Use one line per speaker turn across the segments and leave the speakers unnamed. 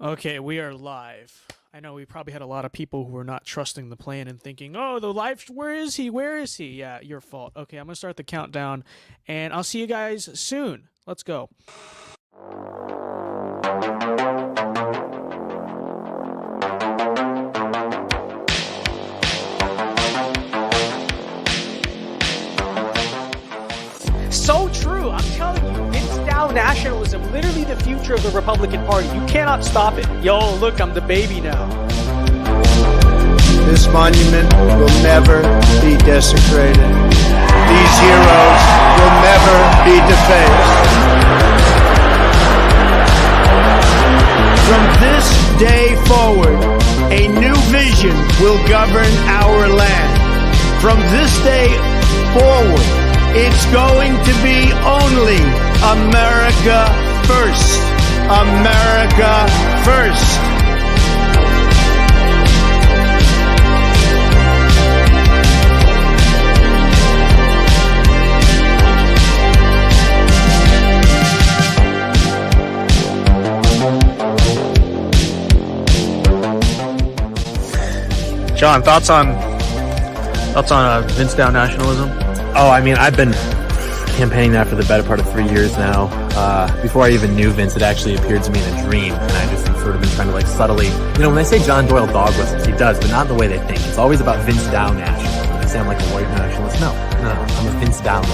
Okay, we are live. I know we probably had a lot of people who were not trusting the plan and thinking, "Oh, the live. Where is he? Where is he?" Yeah, your fault. Okay, I'm gonna start the countdown, and I'll see you guys soon. Let's go. So true. I'm telling you, DESANTIS nationalism, literally the future of the Republican Party. You cannot stop it. Yo, look, I'm the baby now.
This monument will never be desecrated. These heroes will never be defaced. From this day forward, a new vision will govern our land. From this day forward, it's going to be only America first. America first.
John, thoughts on VINCEDAO nationalism?
Oh, I mean, I've been campaigning that for the better part of 3 years now. Before I even knew Vince, it actually appeared to me in a dream, and I just sort of been trying to like subtly, when they say John Doyle dog whistles, he does, but not in the way they think. It's always about VINCEDAO nationalism. They say I'm like a white nationalist. No, I'm a VINCEDAO.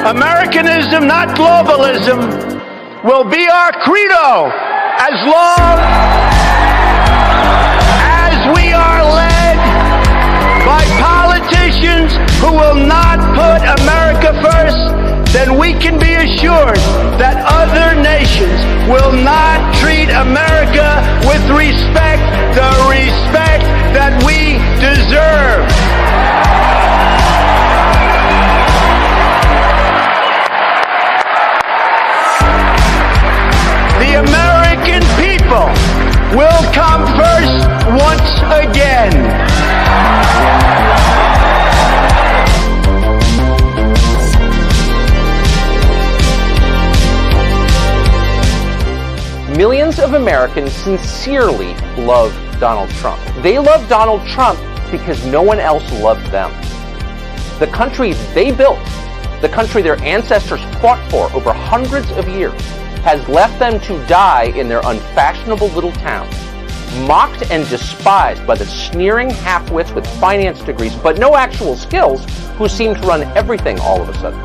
Americanism, not globalism, will be our credo as long as we are led by politicians who will not put America first. Then we can be assured that other nations will not treat America with respect, the respect that we deserve. The American people will come first once again.
Millions of Americans sincerely love Donald Trump. They love Donald Trump because no one else loved them. The country they built, the country their ancestors fought for over hundreds of years, has left them to die in their unfashionable little town, mocked and despised by the sneering half-wits with finance degrees but no actual skills who seem to run everything all of a sudden.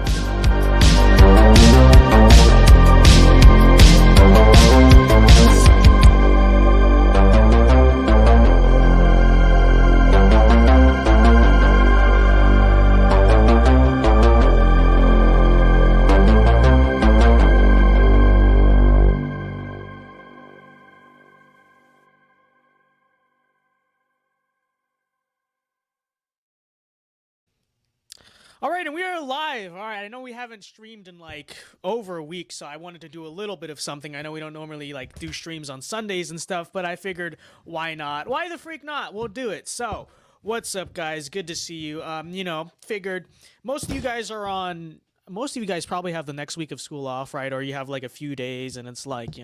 All right, and we are live. All right, I know we haven't streamed in like over a week, so I wanted to do a little bit of something. I know we don't normally like do streams on Sundays and stuff, but I figured why not? Why the freak not? We'll do it. So, what's up, guys? Good to see you. Figured most of you guys are on. Most of you guys probably have the next week of school off, right? Or you have like a few days and it's like,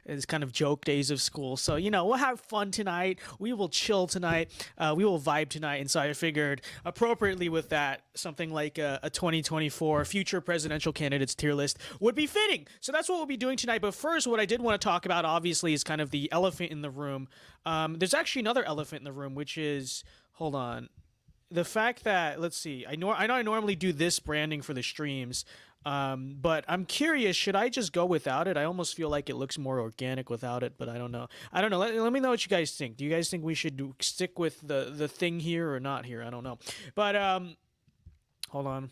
it's kind of joke days of school. So, we'll have fun tonight. We will chill tonight. We will vibe tonight. And so I figured appropriately with that, something like a 2024 future presidential candidates tier list would be fitting. So that's what we'll be doing tonight. But first, what I did want to talk about, obviously, is kind of the elephant in the room. There's actually another elephant in the room, which is, hold on. The fact that, let's see, I know I normally do this branding for the streams, But I'm curious, should I just go without it? I almost feel like it looks more organic without it, but I don't know. I don't know. Let me know what you guys think. Do you guys think we should stick with the thing here or not here? I don't know. But hold on.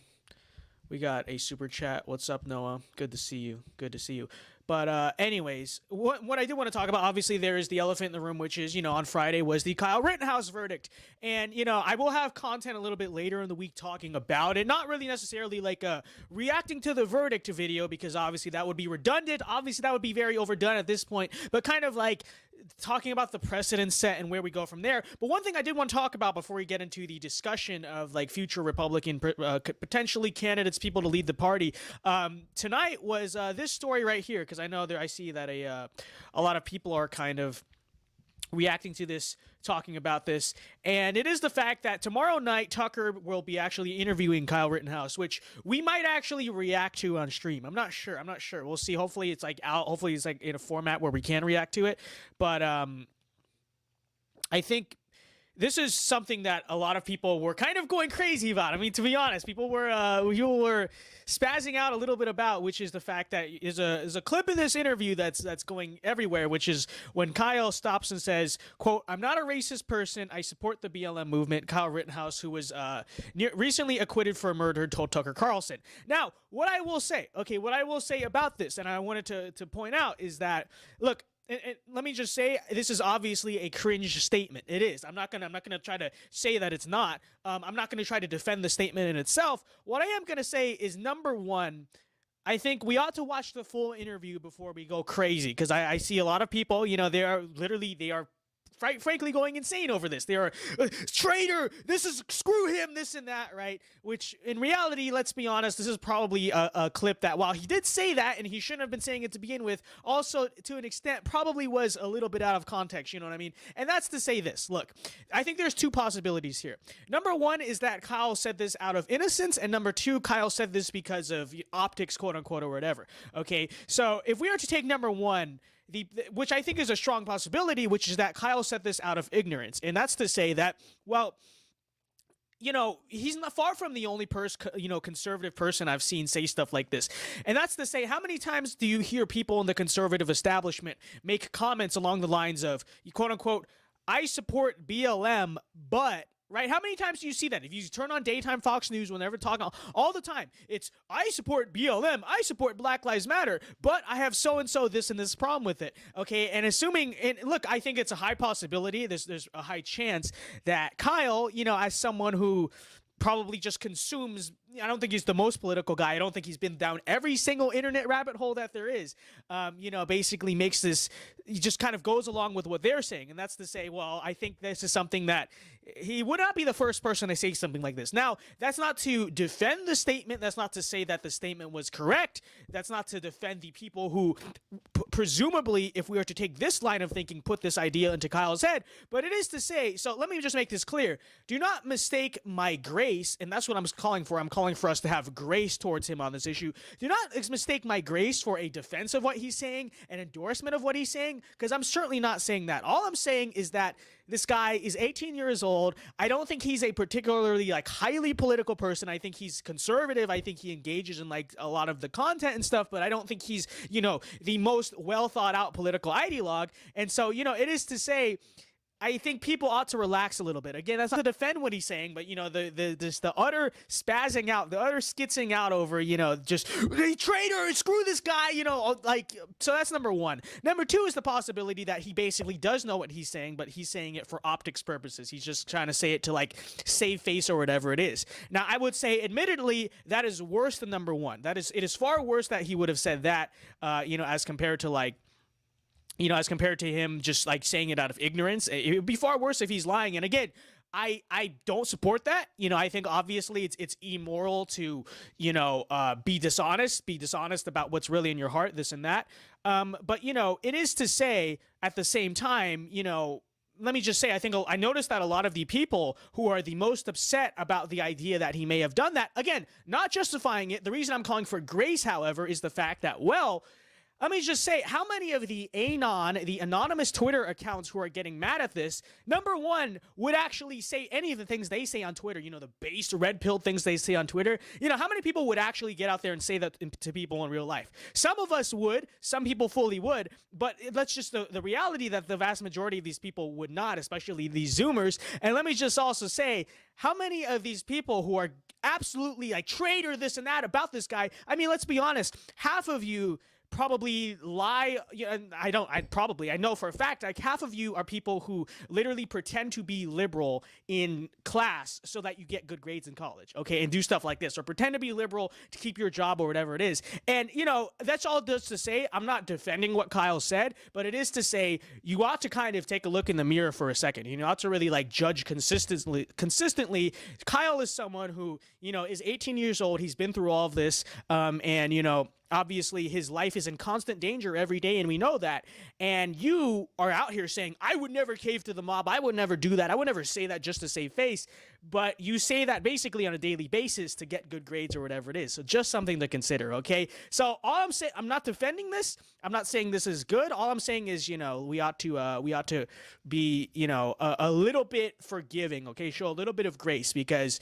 We got a super chat. What's up, Noah? Good to see you. Good to see you. But anyways, what I did want to talk about, obviously, there is the elephant in the room, which is, on Friday was the Kyle Rittenhouse verdict. And, I will have content a little bit later in the week talking about it. Not really necessarily like reacting to the verdict video, because obviously that would be redundant. Obviously, that would be very overdone at this point. But kind of like talking about the precedent set and where we go from there. But one thing I did want to talk about before we get into the discussion of like future Republican potentially candidates, people to lead the party tonight was this story right here, because I know I see that a lot of people are kind of reacting to this, talking about this, and it is the fact that tomorrow night Tucker will be actually interviewing Kyle Rittenhouse, which we might actually react to on stream. I'm not sure. We'll see. Hopefully it's like out. Hopefully it's like in a format where we can react to it. But I think this is something that a lot of people were kind of going crazy about. I mean, to be honest, people were spazzing out a little bit about, which is the fact that is a clip in this interview that's going everywhere, which is when Kyle stops and says, quote, "I'm not a racist person. I support the BLM movement." Kyle Rittenhouse, who was recently acquitted for murder, told Tucker Carlson. Now, what I will say about this, and I wanted to point out, is that, look, and let me just say, this is obviously a cringe statement. It is. I'm not gonna try to say that it's not. I'm not gonna try to defend the statement in itself. What I am gonna say is, number one, I think we ought to watch the full interview before we go crazy, because I see a lot of people, they are frankly going insane over this. They are traitor, this is screw him, this and that, right? Which in reality, let's be honest, this is probably a clip that, while he did say that and he shouldn't have been saying it to begin with, also to an extent probably was a little bit out of context, you know what I mean? And that's to say this. Look, I think there's two possibilities here. Number one is that Kyle said this out of innocence, and number two, Kyle said this because of optics, quote unquote, or whatever. Okay, so if we are to take number one, which I think is a strong possibility, which is that Kyle said this out of ignorance. And that's to say that, well, he's not far from the only conservative person I've seen say stuff like this. And that's to say, how many times do you hear people in the conservative establishment make comments along the lines of, quote unquote, "I support BLM, but," right? How many times do you see that? If you turn on daytime Fox News, whenever talking, all the time, it's, "I support BLM, I support Black Lives Matter, but I have so-and-so this and this problem with it." Okay, and look, I think it's a high possibility, there's a high chance that Kyle, as someone who probably just consumes, I don't think he's the most political guy. I don't think he's been down every single internet rabbit hole that there is. Basically makes this, he just kind of goes along with what they're saying. And that's to say, well, I think this is something that he would not be the first person to say something like this. Now, that's not to defend the statement. That's not to say that the statement was correct. That's not to defend the people who presumably, if we were to take this line of thinking, put this idea into Kyle's head. But it is to say, so let me just make this clear. Do not mistake my grace, and that's what I'm calling for. I'm calling for us to have grace towards him on this issue. Do not mistake my grace for a defense of what he's saying, an endorsement of what he's saying, because I'm certainly not saying that. All I'm saying is that this guy is 18 years old. I don't think he's a particularly highly political person. I think he's conservative. I think he engages in a lot of the content and stuff, but I don't think he's, the most well thought out political ideologue. And so, it is to say, I think people ought to relax a little bit. Again, that's not to defend what he's saying, but the utter spazzing out, the utter skitzing out over, just, "Hey, traitor, screw this guy," so that's number one. Number two is the possibility that he basically does know what he's saying, but he's saying it for optics purposes. He's just trying to say it to save face or whatever it is. Now, I would say, admittedly, that is worse than number one. It is far worse that he would have said that, as compared to as compared to him just saying it out of ignorance. It would be far worse if he's lying. And again, I don't support that. I think obviously it's immoral to, be dishonest about what's really in your heart, this and that. But it is to say at the same time, let me just say, I noticed that a lot of the people who are the most upset about the idea that he may have done that, again, not justifying it. The reason I'm calling for grace, however, is the fact that, well, let me just say, how many of the the anonymous Twitter accounts who are getting mad at this, number one, would actually say any of the things they say on Twitter, you know, the base red pill things they say on Twitter? You know, how many people would actually get out there and say that to people in real life? Some of us would, some people fully would, but that's just the reality that the vast majority of these people would not, especially these Zoomers. And let me just also say, how many of these people who are absolutely like traitor this and that about this guy, I mean, let's be honest, half of you probably lie. I know for a fact, like half of you are people who literally pretend to be liberal in class so that you get good grades in college, okay, and do stuff like this, or pretend to be liberal to keep your job or whatever it is. And you know, that's all it does to say, I'm not defending what Kyle said, but it is to say you ought to kind of take a look in the mirror for a second. You know, ought to really like judge consistently. Kyle is someone who, you know, is 18 years old. He's been through all of this, and you know, obviously his life is in constant danger every day, and we know that. And you are out here saying, I would never cave to the mob, I would never do that, I would never say that just to save face. But you say that basically on a daily basis to get good grades or whatever it is. So just something to consider, okay? So all I'm saying, I'm not defending this, I'm not saying this is good. All I'm saying is, you know, we ought to be, you know, a little bit forgiving, okay? Show a little bit of grace, because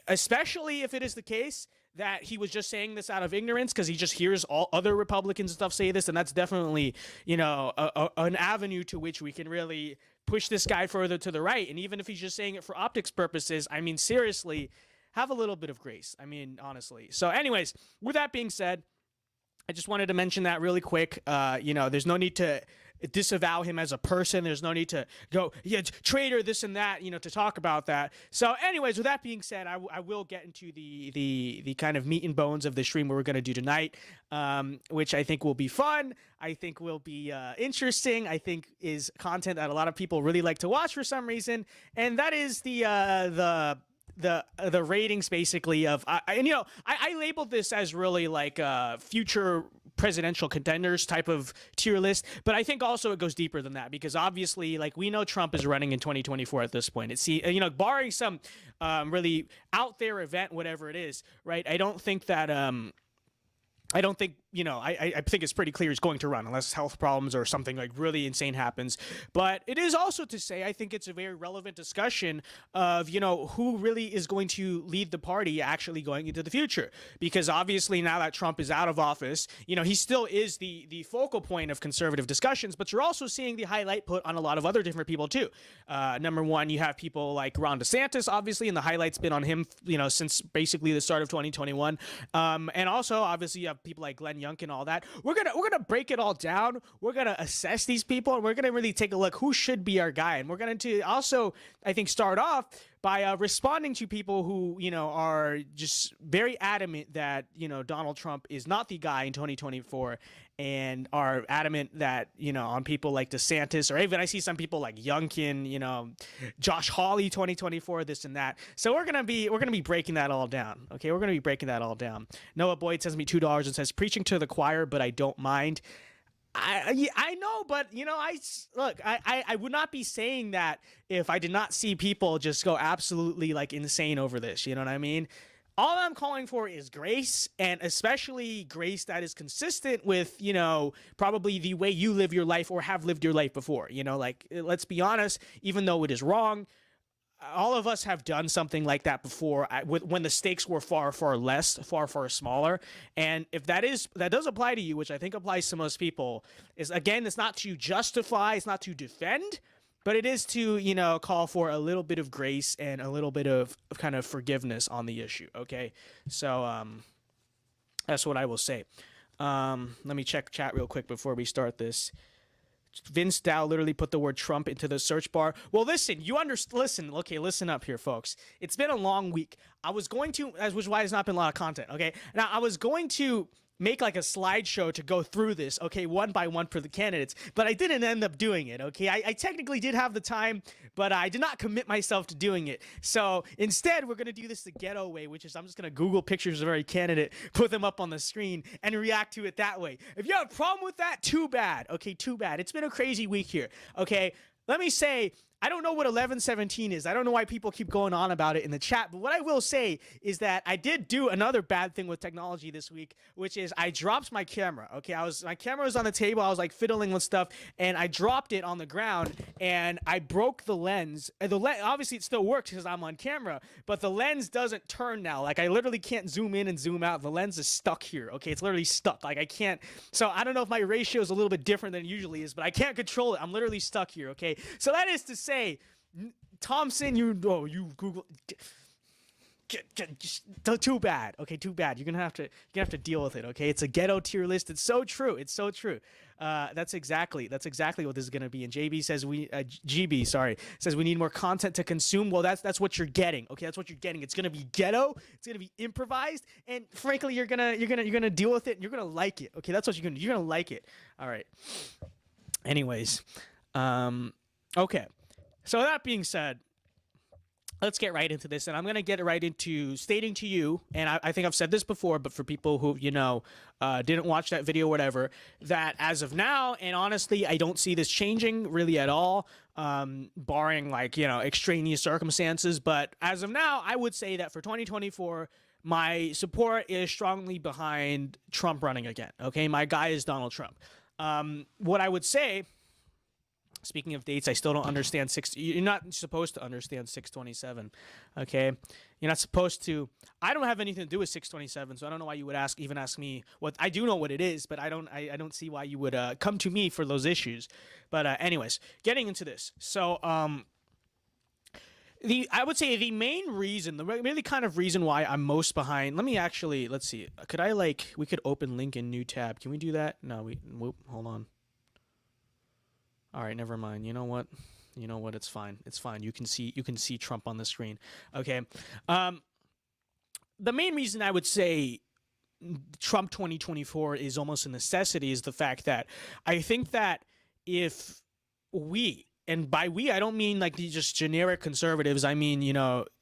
especially if it is the case that he was just saying this out of ignorance because he just hears all other Republicans and stuff say this, and that's definitely, you know, an avenue to which we can really push this guy further to the right. And even if he's just saying it for optics purposes, I mean, seriously, have a little bit of grace. I mean, honestly. So anyways, with that being said, I just wanted to mention that really quick. You know, there's no need to disavow him as a person. There's no need to go, yeah, traitor, this and that, you know, to talk about that. So anyways, with that being said, I will get into the kind of meat and bones of the stream we're going to do tonight, which I think will be fun. I think will be interesting. I think is content that a lot of people really like to watch for some reason. And that is the ratings basically of, and you know, I labeled this as really like future presidential contenders type of tier list, but I think also it goes deeper than that, because obviously, like, we know Trump is running in 2024 at this point. It's, you know, barring some really out there event, whatever it is, right? I don't think, you know, I think it's pretty clear he's going to run unless health problems or something like really insane happens. But it is also to say, I think it's a very relevant discussion of, you know, who really is going to lead the party actually going into the future. Because obviously now that Trump is out of office, you know, he still is the focal point of conservative discussions, but you're also seeing the highlight put on a lot of other different people too. Number one, you have people like Ron DeSantis, obviously, and the highlight's been on him, you know, since basically the start of 2021. And also, obviously, you have people like Glenn YOUNGKIN, all that. We're gonna break it all down. We're gonna assess these people, and we're gonna really take a look who should be our guy. And we're going to also, I think, start off by responding to people who, you know, are just very adamant that, you know, Donald Trump is not the guy in 2024, and are adamant that, you know, on people like DeSantis, or even I see some people like YOUNGKIN, you know, Josh Hawley 2024, this and that. So we're gonna be breaking that all down. Okay, we're gonna be breaking that all down. Noah Boyd sends me $2 and says, preaching to the choir, but I don't mind. I know, but you know, I would not be saying that if I did not see people just go absolutely like insane over this. You know what I mean? All I'm calling for is grace, and especially grace that is consistent with, you know, probably the way you live your life or have lived your life before. You know, like, let's be honest, even though it is wrong, all of us have done something like that before, when the stakes were far smaller. And if that does apply to you, which I think applies to most people, is, again, it's not to justify, it's not to defend, but it is to, you know, call for a little bit of grace and a little bit of kind of forgiveness on the issue. Okay, so that's what I will say. Let me check chat real quick before we start this. VinceDao literally put the word Trump into the search bar. Well, listen, listen up here, folks. It's been a long week. I was going to, which is why there's not been a lot of content, okay? Now, I was going to make like a slideshow to go through this, okay, one by one for the candidates, but I didn't end up doing it, okay? I technically did have the time, but I did not commit myself to doing it. So instead, we're going to do this the ghetto way, which is I'm just going to Google pictures of every candidate, put them up on the screen, and react to it that way. If you have a problem with that, too bad, okay? Too bad. It's been a crazy week here, okay? Let me say, I don't know what 1117 is. I don't know why people keep going on about it in the chat. But what I will say is that I did do another bad thing with technology this week, which is I dropped my camera. Okay, my camera was on the table. I was like fiddling with stuff, and I dropped it on the ground, and I broke the lens. Obviously it still works because I'm on camera, but the lens doesn't turn now. Like I literally can't zoom in and zoom out. The lens is stuck here. Okay, it's literally stuck. Like I can't. So I don't know if my ratio is a little bit different than it usually is, but I can't control it. I'm literally stuck here. Okay, so that is to say. Thompson, you Google. Too bad. Okay, too bad. You're gonna have to deal with it. Okay, it's a ghetto tier list. It's so true. It's so true. That's exactly what this is gonna be. And GB says GB says we need more content to consume. Well, that's what you're getting. Okay, that's what you're getting. It's gonna be ghetto. It's gonna be improvised. And frankly, you're gonna deal with it. And you're gonna like it. Okay, that's what you're gonna like it. All right. Anyways, okay. So that being said, let's get right into this, and I'm going to get right into stating to you, and I think I've said this before, but for people who, didn't watch that video or whatever, that as of now, and honestly, I don't see this changing really at all, barring, extraneous circumstances, but as of now, I would say that for 2024, my support is strongly behind Trump running again, okay? My guy is Donald Trump. What I would say... Speaking of dates, I still don't understand you're not supposed to understand 627, okay? You're not supposed to. I don't have anything to do with 627, so I don't know why you would even ask me what. I do know what it is, but I don't see why you would come to me for those issues. But anyways, getting into this. So I would say the main reason, the really kind of reason why I'm most behind. Let's see. We could open link in new tab. Can we do that? No, hold on. All right, never mind. You know what? It's fine. It's fine. You can see Trump on the screen. Okay. The main reason I would say Trump 2024 is almost a necessity is the fact that I think that if we, and by we I don't mean like these just generic conservatives, I mean,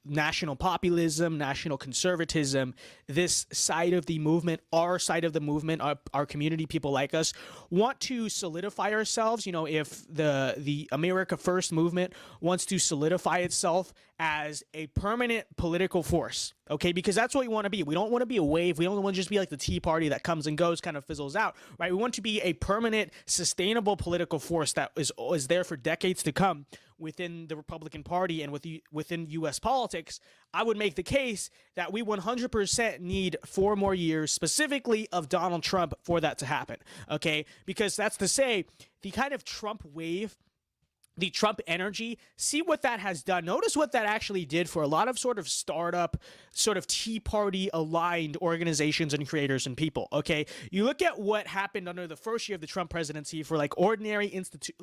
national populism, national conservatism, this side of the movement, our side of the movement, our community, people like us, want to solidify ourselves. If the America First movement wants to solidify itself as a permanent political force, okay? Because that's what we want to be. We don't want to be a wave. We don't want to just be like the Tea Party that comes and goes, kind of fizzles out, right? We want to be a permanent, sustainable political force that is there for decades to come within the Republican Party and within U.S. politics. I would make the case that we 100% need 4 more years, specifically of Donald Trump, for that to happen, okay? Because that's to say, the kind of Trump wave, the Trump energy, see what that has done. Notice what that actually did for a lot of sort of startup, sort of Tea Party aligned organizations and creators and people, okay? You look at what happened under the first year of the Trump presidency for like ordinary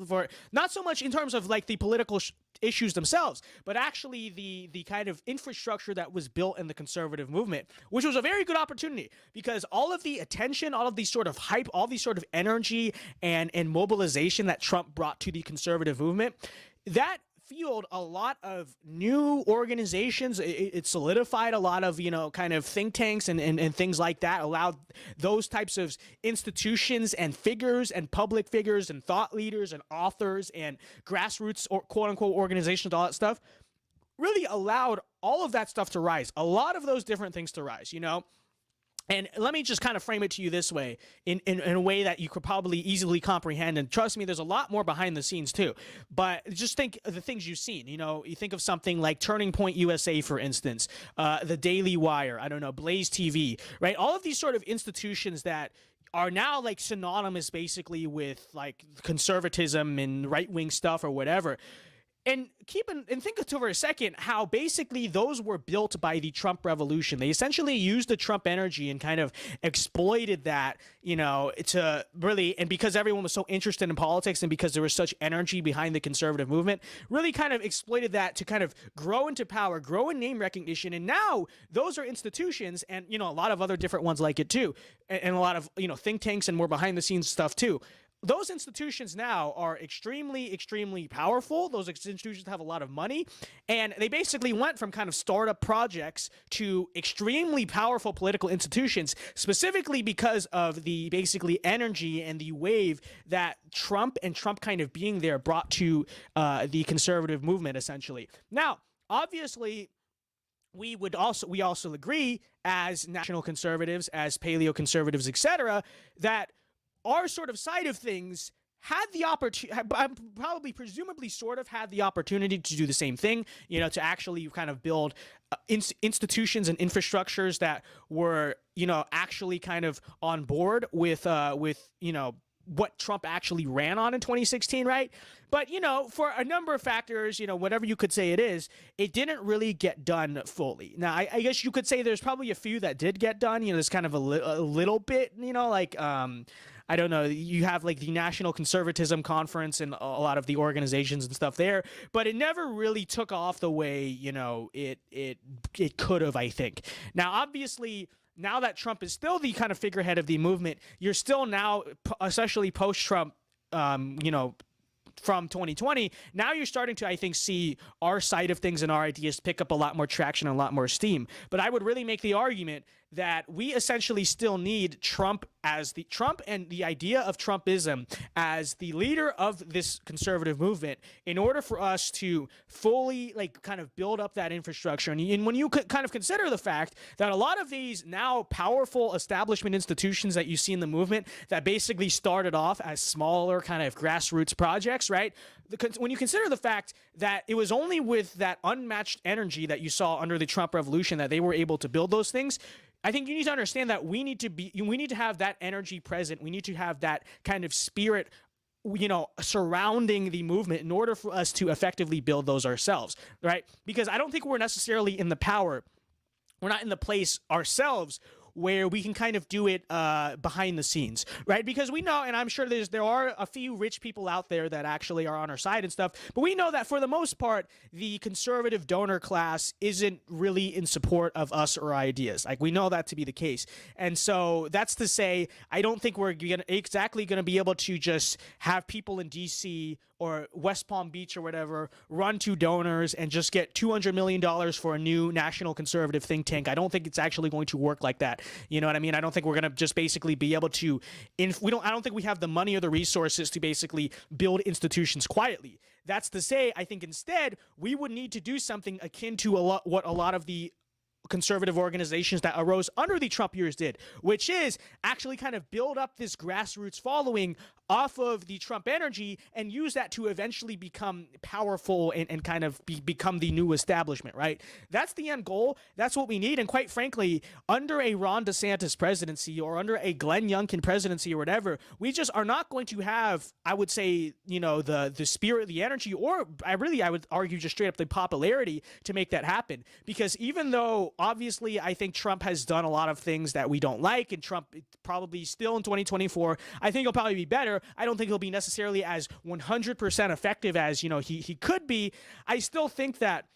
for not so much in terms of like the political issues themselves, but actually the kind of infrastructure that was built in the conservative movement, which was a very good opportunity because all of the attention, all of these sort of hype, all these sort of energy and mobilization that Trump brought to the conservative movement, that fueled a lot of new organizations. It solidified a lot of, kind of think tanks and things like that, allowed those types of institutions and figures and public figures and thought leaders and authors and grassroots or quote unquote organizations, all that stuff, really allowed all of that stuff to rise. A lot of those different things to rise, And let me just kind of frame it to you this way, in a way that you could probably easily comprehend. And trust me, there's a lot more behind the scenes too. But just think of the things you've seen. You think of something like Turning Point USA, for instance, the Daily Wire, I don't know, Blaze TV, right? All of these sort of institutions that are now like synonymous basically with like conservatism and right-wing stuff or whatever. And think for a second how basically those were built by the Trump revolution. They essentially used the Trump energy and kind of exploited that, to really, and because everyone was so interested in politics and because there was such energy behind the conservative movement, really kind of exploited that to kind of grow into power, grow in name recognition. And now those are institutions and, a lot of other different ones like it too. And a lot of, think tanks and more behind the scenes stuff too, those institutions now are extremely, extremely powerful. Those institutions have a lot of money, and they basically went from kind of startup projects to extremely powerful political institutions, specifically because of the basically energy and the wave that Trump and Trump kind of being there brought to the conservative movement, essentially. Now, obviously, we also agree as national conservatives, as paleo conservatives, etc., that our sort of side of things had the opportunity, probably presumably sort of had the opportunity to do the same thing, to actually kind of build institutions and infrastructures that were, actually kind of on board with what Trump actually ran on in 2016, right? But, for a number of factors, whatever you could say it didn't really get done fully. Now, I guess you could say there's probably a few that did get done. There's kind of a little bit, I don't know, you have like the National Conservatism Conference and a lot of the organizations and stuff there, but it never really took off the way, it could have, I think. Now, obviously, now that Trump is still the kind of figurehead of the movement, you're still now, especially post-Trump, from 2020, now you're starting to, I think, see our side of things and our ideas pick up a lot more traction and a lot more steam. But I would really make the argument that we essentially still need Trump and the idea of Trumpism as the leader of this conservative movement in order for us to fully kind of build up that infrastructure. And when you kind of consider the fact that a lot of these now powerful establishment institutions that you see in the movement that basically started off as smaller kind of grassroots projects, right? When you consider the fact that it was only with that unmatched energy that you saw under the Trump revolution that they were able to build those things, I think you need to understand that we need to have that energy present. We need to have that kind of spirit, surrounding the movement in order for us to effectively build those ourselves, right? Because I don't think we're necessarily in the power. We're not in the place ourselves where we can kind of do it behind the scenes, right? Because we know, and I'm sure there are a few rich people out there that actually are on our side and stuff, but we know that for the most part, the conservative donor class isn't really in support of us or ideas. We know that to be the case. And so that's to say, I don't think we're exactly going to be able to just have people in DC or West Palm Beach or whatever run to donors and just get $200 million for a new national conservative think tank. I don't think it's actually going to work like that. You know what I mean? I don't think we're going to just basically be able to, I don't think we have the money or the resources to basically build institutions quietly. That's to say, I think instead we would need to do something akin to what a lot of the conservative organizations that arose under the Trump years did, which is actually kind of build up this grassroots following off of the Trump energy and use that to eventually become powerful and kind of become the new establishment, right? That's the end goal. That's what we need. And quite frankly, under a Ron DeSantis presidency or under a Glenn Youngkin presidency or whatever, we just are not going to have, I would say, the spirit, the energy, or I would argue just straight up the popularity to make that happen. Because even though obviously I think Trump has done a lot of things that we don't like, and Trump probably still in 2024, I think he'll probably be better. I don't think he'll be necessarily as 100% effective as, he could be. I still think that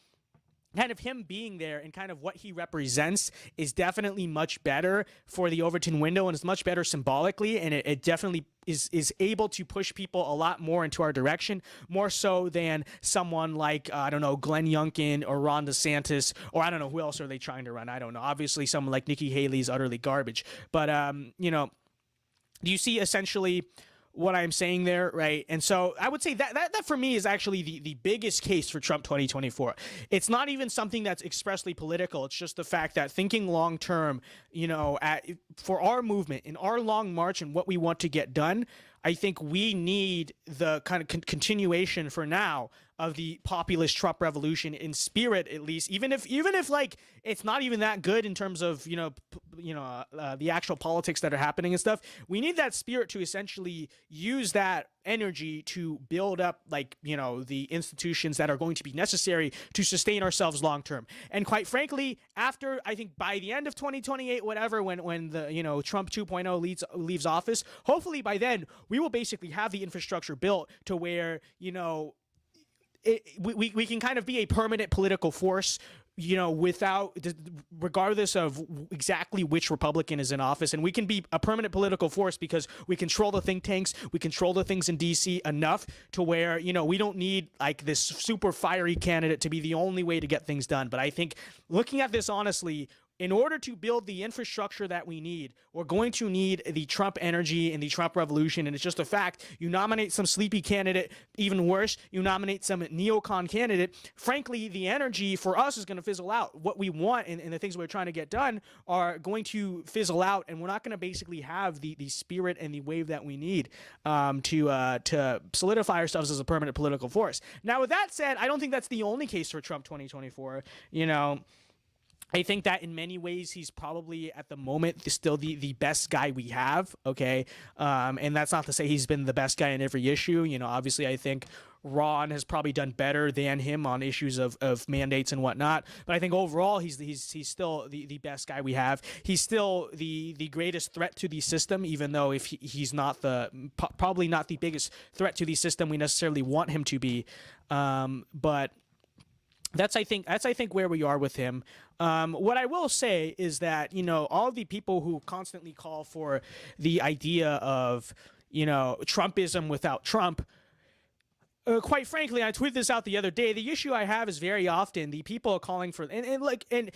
kind of him being there and kind of what he represents is definitely much better for the Overton window, and it's much better symbolically, and it definitely is able to push people a lot more into our direction, more so than someone like, I don't know, Glenn Youngkin or Ron DeSantis, or I don't know, who else are they trying to run? I don't know. Obviously, someone like Nikki Haley is utterly garbage. But, do you see essentially what I'm saying there, right? And so I would say that for me is actually the biggest case for Trump 2024. It's not even something that's expressly political. It's just the fact that thinking long term, for our movement, in our long march and what we want to get done, I think we need the kind of continuation for now of the populist Trump revolution in spirit, at least, even if like it's not even that good in terms of the actual politics that are happening and stuff. We need that spirit to essentially use that energy to build up the institutions that are going to be necessary to sustain ourselves long term. And quite frankly, after, I think by the end of 2028, whatever, when the Trump 2.0 leaves office, hopefully by then we will basically have the infrastructure built to where we can kind of be a permanent political force without, regardless of exactly which Republican is in office, and we can be a permanent political force because we control the think tanks, we control the things in DC enough to where, we don't need like this super fiery candidate to be the only way to get things done. But I think looking at this honestly, in order to build the infrastructure that we need, we're going to need the Trump energy and the Trump revolution. And it's just a fact. You nominate some sleepy candidate, even worse, you nominate some neocon candidate. Frankly, the energy for us is going to fizzle out. What we want and the things we're trying to get done are going to fizzle out. And we're not going to basically have the spirit and the wave that we need to solidify ourselves as a permanent political force. Now, with that said, I don't think that's the only case for Trump 2024. I think that in many ways he's probably at the moment still the best guy we have, okay? And that's not to say he's been the best guy in every issue. Obviously I think Ron has probably done better than him on issues of mandates and whatnot. But I think overall he's still the best guy we have. He's still the greatest threat to the system, even though if he's not probably not the biggest threat to the system we necessarily want him to be. But that's I think where we are with him. What I will say is that all the people who constantly call for the idea of Trumpism without Trump. Quite frankly, I tweeted this out the other day. The issue I have is very often the people are calling for and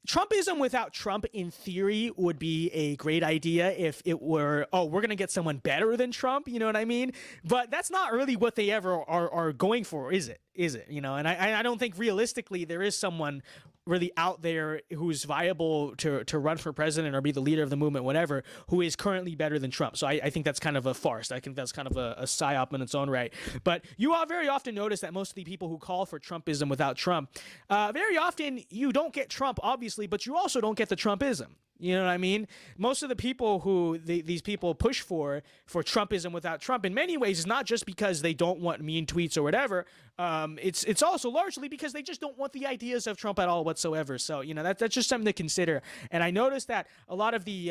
Trumpism without Trump, in theory, would be a great idea if it were, we're going to get someone better than Trump, you know what I mean? But that's not really what they ever are going for, is it? And I don't think realistically there is someone really out there who's viable to run for president or be the leader of the movement, whatever, who is currently better than Trump. So I think that's kind of a farce. I think that's kind of a psyop in its own right. But you all very often notice that most of the people who call for Trumpism without Trump, very often you don't get Trump, obviously, but you also don't get the Trumpism. You know what I mean? Most of the people who these people push for Trumpism without Trump, in many ways, is not just because they don't want mean tweets or whatever. It's also largely because they just don't want the ideas of Trump at all whatsoever. So that's just something to consider. And I noticed that a lot of the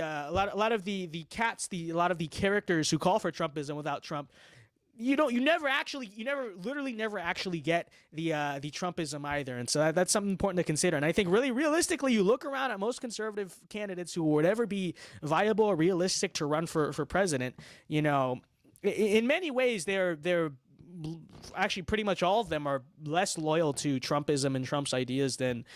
characters who call for Trumpism without Trump, you never literally actually get the Trumpism either, and so that's something important to consider. And I think really realistically, you look around at most conservative candidates who would ever be viable or realistic to run for president. In many ways, they're actually pretty much all of them are less loyal to Trumpism and Trump's ideas than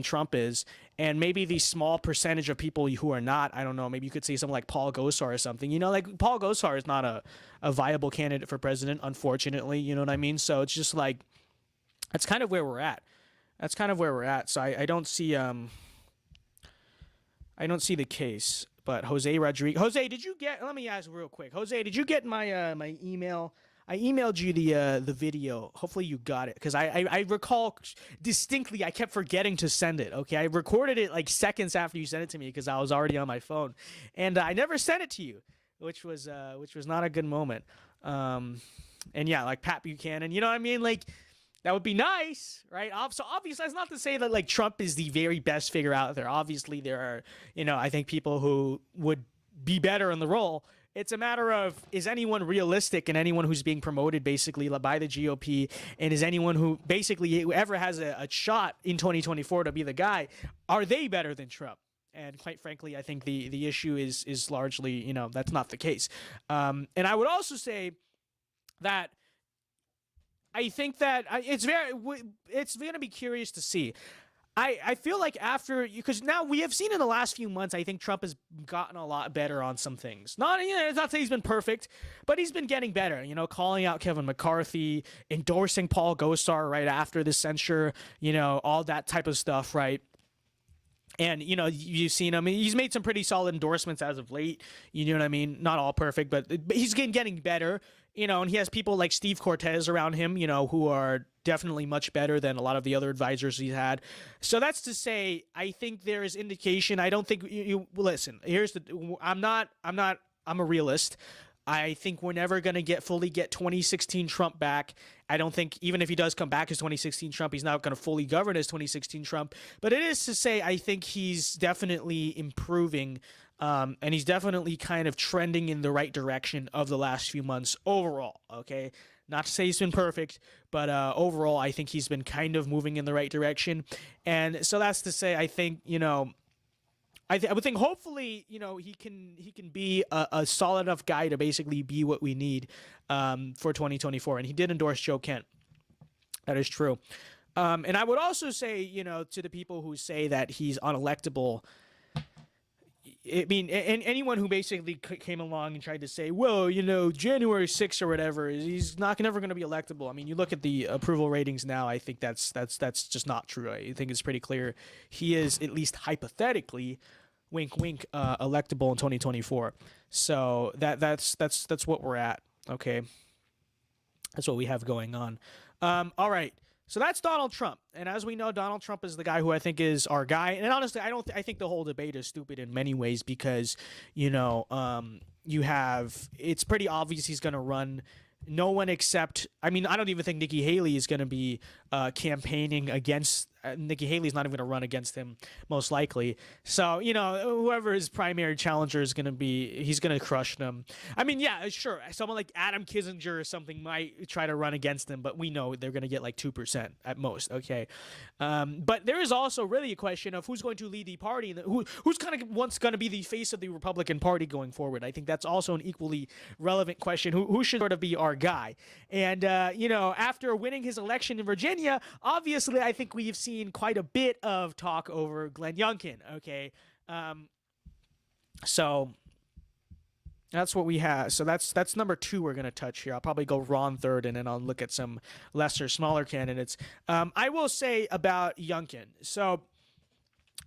Trump is. And maybe the small percentage of people who are not, I don't know, maybe you could say something like Paul Gosar or something. Like Paul Gosar is not a viable candidate for president, unfortunately. You know what I mean? So it's just like, that's kind of where we're at. So I don't see the case. But Jose Rodriguez, did you get? Let me ask real quick. Jose, did you get my my email? I emailed you the video. Hopefully you got it, because I recall distinctly I kept forgetting to send it. Okay, I recorded it like seconds after you sent it to me because I was already on my phone, and I never sent it to you, which was not a good moment. And yeah, like Pat Buchanan, you know what I mean? Like, that would be nice, right? So obviously, that's not to say that like Trump is the very best figure out there. Obviously, there are I think people who would be better in the role. It's a matter of, is anyone realistic, and anyone who's being promoted basically by the GOP, and is anyone who basically whoever has a shot in 2024 to be the guy, are they better than Trump? And quite frankly, I think the issue is largely, that's not the case. And I would also say that I think that it's going to be curious to see. I feel like because now we have seen in the last few months, I think Trump has gotten a lot better on some things. It's not that he's been perfect, but he's been getting better. Calling out Kevin McCarthy, endorsing Paul Gosar right after the censure, all that type of stuff, right? And, you've seen him. He's made some pretty solid endorsements as of late. You know what I mean? Not all perfect, but he's getting better. And he has people like Steve Cortez around him, who are definitely much better than a lot of the other advisors he's had. So that's to say, I think there is indication. I don't think listen, I'm a realist. I think we're never going to fully get 2016 Trump back. I don't think, even if he does come back as 2016 Trump, he's not going to fully govern as 2016 Trump. But it is to say, I think he's definitely improving And he's definitely kind of trending in the right direction of the last few months overall. Okay, not to say he's been perfect, but overall, I think he's been kind of moving in the right direction. And so that's to say, I think I would think hopefully he can be a solid enough guy to basically be what we need for 2024. And he did endorse Joe Kent. That is true. And I would also say, to the people who say that he's unelectable, I mean, and anyone who basically came along and tried to say, well, January 6th or whatever, he's never going to be electable. I mean, you look at the approval ratings now, I think that's just not true. I think it's pretty clear he is, at least hypothetically, wink, wink, electable in 2024. So that's what we're at. Okay. That's what we have going on. All right. So that's Donald Trump. And as we know, Donald Trump is the guy who I think is our guy. And honestly, I think the whole debate is stupid in many ways because, it's pretty obvious he's going to run. No one except, I don't even think Nikki Haley is going to be campaigning against. Nikki Haley's not even going to run against him, most likely. So, whoever his primary challenger is going to be, he's going to crush them. I mean, yeah, sure. Someone like Adam Kinzinger or something might try to run against him, but we know they're going to get like 2% at most, okay? But there is also really a question of who's going to lead the party, and who's kind of what's going to be the face of the Republican Party going forward. I think that's also an equally relevant question. Who should sort of be our guy? And, after winning his election in Virginia, obviously I think we've seen quite a bit of talk over Glenn Youngkin. Okay, so that's what we have. So that's number 2 we're gonna touch here. I'll probably go Ron third, and then I'll look at some smaller candidates. I will say about Youngkin. So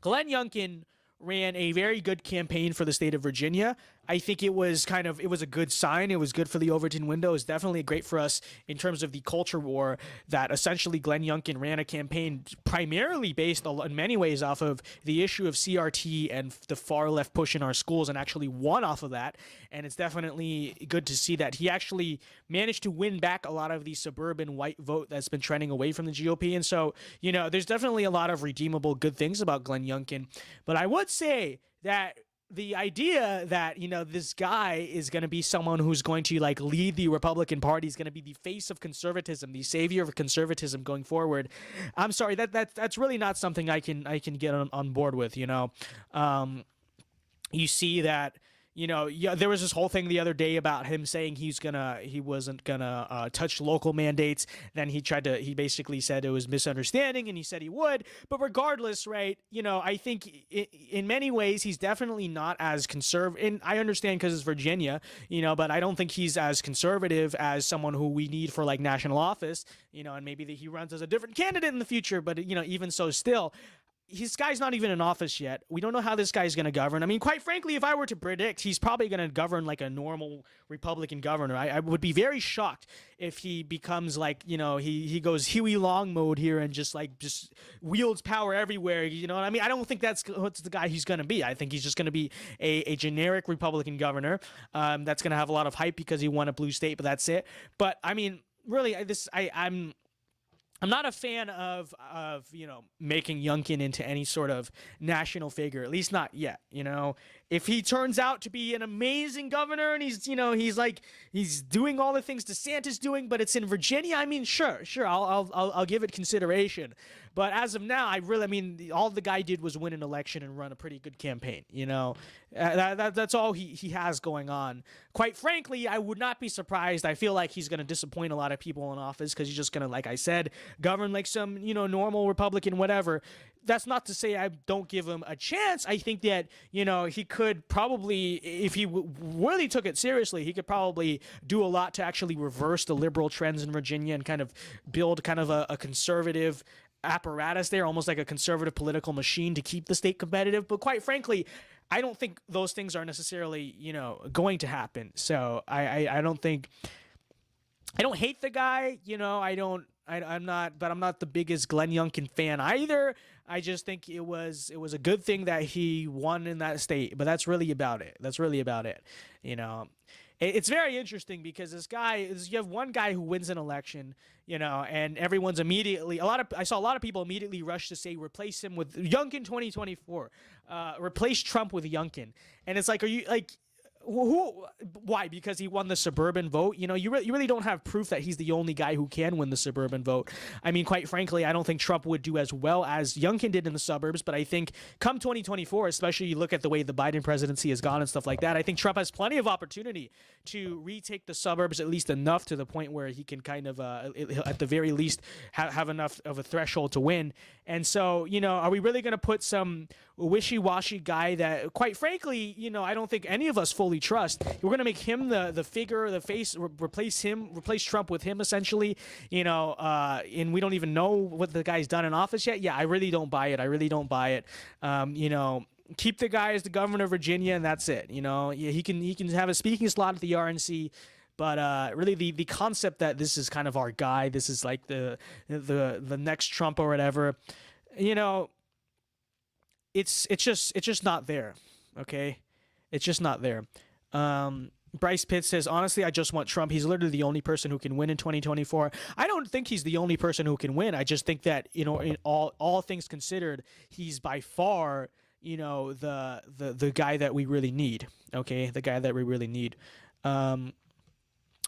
Glenn Youngkin ran a very good campaign for the state of Virginia. I think it was a good sign. It was good for the Overton window. It was definitely great for us in terms of the culture war that essentially Glenn Youngkin ran a campaign primarily based in many ways off of the issue of CRT and the far left push in our schools, and actually won off of that. And it's definitely good to see that he actually managed to win back a lot of the suburban white vote that's been trending away from the GOP. And so, there's definitely a lot of redeemable good things about Glenn Youngkin. But I would say that the idea that, this guy is going to be someone who's going to lead the Republican Party, is going to be the face of conservatism, the savior of conservatism going forward. I'm sorry, that's really not something I can get on board with. You see that. There was this whole thing the other day about him saying he wasn't gonna touch local mandates. Then he basically said it was misunderstanding, and he said he would. But regardless, right? I think in many ways he's definitely not as conservative. And I understand because it's Virginia, but I don't think he's as conservative as someone who we need for national office. And maybe that he runs as a different candidate in the future. But even so, still. This guy's not even in office yet. We don't know how this guy's going to govern. I mean, quite frankly, if I were to predict, he's probably going to govern like a normal Republican governor. I would be very shocked if he becomes he goes Huey Long mode here and just wields power everywhere. You know what I mean? I don't think that's the guy he's going to be. I think he's just going to be a generic Republican governor that's going to have a lot of hype because he won a blue state, but that's it. But I mean, really, I'm not a fan of making Youngkin into any sort of national figure, at least not yet. If he turns out to be an amazing governor and he's doing all the things DeSantis doing, but it's in Virginia, I mean, sure, I'll give it consideration. But as of now, all the guy did was win an election and run a pretty good campaign. That's all he has going on. Quite frankly, I would not be surprised. I feel like he's going to disappoint a lot of people in office because he's just going to, like I said, govern like some, normal Republican, whatever. That's not to say I don't give him a chance. I think that, he could probably, if he really took it seriously, he could probably do a lot to actually reverse the liberal trends in Virginia and kind of build kind of a conservative apparatus there, almost like a conservative political machine to keep the state competitive. But quite frankly, I don't think those things are necessarily, going to happen. So I don't hate the guy, I'm not the biggest Glenn Youngkin fan either. I just think it was a good thing that he won in that state, but that's really about it. You know, it's very interesting because you have one guy who wins an election, you know, and everyone's immediately I saw a lot of people immediately rush to say replace him with Youngkin 2024, replace Trump with Youngkin, and it's like, are you like? Why? Because he won the suburban vote? You know, you really don't have proof that he's the only guy who can win the suburban vote. I mean, quite frankly, I don't think Trump would do as well as Youngkin did in the suburbs, but I think come 2024, especially you look at the way the Biden presidency has gone and stuff like that, I think Trump has plenty of opportunity to retake the suburbs, at least enough to the point where he can kind of, at the very least, have enough of a threshold to win. And so, you know, are we really going to put some wishy-washy guy that, quite frankly, you know, I don't think any of us fully trust? We're going to make him the figure, the face, replace Trump with him, essentially, you know, and we don't even know what the guy's done in office yet. Yeah, I really don't buy it. You know, keep the guy as the governor of Virginia, and that's it. You know, yeah, he can have a speaking slot at the RNC. But really, the concept that this is kind of our guy, this is like the next Trump or whatever, you know, it's just not there. Okay, it's just not there. Bryce Pitt says, honestly, I just want Trump. He's literally the only person who can win in 2024. I don't think he's the only person who can win. I just think that, you know, in all things considered, he's by far, you know, the guy that we really need. Okay, the guy that we really need.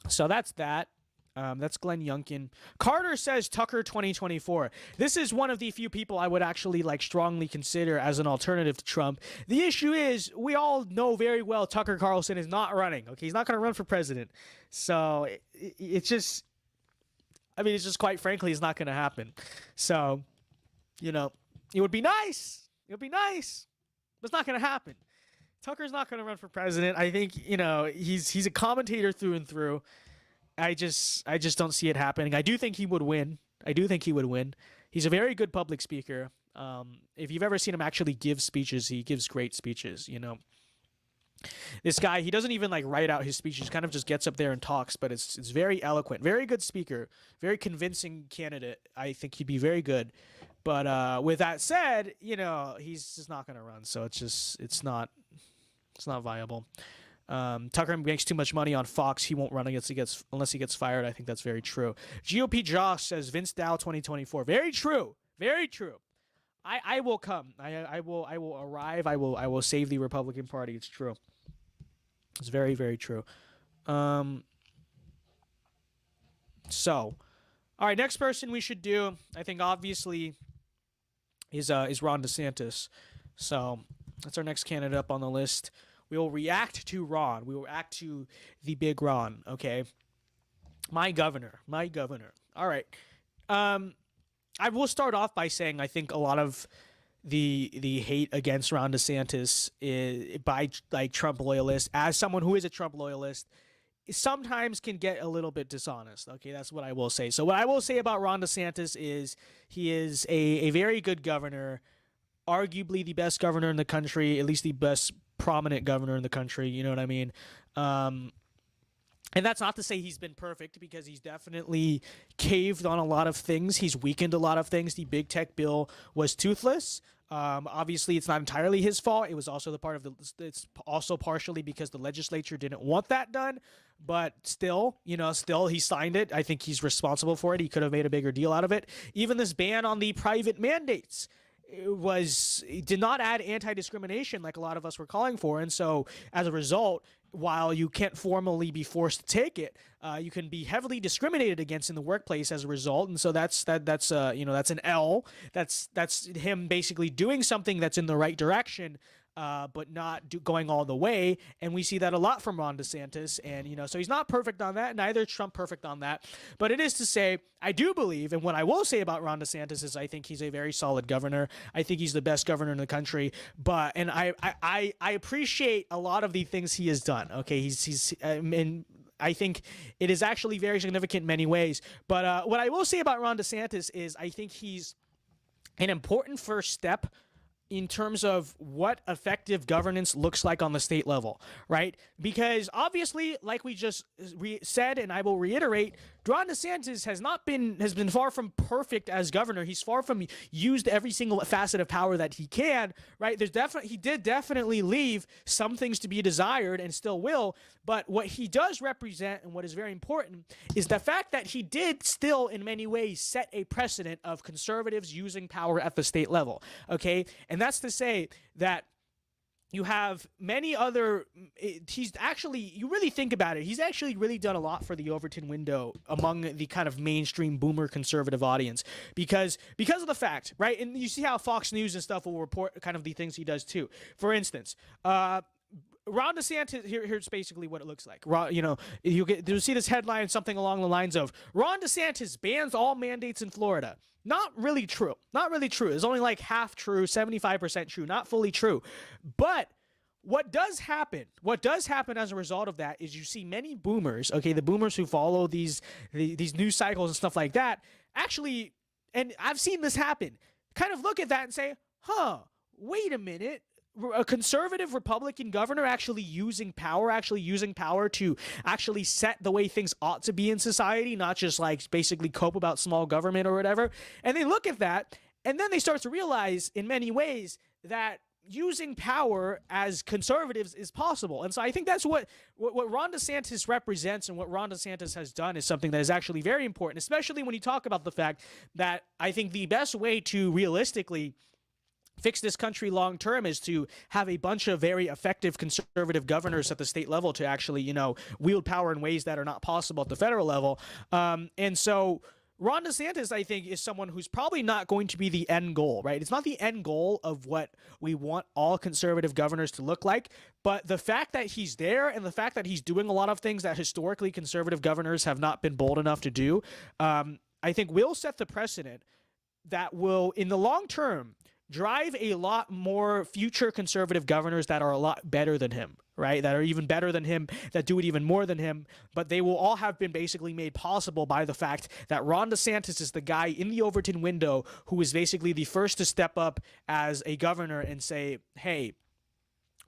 So that's that. That's Glenn Youngkin. Carter says Tucker 2024. This is one of the few people I would actually like strongly consider as an alternative to Trump. The issue is we all know very well Tucker Carlson is not running. Okay, he's not going to run for president. So it's just, I mean, it's just quite frankly, it's not going to happen. So, you know, it would be nice. It would be nice, but it's not going to happen. Tucker's not going to run for president. I think, you know, he's a commentator through and through. I just don't see it happening. I do think he would win. He's a very good public speaker. If you've ever seen him actually give speeches, he gives great speeches, you know. This guy, he doesn't even like write out his speeches, kind of just gets up there and talks, but it's very eloquent, very good speaker, very convincing candidate. I think he'd be very good. But with that said, you know, he's just not going to run, so it's not viable. Tucker makes too much money on Fox. He won't run unless he gets fired. I think that's very true. GOP Josh says Vince Dow 2024. Very true. Very true. I will come. I will arrive. I will save the Republican Party. It's true. It's very, very true. So, all right, next person we should do, I think obviously is Ron DeSantis. So, that's our next candidate up on the list. We will react to Ron. We will react to the big Ron, okay? My governor. All right. I will start off by saying I think a lot of the hate against Ron DeSantis by like Trump loyalists, as someone who is a Trump loyalist, sometimes can get a little bit dishonest. Okay, that's what I will say. So what I will say about Ron DeSantis is he is a very good governor, arguably the best governor in the country, at least the best prominent governor in the country, you know what I mean? And that's not to say he's been perfect, because he's definitely caved on a lot of things. He's weakened a lot of things. The big tech bill was toothless. Obviously, it's not entirely his fault. It was also it's also partially because the legislature didn't want that done. But still, he signed it. I think he's responsible for it. He could have made a bigger deal out of it. Even this ban on the private mandates did not add anti-discrimination like a lot of us were calling for. And so as a result, while you can't formally be forced to take it, you can be heavily discriminated against in the workplace as a result. And so that's an L. That's him basically doing something that's in the right direction, but not going all the way. And we see that a lot from Ron DeSantis. And, so he's not perfect on that. Neither is Trump perfect on that. But it is to say, I do believe, and what I will say about Ron DeSantis is I think he's a very solid governor. I think he's the best governor in the country. And I appreciate a lot of the things he has done. Okay, and I think it is actually very significant in many ways. But what I will say about Ron DeSantis is I think he's an important first step in terms of what effective governance looks like on the state level, right? Because obviously, like we just said, and I will reiterate, Ron DeSantis has been far from perfect as governor. He's far from used every single facet of power that he can, right? He did definitely leave some things to be desired and still will, but what he does represent and what is very important is the fact that he did still in many ways set a precedent of conservatives using power at the state level, okay? And that's to say that you have many other, he's actually, you really think about it, he's actually really done a lot for the Overton window among the kind of mainstream boomer conservative audience because of the fact, right? And you see how Fox News and stuff will report kind of the things he does too. For instance, Ron DeSantis, here's basically what it looks like. You'll see this headline, something along the lines of, Ron DeSantis bans all mandates in Florida. Not really true. Not really true. It's only like half true, 75% true, not fully true. But what does happen as a result of that is you see many boomers, okay, the boomers who follow these news cycles and stuff like that, actually, and I've seen this happen, kind of look at that and say, wait a minute. A conservative Republican governor actually using power to actually set the way things ought to be in society, not just like basically cope about small government or whatever. And they look at that and then they start to realize in many ways that using power as conservatives is possible. And so I think that's what Ron DeSantis represents and what Ron DeSantis has done is something that is actually very important, especially when you talk about the fact that I think the best way to realistically fix this country long term is to have a bunch of very effective conservative governors at the state level to actually, wield power in ways that are not possible at the federal level. And so Ron DeSantis, I think, is someone who's probably not going to be the end goal, right? It's not the end goal of what we want all conservative governors to look like, but the fact that he's there and the fact that he's doing a lot of things that historically conservative governors have not been bold enough to do, I think will set the precedent that will, in the long term, drive a lot more future conservative governors that are a lot better than him, right? That are even better than him, that do it even more than him, but they will all have been basically made possible by the fact that Ron DeSantis is the guy in the Overton window who is basically the first to step up as a governor and say, hey,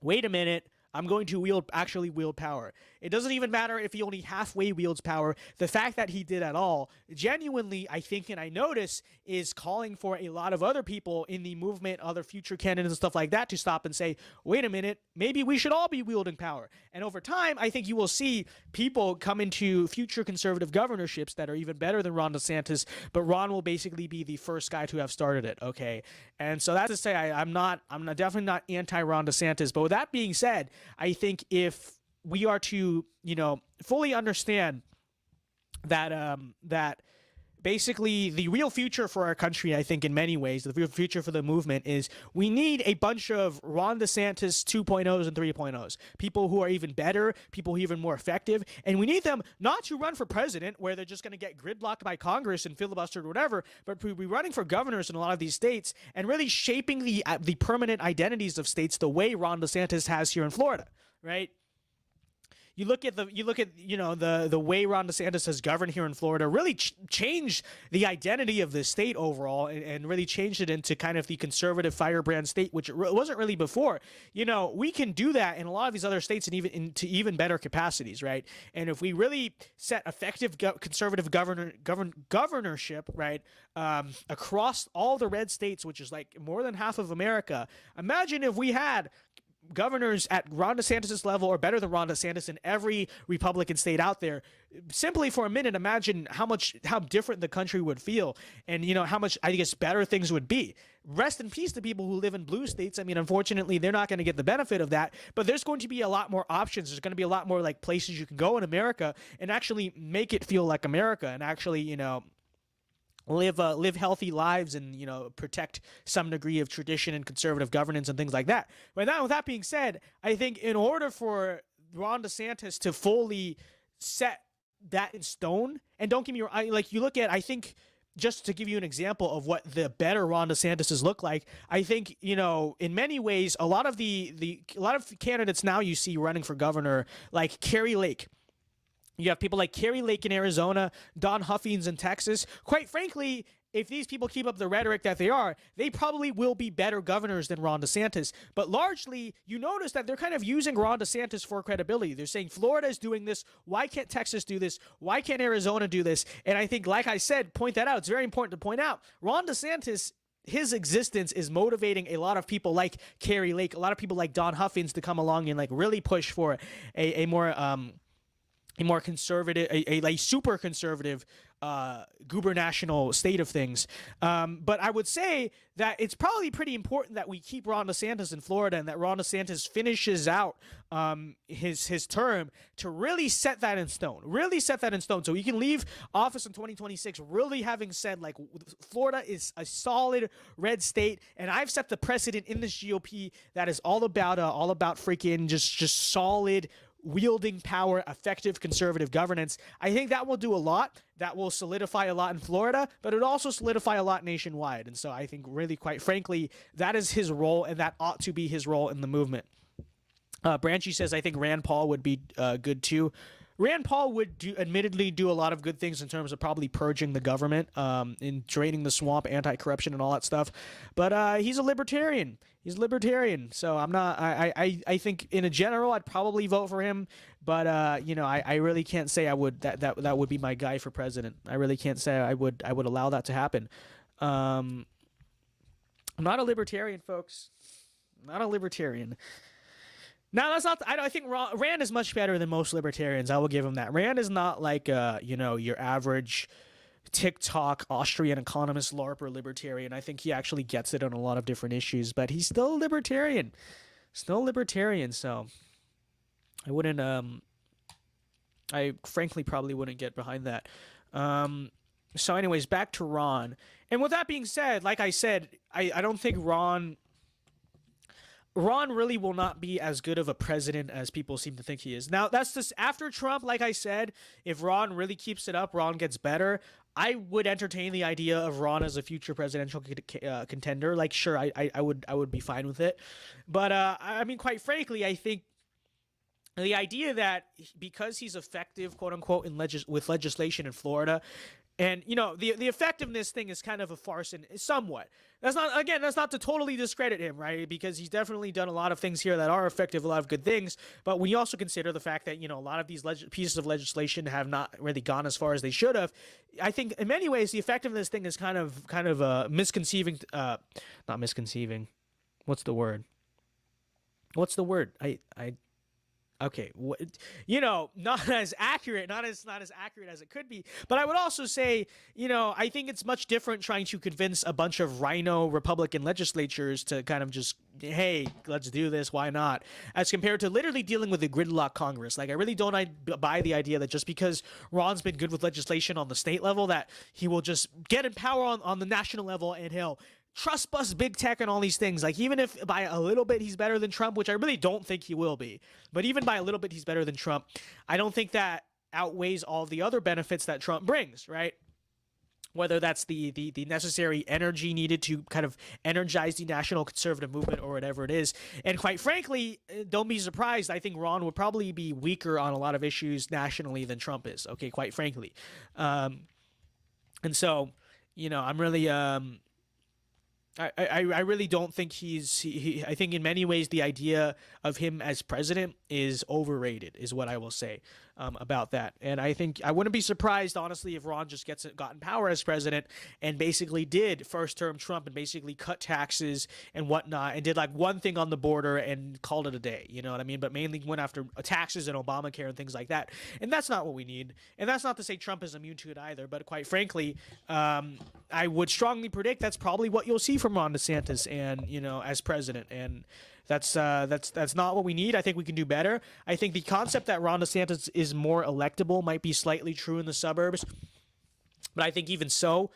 wait a minute, I'm going to actually wield power. It doesn't even matter if he only halfway wields power. The fact that he did at all, genuinely, I think, and I notice, is calling for a lot of other people in the movement, other future candidates and stuff like that, to stop and say, wait a minute, maybe we should all be wielding power. And over time, I think you will see people come into future conservative governorships that are even better than Ron DeSantis, but Ron will basically be the first guy to have started it, okay? And so that's to say, I'm definitely not anti-Ron DeSantis, but with that being said, I think if we are to, fully understand that that basically the real future for our country, I think in many ways, the real future for the movement is we need a bunch of Ron DeSantis 2.0s and 3.0s, people who are even better, people who are even more effective, and we need them not to run for president where they're just going to get gridlocked by Congress and filibustered or whatever, but to be running for governors in a lot of these states and really shaping the permanent identities of states the way Ron DeSantis has here in Florida, right? You look at the way Ron DeSantis has governed here in Florida, really changed the identity of the state overall, and really changed it into kind of the conservative firebrand state, which it wasn't really before. We can do that in a lot of these other states and even into even better capacities, right? And if we really set effective conservative governorship, right, across all the red states, which is like more than half of America, imagine if we had governors at Ron DeSantis' level or better than Ron DeSantis in every Republican state out there. Simply for a minute, imagine how different the country would feel, and how much, I guess, better things would be. Rest in peace to people who live in blue states. I mean, unfortunately, they're not going to get the benefit of that, but there's going to be a lot more options. There's going to be a lot more like places you can go in America and actually make it feel like America and actually, live healthy lives and protect some degree of tradition and conservative governance and things like that. But now, with that being said, I think in order for Ron DeSantis to fully set that in stone, and don't get me wrong, you look at, I think, just to give you an example of what the better Ron DeSantis look like, I think, in many ways, a lot of candidates now you see running for governor, like Carrie Lake. You have people like Carrie Lake in Arizona, Don Huffines in Texas. Quite frankly, if these people keep up the rhetoric that they are, they probably will be better governors than Ron DeSantis. But largely, you notice that they're kind of using Ron DeSantis for credibility. They're saying Florida is doing this. Why can't Texas do this? Why can't Arizona do this? And I think, like I said, point that out. It's very important to point out. Ron DeSantis, his existence is motivating a lot of people like Carrie Lake, a lot of people like Don Huffins to come along and like really push for a more conservative, a super conservative gubernational state of things. But I would say that it's probably pretty important that we keep Ron DeSantis in Florida and that Ron DeSantis finishes out his term to really set that in stone. Really set that in stone. So he can leave office in 2026 really having said, like, Florida is a solid red state, and I've set the precedent in this GOP that is all about freaking just solid wielding power, effective conservative governance. I think that will do a lot. That will solidify a lot in Florida, but it also solidify a lot nationwide. And so I think, really, quite frankly, that is his role, and that ought to be his role in the movement. Branchy says, I think Rand Paul would be good too. Rand Paul would admittedly do a lot of good things in terms of probably purging the government, in draining the swamp, anti-corruption, and all that stuff. But he's a libertarian. He's libertarian, so I'm not. I think in a general, I'd probably vote for him. But I really can't say I would. That would be my guy for president. I really can't say I would allow that to happen. I'm not a libertarian, folks. I'm not a libertarian. Now, that's not. I think Rand is much better than most libertarians. I will give him that. Rand is not like your average TikTok Austrian economist LARPer libertarian. I think he actually gets it on a lot of different issues, but he's still a libertarian. So I wouldn't. I frankly probably wouldn't get behind that. So, anyways, back to Ron. And with that being said, like I said, I don't think Ron really will not be as good of a president as people seem to think he is. Now, that's just after Trump. Like I said, if Ron really keeps it up, Ron gets better, I would entertain the idea of Ron as a future presidential contender. Like, sure, I would be fine with it. But I mean, quite frankly, I think the idea that because he's effective, quote unquote, with legislation in Florida, and the effectiveness thing is kind of a farce and somewhat. That's not to totally discredit him, right? Because he's definitely done a lot of things here that are effective, a lot of good things. But when you also consider the fact that a lot of these pieces of legislation have not really gone as far as they should have, I think in many ways the effectiveness thing is kind of misconceiving. Not misconceiving. What's the word? Okay, not as accurate, not as accurate as it could be. But I would also say, I think it's much different trying to convince a bunch of rhino Republican legislatures to kind of just, hey, let's do this, why not? As compared to literally dealing with a gridlock Congress. Like, I really don't buy the idea that just because Ron's been good with legislation on the state level, that he will just get in power on the national level and he'll trust bust big tech and all these things. Like, even if by a little bit he's better than Trump, which I really don't think he will be, but even by a little bit he's better than Trump, I don't think that outweighs all the other benefits that Trump brings, right? Whether that's the necessary energy needed to kind of energize the national conservative movement or whatever it is. And quite frankly, don't be surprised, I think Ron would probably be weaker on a lot of issues nationally than Trump is, okay, quite frankly. And so, I'm really... I really don't think I think in many ways the idea of him as president is overrated, is what I will say about that. And I think I wouldn't be surprised, honestly, if Ron just got in power as president and basically did first term Trump and basically cut taxes and whatnot and did like one thing on the border and called it a day. You know what I mean? But mainly went after taxes and Obamacare and things like that. And that's not what we need. And that's not to say Trump is immune to it either. But quite frankly, I would strongly predict that's probably what you'll see from Ron DeSantis and as president, and that's not what we need. I think we can do better. I think the concept that Ron DeSantis is more electable might be slightly true in the suburbs, but I think even so,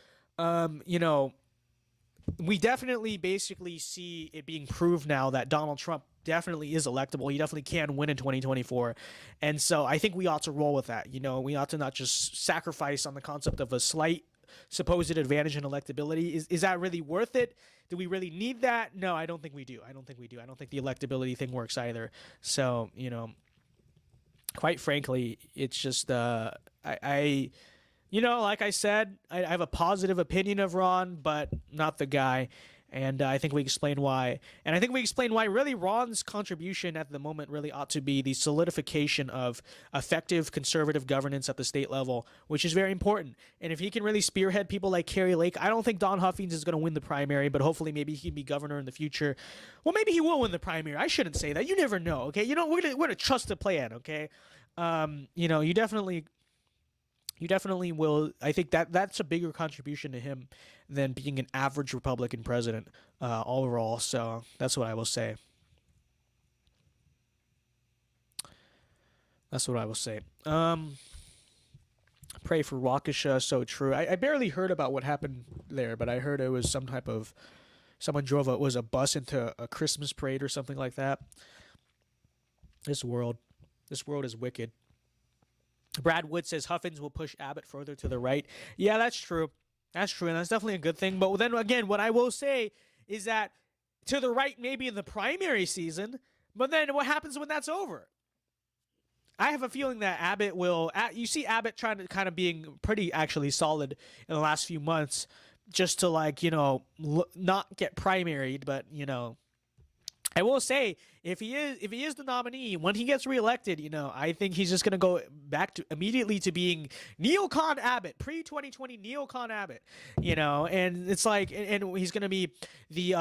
we definitely basically see it being proved now that Donald Trump definitely is electable. He definitely can win in 2024. And so I think we ought to roll with that. We ought to not just sacrifice on the concept of a slight supposed advantage in electability. Is that really worth it? Do we really need that? No, I don't think we do. I don't think the electability thing works either. So, quite frankly, it's just I you know, like I said, I have a positive opinion of Ron, but not the guy. And I think we explained why. And I think we explained why really Ron's contribution at the moment really ought to be the solidification of effective conservative governance at the state level, which is very important. And if he can really spearhead people like Carrie Lake, I don't think Don Huffines is going to win the primary, but hopefully maybe he can be governor in the future. Well, maybe he will win the primary. I shouldn't say that. You never know, okay? You know, we're gonna trust the plan, okay? You know, you definitely will. I think that's a bigger contribution to him than being an average Republican president overall. So that's what I will say. That's what I will say. Pray for Waukesha. So true. I barely heard about what happened there, but I heard it was some type of someone drove a bus into a Christmas parade or something like that. This world is wicked. Brad Wood says Huffins will push Abbott further to the right. Yeah, that's true. That's true, and that's definitely a good thing. But then again, what I will say is that to the right maybe in the primary season, but then what happens when that's over? I have a feeling that Abbott will... You see Abbott trying to kind of being pretty actually solid in the last few months just to, like, you know, not get primaried, but, you know... I will say, if he is the nominee, when he gets reelected, you know, I think he's just gonna go back to immediately to being neocon Abbott, pre-2020 neocon Abbott, you know, and it's like, and he's gonna be the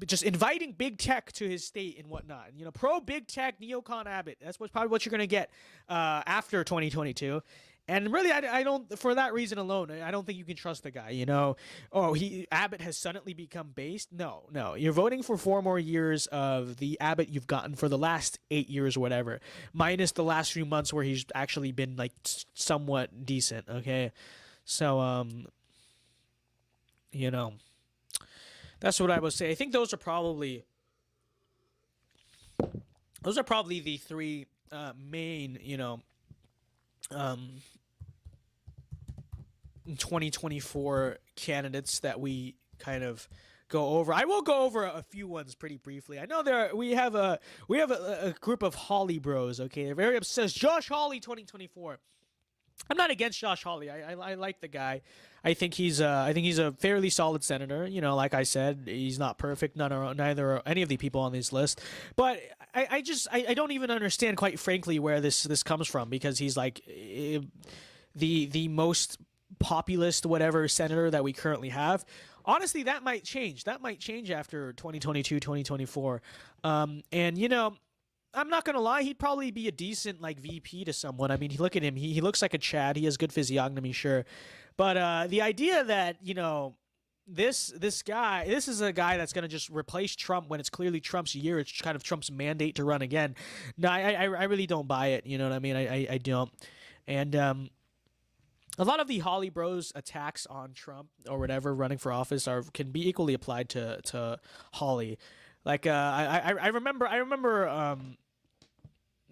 just inviting big tech to his state and whatnot, you know, pro big tech neocon Abbott. That's probably what you're gonna get after 2022. And really, I don't, for that reason alone, I don't think you can trust the guy, you know. Oh, Abbott has suddenly become based. No. You're voting for 4 more years of the Abbott you've gotten for the last 8 years or whatever, minus the last few months where he's actually been, like, somewhat decent, okay? So, you know, that's what I would say. I think those are probably the 3 main, you know, 2024 candidates that we kind of go over. I will go over a few ones pretty briefly. I know we have a group of Hawley bros. Okay, they're very obsessed. Josh Hawley 2024. I'm not against Josh Hawley. I like the guy. I think he's a fairly solid senator. You know, like I said, he's not perfect. Neither are any of the people on this list. But I don't even understand, quite frankly, where this comes from, because he's like the most populist whatever senator that we currently have. Honestly, that might change. That might change after 2022, 2024. And you know, I'm not gonna lie, he'd probably be a decent like VP to someone. I mean, look at him. He looks like a Chad. He has good physiognomy, sure. But the idea that, you know, this is a guy that's gonna just replace Trump when it's clearly Trump's year. It's kind of Trump's mandate to run again. No, I really don't buy it. You know what I mean? I don't. And a lot of the Hawley Bros attacks on Trump or whatever running for office can be equally applied to Hawley. Like I remember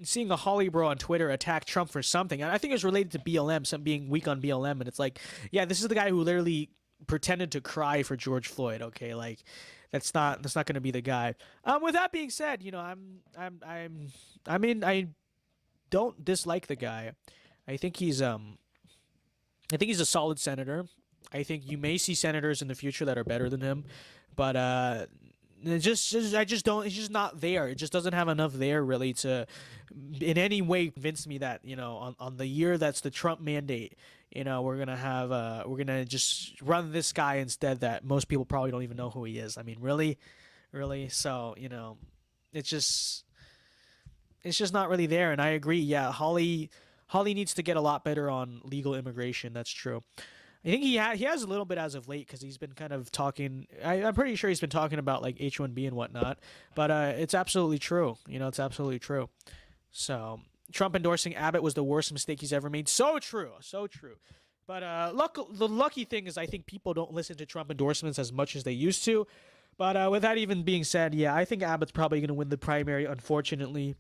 seeing a Hawley Bro on Twitter attack Trump for something, and I think it was related to BLM, some being weak on BLM, and it's like, yeah, this is the guy who literally pretended to cry for George Floyd. Okay, like that's not going to be the guy. With that being said, you know, I mean, I don't dislike the guy. I think he's a solid senator. I think you may see senators in the future that are better than him, but it's just not there. It just doesn't have enough there really to in any way convince me that, you know, on the year that's the Trump mandate, you know, we're gonna just run this guy instead that most people probably don't even know who he is. I mean, really. So, you know, it's just not really there. And I agree. Yeah, Hawley needs to get a lot better on legal immigration. That's true. I think he has a little bit as of late, because he's been kind of talking. I'm pretty sure he's been talking about like H-1B and whatnot. But it's absolutely true. You know, it's absolutely true. So Trump endorsing Abbott was the worst mistake he's ever made. So true. But the lucky thing is I think people don't listen to Trump endorsements as much as they used to. But with that even being said, yeah, I think Abbott's probably going to win the primary, unfortunately.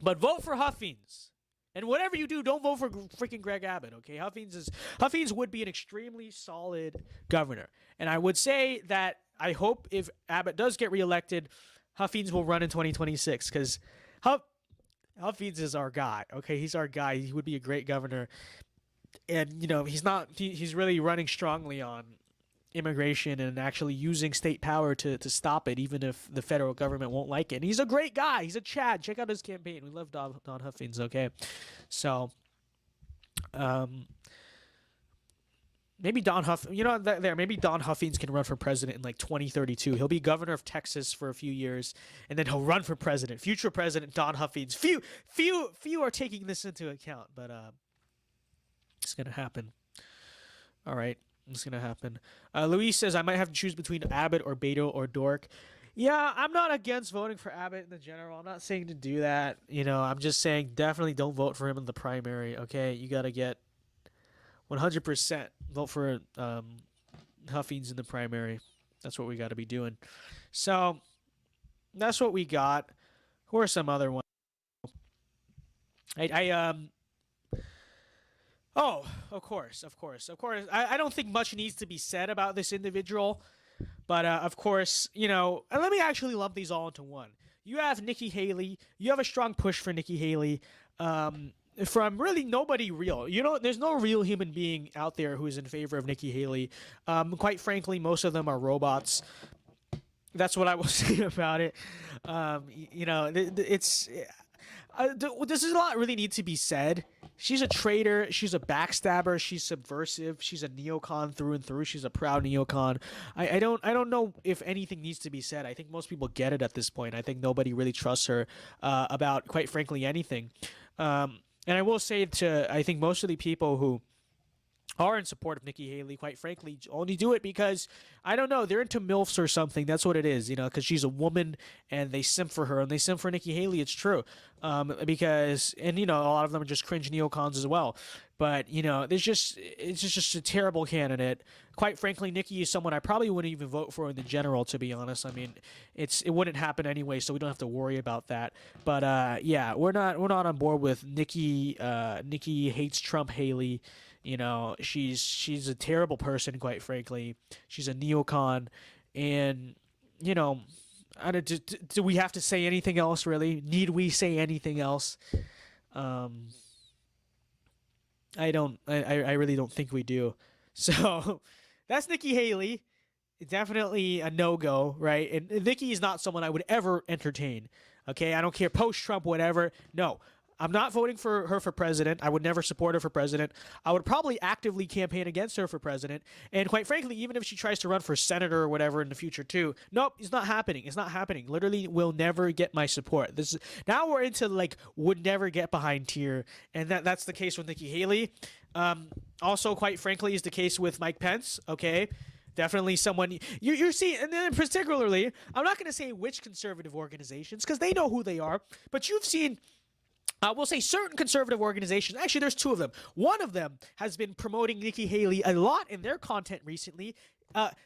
But vote for Huffines. And whatever you do, don't vote for freaking Greg Abbott, okay? Huffines would be an extremely solid governor. And I would say that I hope if Abbott does get reelected, Huffines will run in 2026, because Huffines is our guy, okay? He's our guy. He would be a great governor. and he's really running strongly on immigration and actually using state power to stop it, even if the federal government won't like it. And he's a great guy. He's a Chad. Check out his campaign. We love Don Huffines. Okay, so maybe maybe Don Huffines can run for president in like 2032. He'll be governor of Texas for a few years, and then he'll run for president. Future president Don Huffines. Few are taking this into account, but it's gonna happen. All right, it's gonna happen. Luis says I might have to choose between Abbott or Beto or Dork. Yeah, I'm not against voting for Abbott in the general. I'm not saying to do that. I'm just saying definitely don't vote for him in the primary. Okay, you gotta get 100% vote for Huffines in the primary. That's what we got to be doing. So that's what we got. Who are some other ones? Oh, of course. I don't think much needs to be said about this individual, but of course, and let me actually lump these all into one. You have Nikki Haley. You have a strong push for Nikki Haley. From really nobody real. There's no real human being out there who's in favor of Nikki Haley. Quite frankly, most of them are robots. That's what I will say about it. This is a lot really need to be said. She's a traitor. She's a backstabber. She's subversive. She's a neocon through and through. She's a proud neocon. I don't know if anything needs to be said. I think most people get it at this point. I think nobody really trusts her about, quite frankly, anything. And I will say I think most of the people who are in support of Nikki Haley, quite frankly, only do it because, I don't know, they're into MILFs or something. That's what it is, because she's a woman and they simp for her and they simp for Nikki Haley. It's true. Because a lot of them are just cringe neocons as well. But, it's just a terrible candidate. Quite frankly, Nikki is someone I probably wouldn't even vote for in the general, to be honest. I mean, it wouldn't happen anyway, so we don't have to worry about that. But yeah, we're not on board with Nikki. Nikki hates Trump Haley. She's a terrible person, quite frankly. She's a neocon, and do we have to say anything else, really? Need we say anything else? I really don't think we do. So that's Nikki Haley. Definitely a no-go, right? And Nikki is not someone I would ever entertain. Okay, I don't care, post-Trump, whatever. No, I'm not voting for her for president. I would never support her for president. I would probably actively campaign against her for president. And quite frankly, even if she tries to run for senator or whatever in the future too, nope, it's not happening. It's not happening. Literally will never get my support. Now we're into would never get behind tier. And that's the case with Nikki Haley. Also, quite frankly, is the case with Mike Pence. Okay. Definitely someone you see, and then particularly, I'm not going to say which conservative organizations because they know who they are, but you've seen we'll say certain conservative organizations. Actually, there's two of them. One of them has been promoting Nikki Haley a lot in their content recently.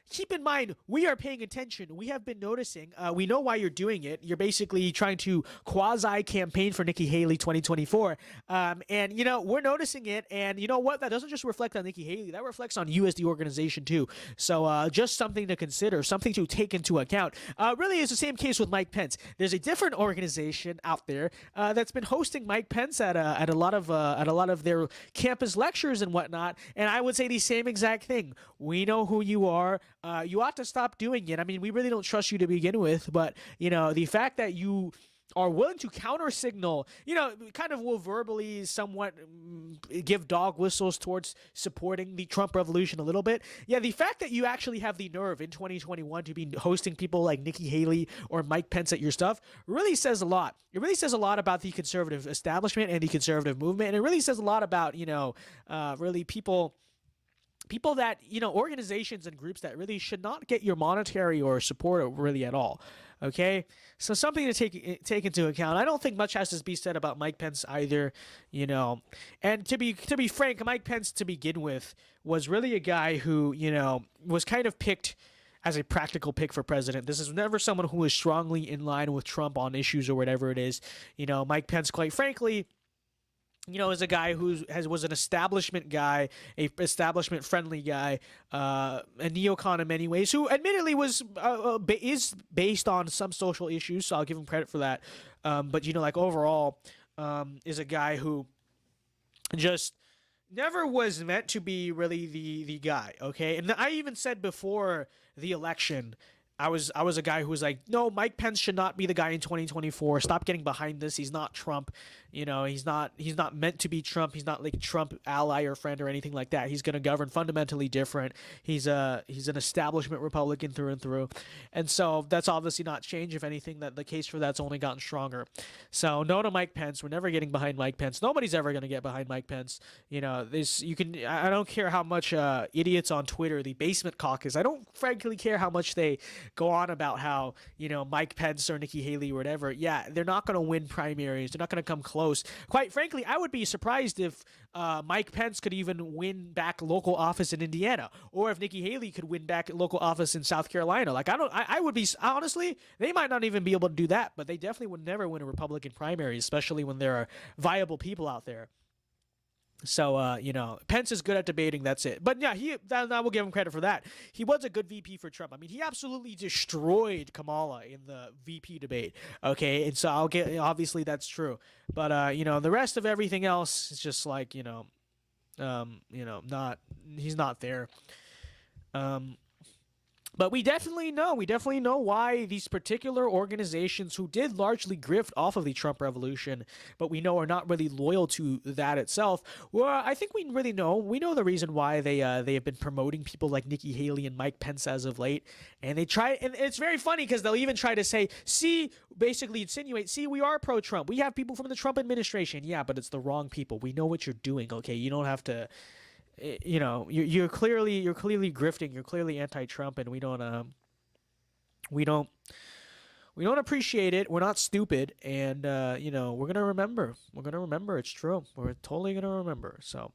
Keep in mind, we are paying attention. We have been noticing. We know why you're doing it. You're basically trying to quasi-campaign for Nikki Haley 2024. And, we're noticing it. And you know what? That doesn't just reflect on Nikki Haley. That reflects on you as the organization, too. So just something to consider, something to take into account. Really, it's the same case with Mike Pence. There's a different organization out there that's been hosting Mike Pence at a lot of their campus lectures and whatnot. And I would say the same exact thing. We know who you are. You ought to stop doing it. I mean, we really don't trust you to begin with, but the fact that you are willing to counter signal, kind of will verbally somewhat give dog whistles towards supporting the Trump revolution a little bit. Yeah, the fact that you actually have the nerve in 2021 to be hosting people like Nikki Haley or Mike Pence at your stuff really says a lot. It really says a lot about the conservative establishment and the conservative movement, and it really says a lot about, really people that, organizations and groups that really should not get your monetary or support really at all. Okay, so something to take into account. I don't think much has to be said about Mike Pence either. And to be frank, Mike Pence to begin with was really a guy who was kind of picked as a practical pick for president. This is never someone who was strongly in line with Trump on issues or whatever it is. Mike Pence, quite frankly, is a guy who was an establishment guy, a establishment friendly guy, a neocon in many ways, who admittedly is based on some social issues. So I'll give him credit for that. But overall, is a guy who just never was meant to be really the guy, okay? And I even said before the election, I was a guy who was like, no, Mike Pence should not be the guy in 2024. Stop getting behind this. He's not Trump. You know, he's not meant to be Trump. He's not like a Trump ally or friend or anything like that. He's going to govern fundamentally different. He's an establishment Republican through and through. And so that's obviously not changed. If anything, that the case for that's only gotten stronger. So no to Mike Pence. We're never getting behind Mike Pence. Nobody's ever going to get behind Mike Pence. You know, this you can. I don't care how much idiots on Twitter, the basement caucus. I don't frankly care how much they go on about how, you know, Mike Pence or Nikki Haley or whatever. Yeah, they're not going to win primaries. They're not going to come close. Quite frankly, I would be surprised if Mike Pence could even win back local office in Indiana, or if Nikki Haley could win back local office in South Carolina. Like, I would be, honestly, they might not even be able to do that, but they definitely would never win a Republican primary, especially when there are viable people out there. So, you know, Pence is good at debating. That's it. But yeah, I will give him credit for that. He was a good VP for Trump. I mean, he absolutely destroyed Kamala in the VP debate. Okay, and so obviously that's true. But you know, the rest of everything else is just like, not he's not there. Um, but we definitely know why these particular organizations who did largely grift off of the Trump revolution, but we know are not really loyal to that itself. Well, I think we know the reason why they have been promoting people like Nikki Haley and Mike Pence as of late. And they try, and it's very funny because they'll even try to say, see, basically insinuate, see, we are pro-Trump. We have people from the Trump administration. Yeah, but it's the wrong people. We know what you're doing, okay? You don't have to, you know, you're clearly grifting. You're clearly anti-Trump, and we don't appreciate it. We're not stupid, and you know, we're gonna remember. We're gonna remember. It's true. We're totally gonna remember. So,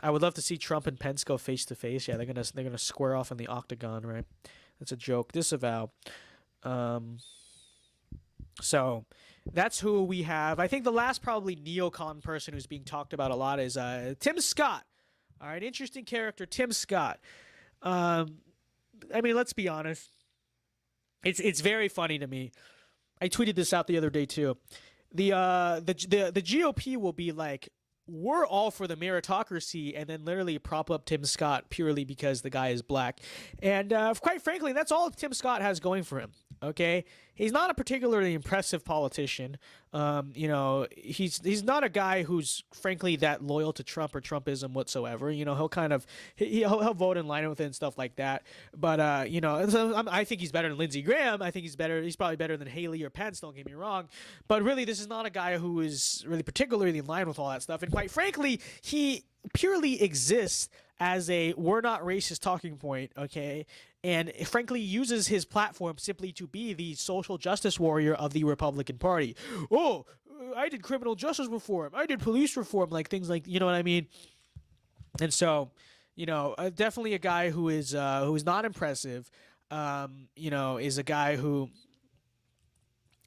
I would love to see Trump and Pence go face to face. Yeah, they're gonna square off in the octagon, right? That's a joke. Disavow. So that's who we have. I think the last probably neocon person who's being talked about a lot is Tim Scott. All right, interesting character, Tim Scott. I mean, let's be honest. It's very funny to me. I tweeted this out the other day too. The GOP will be like, we're all for the meritocracy, and then literally prop up Tim Scott purely because the guy is black. And quite frankly, that's all Tim Scott has going for him. Okay, he's not a particularly impressive politician. You know, he's not a guy who's frankly that loyal to Trump or Trumpism whatsoever. You know, he'll kind of he'll vote in line with it and stuff like that. But you know, so I think he's better than Lindsey Graham. I think he's better. He's probably better than Haley or Pence. Don't get me wrong. But really, this is not a guy who is really particularly in line with all that stuff. And quite frankly, he purely exists as a we're not racist talking point, okay? And frankly uses his platform simply to be the social justice warrior of the Republican Party. Oh, I did criminal justice reform. I did police reform, like things like, you know what I mean? And so, you know, definitely a guy who is not impressive, you know, is a guy who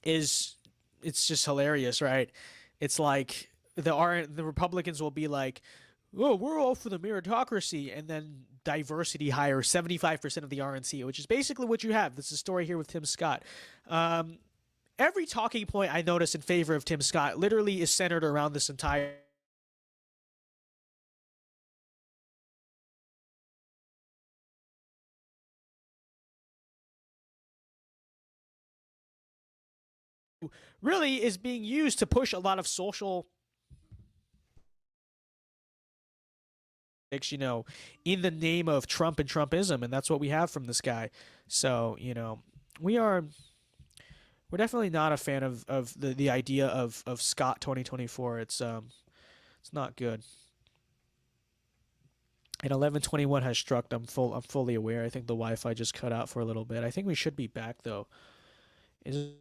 is, it's just hilarious, right? It's like the Republicans will be like, oh, we're all for the meritocracy, and then diversity hire 75% of the RNC, which is basically what you have. This is a story here with Tim Scott. Every talking point I notice in favor of Tim Scott literally is centered around this entire really is being used to push a lot of social, you know, in the name of Trump and Trumpism, and that's what we have from this guy. So, you know, we're definitely not a fan of the idea of Scott 2024. It's not good. And 11:21 has struck. I'm fully aware. I think the Wi-Fi just cut out for a little bit. I think we should be back though. Is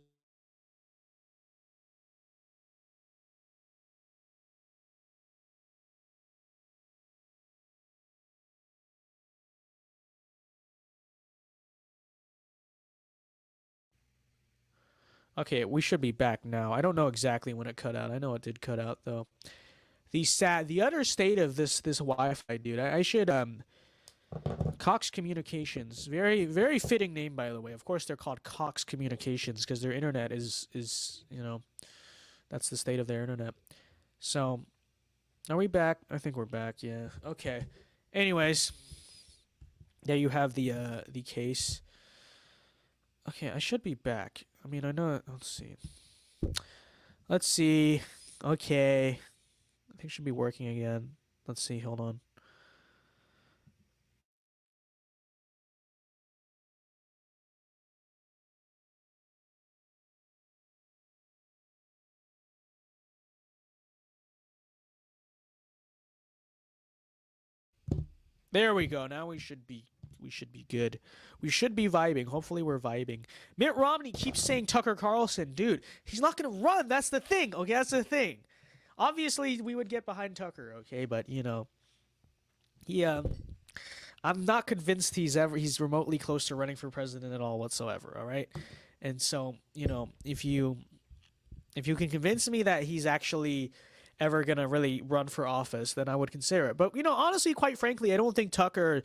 Okay, we should be back now. I don't know exactly when it cut out. I know it did cut out though. The utter state of this Wi-Fi, dude. I should Cox Communications. Very fitting name, by the way. Of course they're called Cox Communications because their internet is, you know, that's the state of their internet. So Are we back? I think we're back. Yeah. Okay. Anyways, there you have the case. Okay, I should be back. I mean, I know. Let's see. Let's see. Okay. I think it should be working again. Let's see. Hold on. There we go. Now we should be good. We should be vibing. Hopefully we're vibing. Mitt Romney keeps saying Tucker Carlson, dude. He's not gonna run. That's the thing. Okay, that's the thing. Obviously, we would get behind Tucker. Okay, but you know, he I'm not convinced he's remotely close to running for president at all whatsoever. All right, and so you know, if you can convince me that he's actually ever gonna really run for office, then I would consider it. But you know, honestly, quite frankly, I don't think Tucker.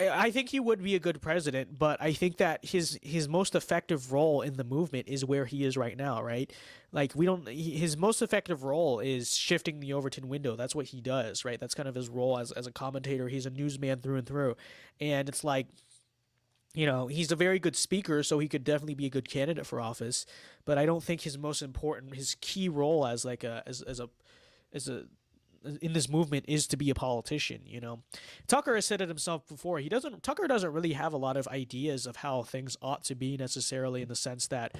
I think he would be a good president, but I think that his most effective role in the movement is where he is right now, right? Like his most effective role is shifting the Overton window. That's what he does, right? That's kind of his role as a commentator. He's a newsman through and through, and it's like, you know, he's a very good speaker, so he could definitely be a good candidate for office. But I don't think his key role as like as a in this movement is to be a politician. You know, Tucker has said it himself before. Tucker doesn't really have a lot of ideas of how things ought to be necessarily, in the sense that,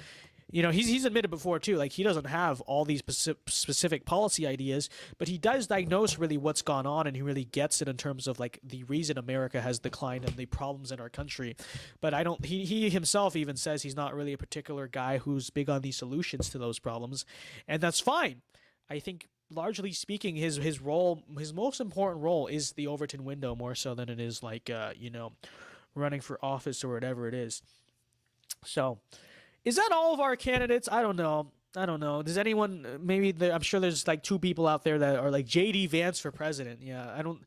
you know, he's admitted before too, like he doesn't have all these specific policy ideas, but he does diagnose really what's gone on, and he really gets it in terms of like the reason America has declined and the problems in our country. But I don't. He himself even says he's not really a particular guy who's big on these solutions to those problems, and that's fine. I think, largely speaking, his most important role is the Overton window, more so than it is like you know, running for office or whatever it is. So, is that all of our candidates? I don't know. Does anyone, I'm sure there's like two people out there that are like JD Vance for president. Yeah, I don't.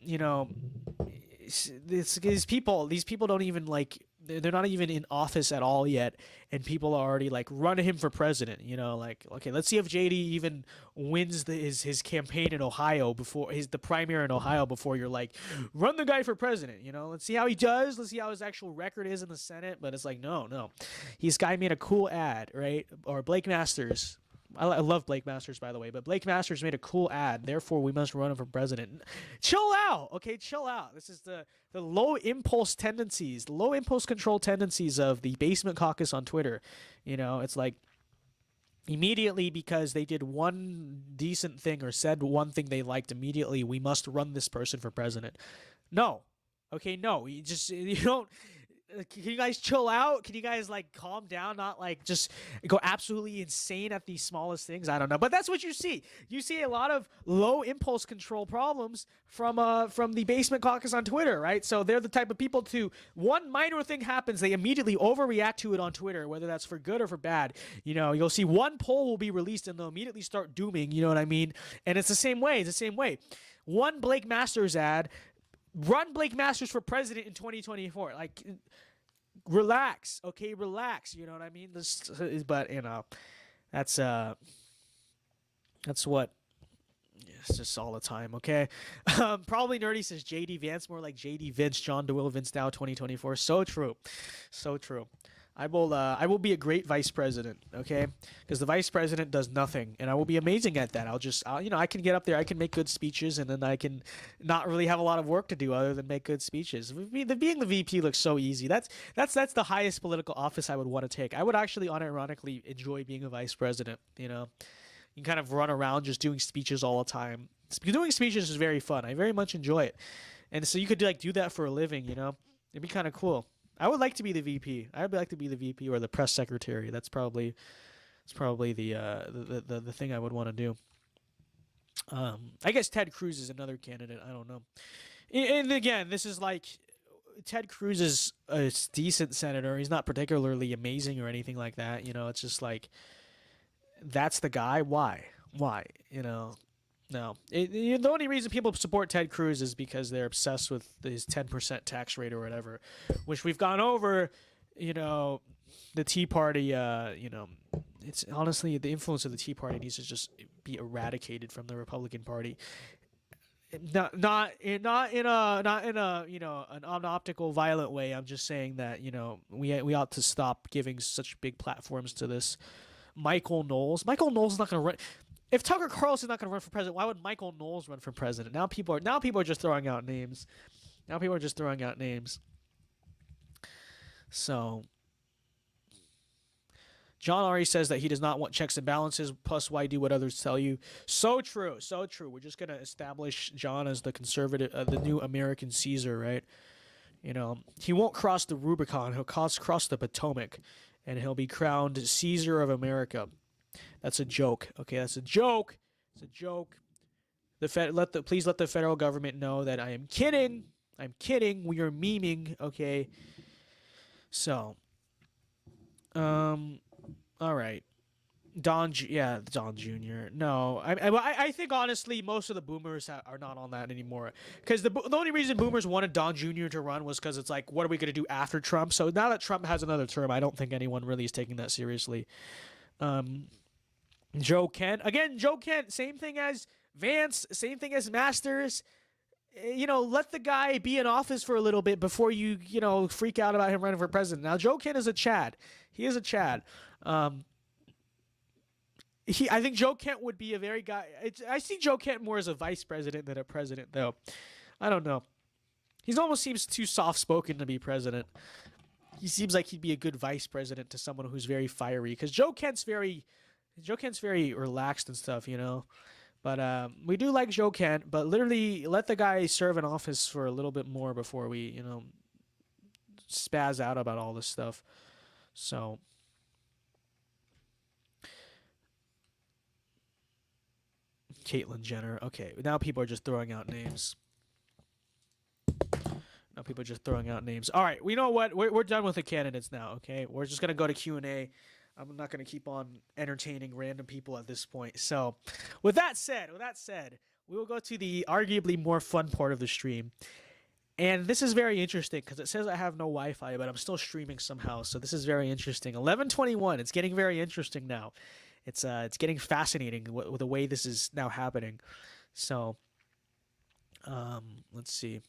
You know, these people don't even like, they're not even in office at all yet, and people are already like running him for president. You know, like, okay, let's see if JD even wins his campaign in Ohio before the primary in Ohio, before you're like, run the guy for president. You know, let's see how he does. Let's see how his actual record is in the Senate. But it's like, no, this guy made a cool ad, right? Or Blake Masters. I love Blake Masters, by the way, but Blake Masters made a cool ad. Therefore, we must run him for president. Chill out, okay? Chill out. This is the low impulse control tendencies of the basement caucus on Twitter. You know, it's like, immediately because they did one decent thing or said one thing they liked, immediately we must run this person for president. No, okay, no. You don't. Can you guys chill out? Can you guys like calm down? Not like just go absolutely insane at the smallest things. I don't know, but that's what you see. You see a lot of low impulse control problems from the basement caucus on Twitter, right? So they're the type of people to, one minor thing happens, they immediately overreact to it on Twitter, whether that's for good or for bad. You know, you'll see one poll will be released and they'll immediately start dooming. You know what I mean? And it's the same way. One Blake Masters ad. Run Blake Masters for president in 2024. Like, relax, okay, relax. You know what I mean? But you know, that's what. It's just all the time, okay? Probably Nerdy says JD Vance, more like JD Vince, John DeWitt VinceDao 2024. So true, so true. I will be a great vice president, okay? Because the vice president does nothing, and I will be amazing at that. You know, I can get up there, I can make good speeches, and then I can not really have a lot of work to do other than make good speeches. Being the VP looks so easy. That's the highest political office I would want to take. I would actually unironically enjoy being a vice president. You know, you can kind of run around just doing speeches all the time. Doing speeches is very fun. I very much enjoy it, and so you could do that for a living. You know, it'd be kind of cool. I would like to be the VP. I would like to be the VP or the press secretary. That's probably the thing I would want to do. I guess Ted Cruz is another candidate. I don't know. And again, this is like, Ted Cruz is a decent senator. He's not particularly amazing or anything like that. You know, it's just like, that's the guy. Why? You know. No. The only reason people support Ted Cruz is because they're obsessed with his 10% tax rate or whatever, which we've gone over. You know, the Tea Party, it's honestly the influence of the Tea Party needs to just be eradicated from the Republican Party. Not in a an optical violent way. I'm just saying that we ought to stop giving such big platforms to this Michael Knowles. Michael Knowles is not going to run. If Tucker Carlson's not going to run for president, why would Michael Knowles run for president? Now people are just throwing out names. So John already says that he does not want checks and balances. Plus, why do what others tell you? So true, so true. We're just gonna establish John as the conservative, the new American Caesar, right? He won't cross the Rubicon. He'll cross the Potomac, and he'll be crowned Caesar of America. That's a joke. Okay, that's a joke. It's a joke. Please let the federal government know that I am kidding. I'm kidding. We are memeing. Okay. So, all right. Don Jr. No, I think honestly most of the boomers are not on that anymore. Because the only reason boomers wanted Don Jr. to run was because it's like, what are we going to do after Trump? So now that Trump has another term, I don't think anyone really is taking that seriously. Joe Kent, same thing as Vance, same thing as Masters. Let the guy be in office for a little bit before you freak out about him running for president. Now, Joe Kent is a Chad. He is a Chad. I think Joe Kent would be a very guy. I see Joe Kent more as a vice president than a president, though. I don't know. He almost seems too soft-spoken to be president. He seems like he'd be a good vice president to someone who's very fiery. Because Joe Kent's very relaxed and stuff, But we do like Joe Kent, but literally let the guy serve in office for a little bit more before we, spaz out about all this stuff. So, Caitlyn Jenner. Okay, now people are just throwing out names. All right, you know what? We're done with the candidates now, okay? We're just going to go to Q&A. I'm not going to keep on entertaining random people at this point. So, with that said, we will go to the arguably more fun part of the stream. And this is very interesting because it says I have no Wi-Fi, but I'm still streaming somehow. So this is very interesting. 11:21. It's getting very interesting now. It's getting fascinating with the way this is now happening. So, let's see.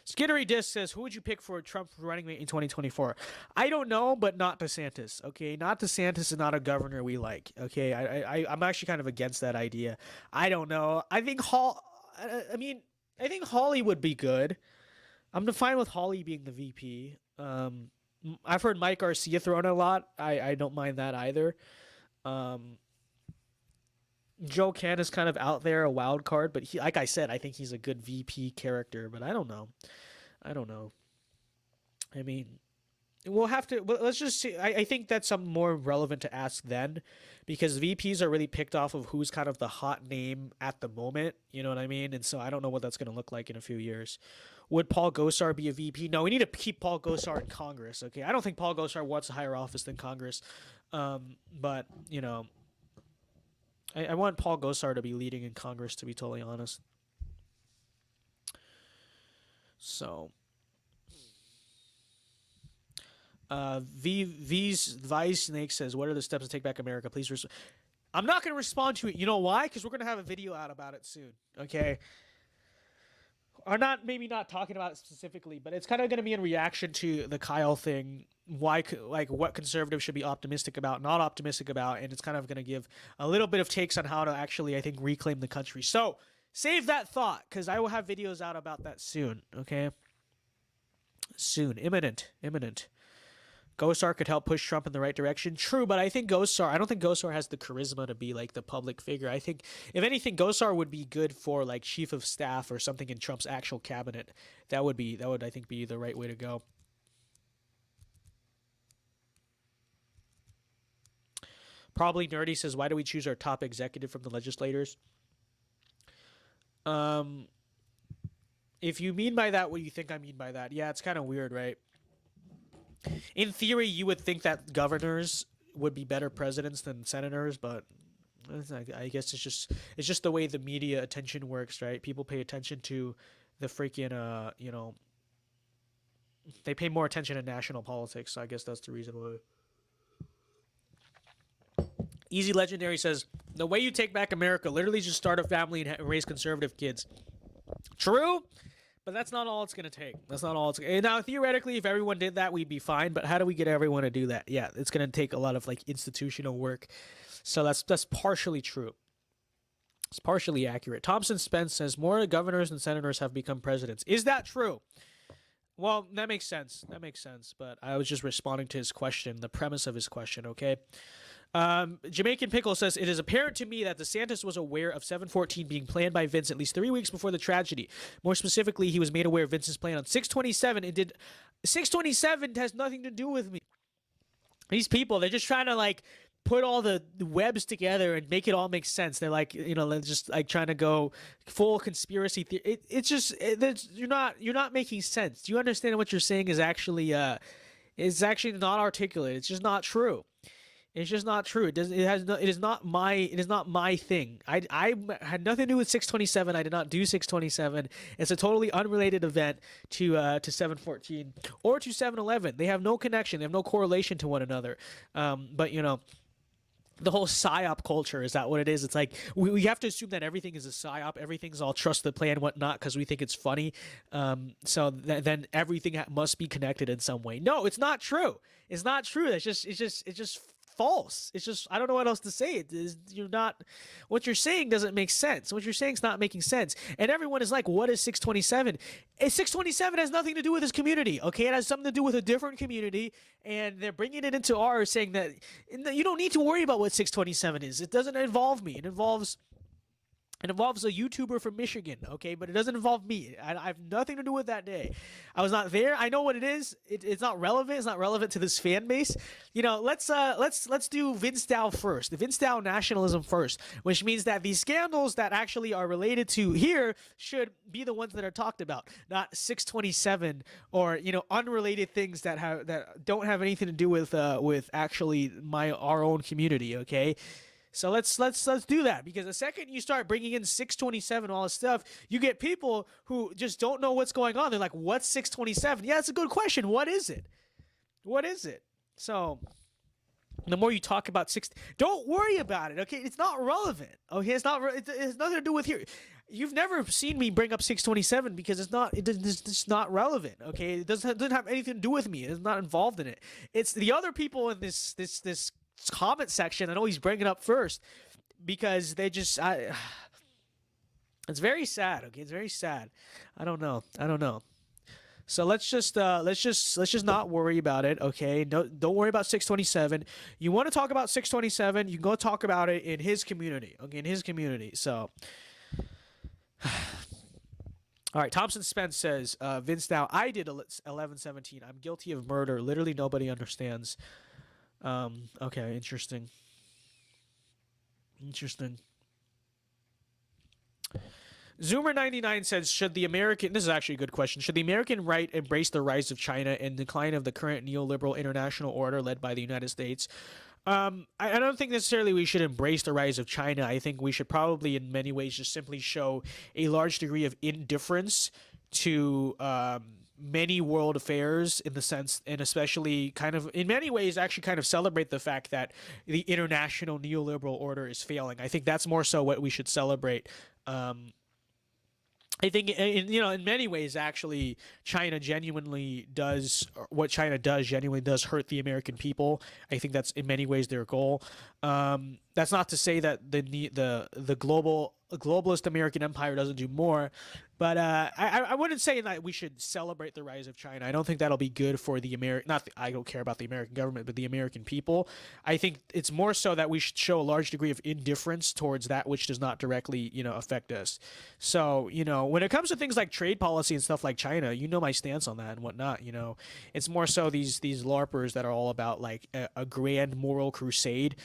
Skittery Disc says, who would you pick for Trump running mate in 2024? I don't know, but not DeSantis. Okay, not DeSantis is not a governor we like. Okay, I'm actually kind of against that idea. I don't know. I think I think Hawley would be good. I'm fine with Hawley being the VP. I've heard Mike Garcia thrown a lot. I don't mind that either. Joe Kent is kind of out there, a wild card, but like I said, I think he's a good VP character, but I don't know. I mean, we'll have to, let's just see. I think that's something more relevant to ask then, because VPs are really picked off of who's kind of the hot name at the moment, you know what I mean? And so I don't know what that's going to look like in a few years. Would Paul Gosar be a VP? No, we need to keep Paul Gosar in Congress, okay? I don't think Paul Gosar wants a higher office than Congress, but, I want Paul Gosar to be leading in Congress, to be totally honest. So, V's Snake says, what are the steps to take back America? Please I'm not going to respond to it. You know why? Because we're going to have a video out about it soon, okay? Or maybe not talking about it specifically, but it's kind of going to be in reaction to the Kyle thing. Why, what conservatives should be optimistic about, not optimistic about, and it's kind of going to give a little bit of takes on how to actually, I think, reclaim the country. So save that thought, because I will have videos out about that soon. Okay, soon, imminent. Gosar could help push Trump in the right direction. True, but I don't think Gosar has the charisma to be like the public figure. I think, if anything, Gosar would be good for like chief of staff or something in Trump's actual cabinet. That would I think be the right way to go. Probably Nerdy says, why do we choose our top executive from the legislators? If you mean by that what you think I mean by that, yeah, it's kind of weird, right? In theory, you would think that governors would be better presidents than senators, but I guess it's just the way the media attention works, right? People pay attention to the freaking They pay more attention to national politics, so I guess that's the reason why. Easy Legendary says, the way you take back America, literally just start a family and raise conservative kids. True, but that's not all it's going to take. That's not all it's going to. Now, theoretically, if everyone did that, we'd be fine, but how do we get everyone to do that? Yeah, it's going to take a lot of, like, institutional work. So that's partially true. It's partially accurate. Thompson Spence says, more governors and senators have become presidents. Is that true? Well, that makes sense. That makes sense, but I was just responding to his question, the premise of his question, okay? Jamaican Pickle says, it is apparent to me that DeSantis was aware of 714 being planned by Vince at least 3 weeks before the tragedy. More specifically, he was made aware of Vince's plan on 627 and did 627 has nothing to do with me. These people, they're just trying to like put all the webs together and make it all make sense. They're like, you know, they're just like trying to go full conspiracy theory. You're not making sense. Do you understand what you're saying is actually not articulate. It's just not true. It's just not true. It is not my thing. I had nothing to do with 627. I did not do 627. It's a totally unrelated event to 714 or to 711. They have no connection. They have no correlation to one another. But you know, the whole psyop culture, is that what it is? It's like we have to assume that everything is a psyop. Everything's all trust the plan, whatnot, because we think it's funny. So then everything must be connected in some way. No, it's not true. It's not true. It's just false. It's just, I don't know what else to say. What you're saying doesn't make sense. What you're saying is not making sense. And everyone is like, what is 627? 627 has nothing to do with this community, okay? It has something to do with a different community, and they're bringing it into ours, saying that you don't need to worry about what 627 is. It doesn't involve me. It involves a YouTuber from Michigan, okay? But it doesn't involve me. I have nothing to do with that day. I was not there. I know what it is. It's not relevant. It's not relevant to this fan base. You know, let's do VinceDao first. The VinceDao nationalism first, which means that these scandals that actually are related to here should be the ones that are talked about, not 627 or, you know, unrelated things that don't have anything to do with actually our own community, okay? So let's do that, because the second you start bringing in 627 all this stuff, you get people who just don't know what's going on. They're like, what's 627? Yeah, it's a good question. What is it? What is it? So the more you talk about don't worry about it, okay? It's not relevant, okay? It has nothing to do with here. You've never seen me bring up 627 because it's not relevant, okay? It doesn't have anything to do with me. It's not involved in it. It's the other people in this comment section that always bring it up first, because they just it's very sad, okay? It's very sad. I don't know. So let's just not worry about it, okay? Don't worry about 627. You want to talk about 627, you can go talk about it in his community, okay? In his community. So all right, Thompson Spence says, VinceDao, I did 1117. I'm guilty of murder. Literally nobody understands. Okay, interesting. Zoomer99 says, this is actually a good question, should the American right embrace the rise of China and decline of the current neoliberal international order led by the United States? I don't think necessarily we should embrace the rise of China. I think we should probably in many ways just simply show a large degree of indifference to many world affairs, in the sense, and especially kind of in many ways actually kind of celebrate the fact that the international neoliberal order is failing. I think that's more so what we should celebrate. I think in many ways actually China genuinely does hurt the American people. I think that's in many ways their goal. That's not to say that the globalist American empire doesn't do more, but I wouldn't say that we should celebrate the rise of China. I don't think that'll be good for the I don't care about the American government, but the American people. I think it's more so that we should show a large degree of indifference towards that which does not directly, affect us. So, when it comes to things like trade policy and stuff like China, my stance on that and whatnot. It's more so these LARPers that are all about like a grand moral crusade.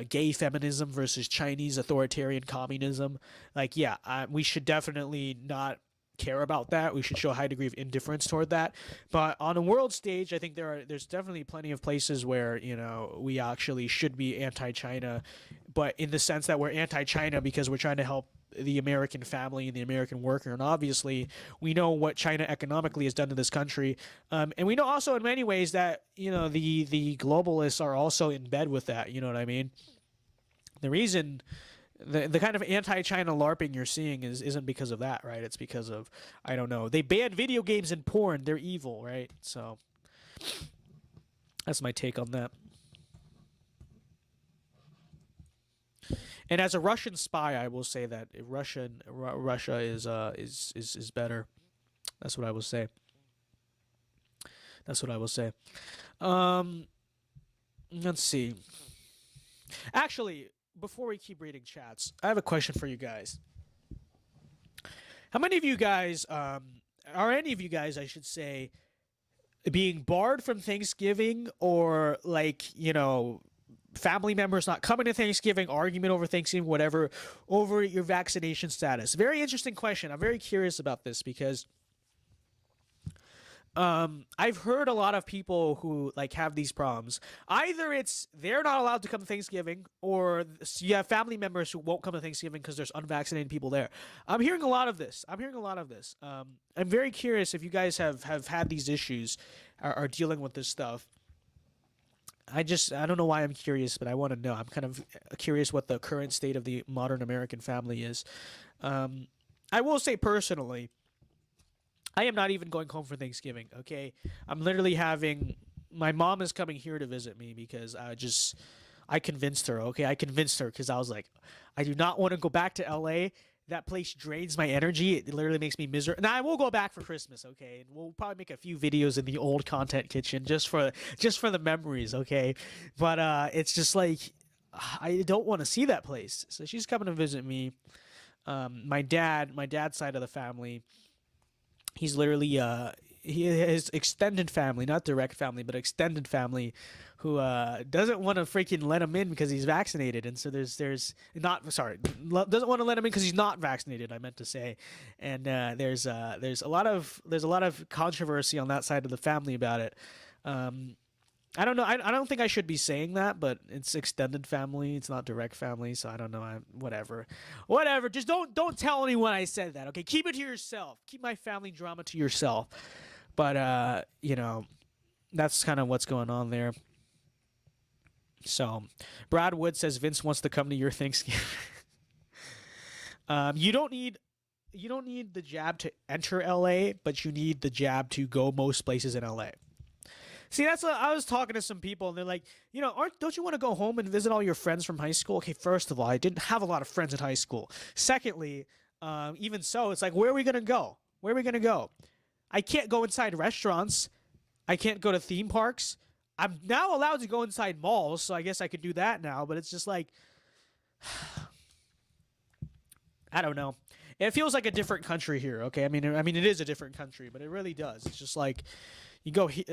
Gay feminism versus Chinese authoritarian communism. We should definitely not care about that. We should show a high degree of indifference toward that. But on a world stage, I think there's definitely plenty of places where, we actually should be anti-China, but in the sense that we're anti-China because we're trying to help the American family and the American worker. And obviously, we know what China economically has done to this country, and we know also in many ways that the globalists are also in bed with that. You know what I mean? The reason. The kind of anti-China LARPing you're seeing isn't because of that, right? It's because of, I don't know, they banned video games and porn. They're evil, right? So that's my take on that. And as a Russian spy, I will say that Russia is better. That's what I will say. That's what I will say. Let's see. Actually, before we keep reading chats, I have a question for you guys. How many of you guys, are any of you guys, I should say, being barred from Thanksgiving, or like, family members not coming to Thanksgiving, argument over Thanksgiving, whatever, over your vaccination status? Very interesting question. I'm very curious about this because I've heard a lot of people who like have these problems. Either it's they're not allowed to come to Thanksgiving, or you have family members who won't come to Thanksgiving because there's unvaccinated people there. I'm hearing a lot of this. I'm very curious if you guys have had these issues, are dealing with this stuff. I don't know why I'm curious, but I want to know. I'm kind of curious what the current state of the modern American family is. I will say personally, I am not even going home for Thanksgiving, okay? I'm literally my mom is coming here to visit me because I convinced her, okay? I convinced her because I was like, I do not want to go back to LA. That place drains my energy. It literally makes me miserable. Now, I will go back for Christmas, okay? And we'll probably make a few videos in the old content kitchen just for the memories, okay? But it's just like, I don't want to see that place. So she's coming to visit me. My dad's side of the family, he's literally his extended family, not direct family, but extended family, who doesn't want to freaking let him in because he's vaccinated. And so doesn't want to let him in because he's not vaccinated, I meant to say. And there's a lot of controversy on that side of the family about it. I don't know. I don't think I should be saying that, but it's extended family. It's not direct family, so I don't know. Whatever. Just don't tell anyone I said that. Okay, keep it to yourself. Keep my family drama to yourself. But that's kind of what's going on there. So, Brad Wood says Vince wants to come to your Thanksgiving. You don't need the jab to enter LA, but you need the jab to go most places in LA. See, I was talking to some people, and they're like, don't you want to go home and visit all your friends from high school? Okay, first of all, I didn't have a lot of friends in high school. Secondly, even so, it's like, where are we going to go? Where are we going to go? I can't go inside restaurants. I can't go to theme parks. I'm now allowed to go inside malls, so I guess I could do that now, but it's just like, I don't know. It feels like a different country here, okay? I mean, it is a different country, but it really does. It's just like, you go here.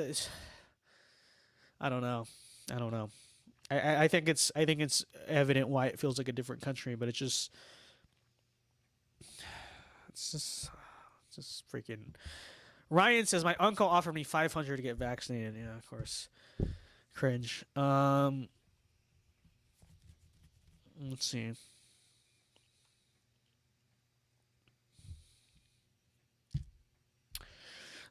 I don't know. I think it's evident why it feels like a different country, but it's just freaking. Ryan says my uncle offered me $500 to get vaccinated. Yeah, of course. Cringe. Let's see.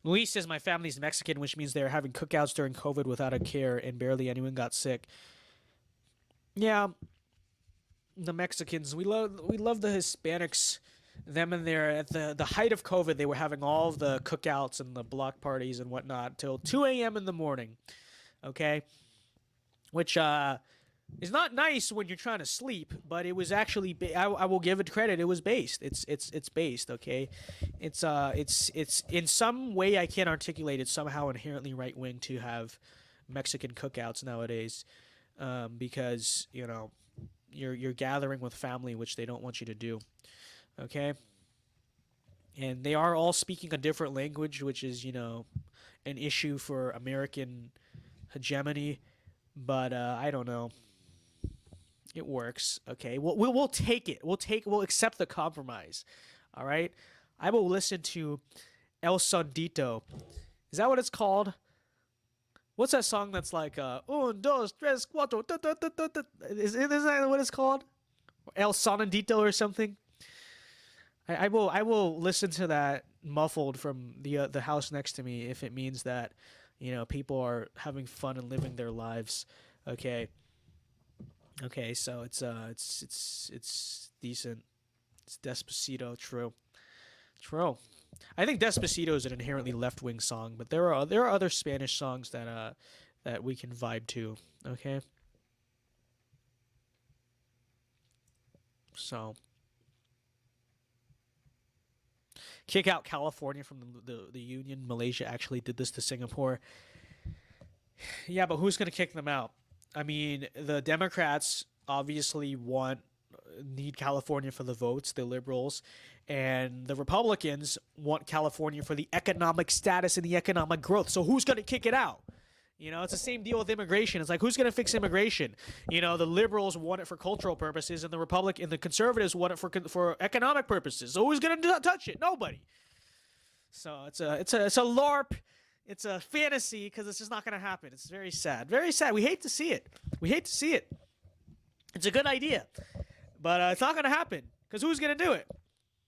Luis says my family's Mexican, which means they're having cookouts during COVID without a care, and barely anyone got sick. Yeah, the Mexicans. We love the Hispanics. Them and their at the height of COVID, they were having all of the cookouts and the block parties and whatnot till 2 a.m. in the morning. Okay, which is not nice when you're trying to sleep, but it was actually I will give it credit. It was based. It's based. Okay, it's in some way I can't articulate it. Somehow inherently right wing to have Mexican cookouts nowadays, because you're gathering with family, which they don't want you to do. Okay, and they are all speaking a different language, which is an issue for American hegemony. But I don't know. It works. Okay, we'll take it. We'll accept the compromise. All right. I will listen to El Sondito. Is that what it's called? What's that song that's like un, dos, tres, cuatro, isn't that what it's called? El Sonidito or something? I will listen to that muffled from the house next to me if it means that, people are having fun and living their lives. Okay. Okay, so it's decent. It's Despacito, true. True. I think Despacito is an inherently left-wing song, but there are other Spanish songs that we can vibe to, okay? So kick out California from the union. Malaysia actually did this to Singapore. Yeah, but who's going to kick them out? I mean, the Democrats obviously need California for the votes, the liberals, and the Republicans want California for the economic status and the economic growth. So who's going to kick it out? It's the same deal with immigration. It's like, who's going to fix immigration? The liberals want it for cultural purposes, and the conservatives want it for economic purposes. So who's going to touch it? Nobody. So it's a LARP. It's a fantasy because it's just not going to happen. It's very sad. Very sad. We hate to see it. It's a good idea, but it's not going to happen because who's going to do it?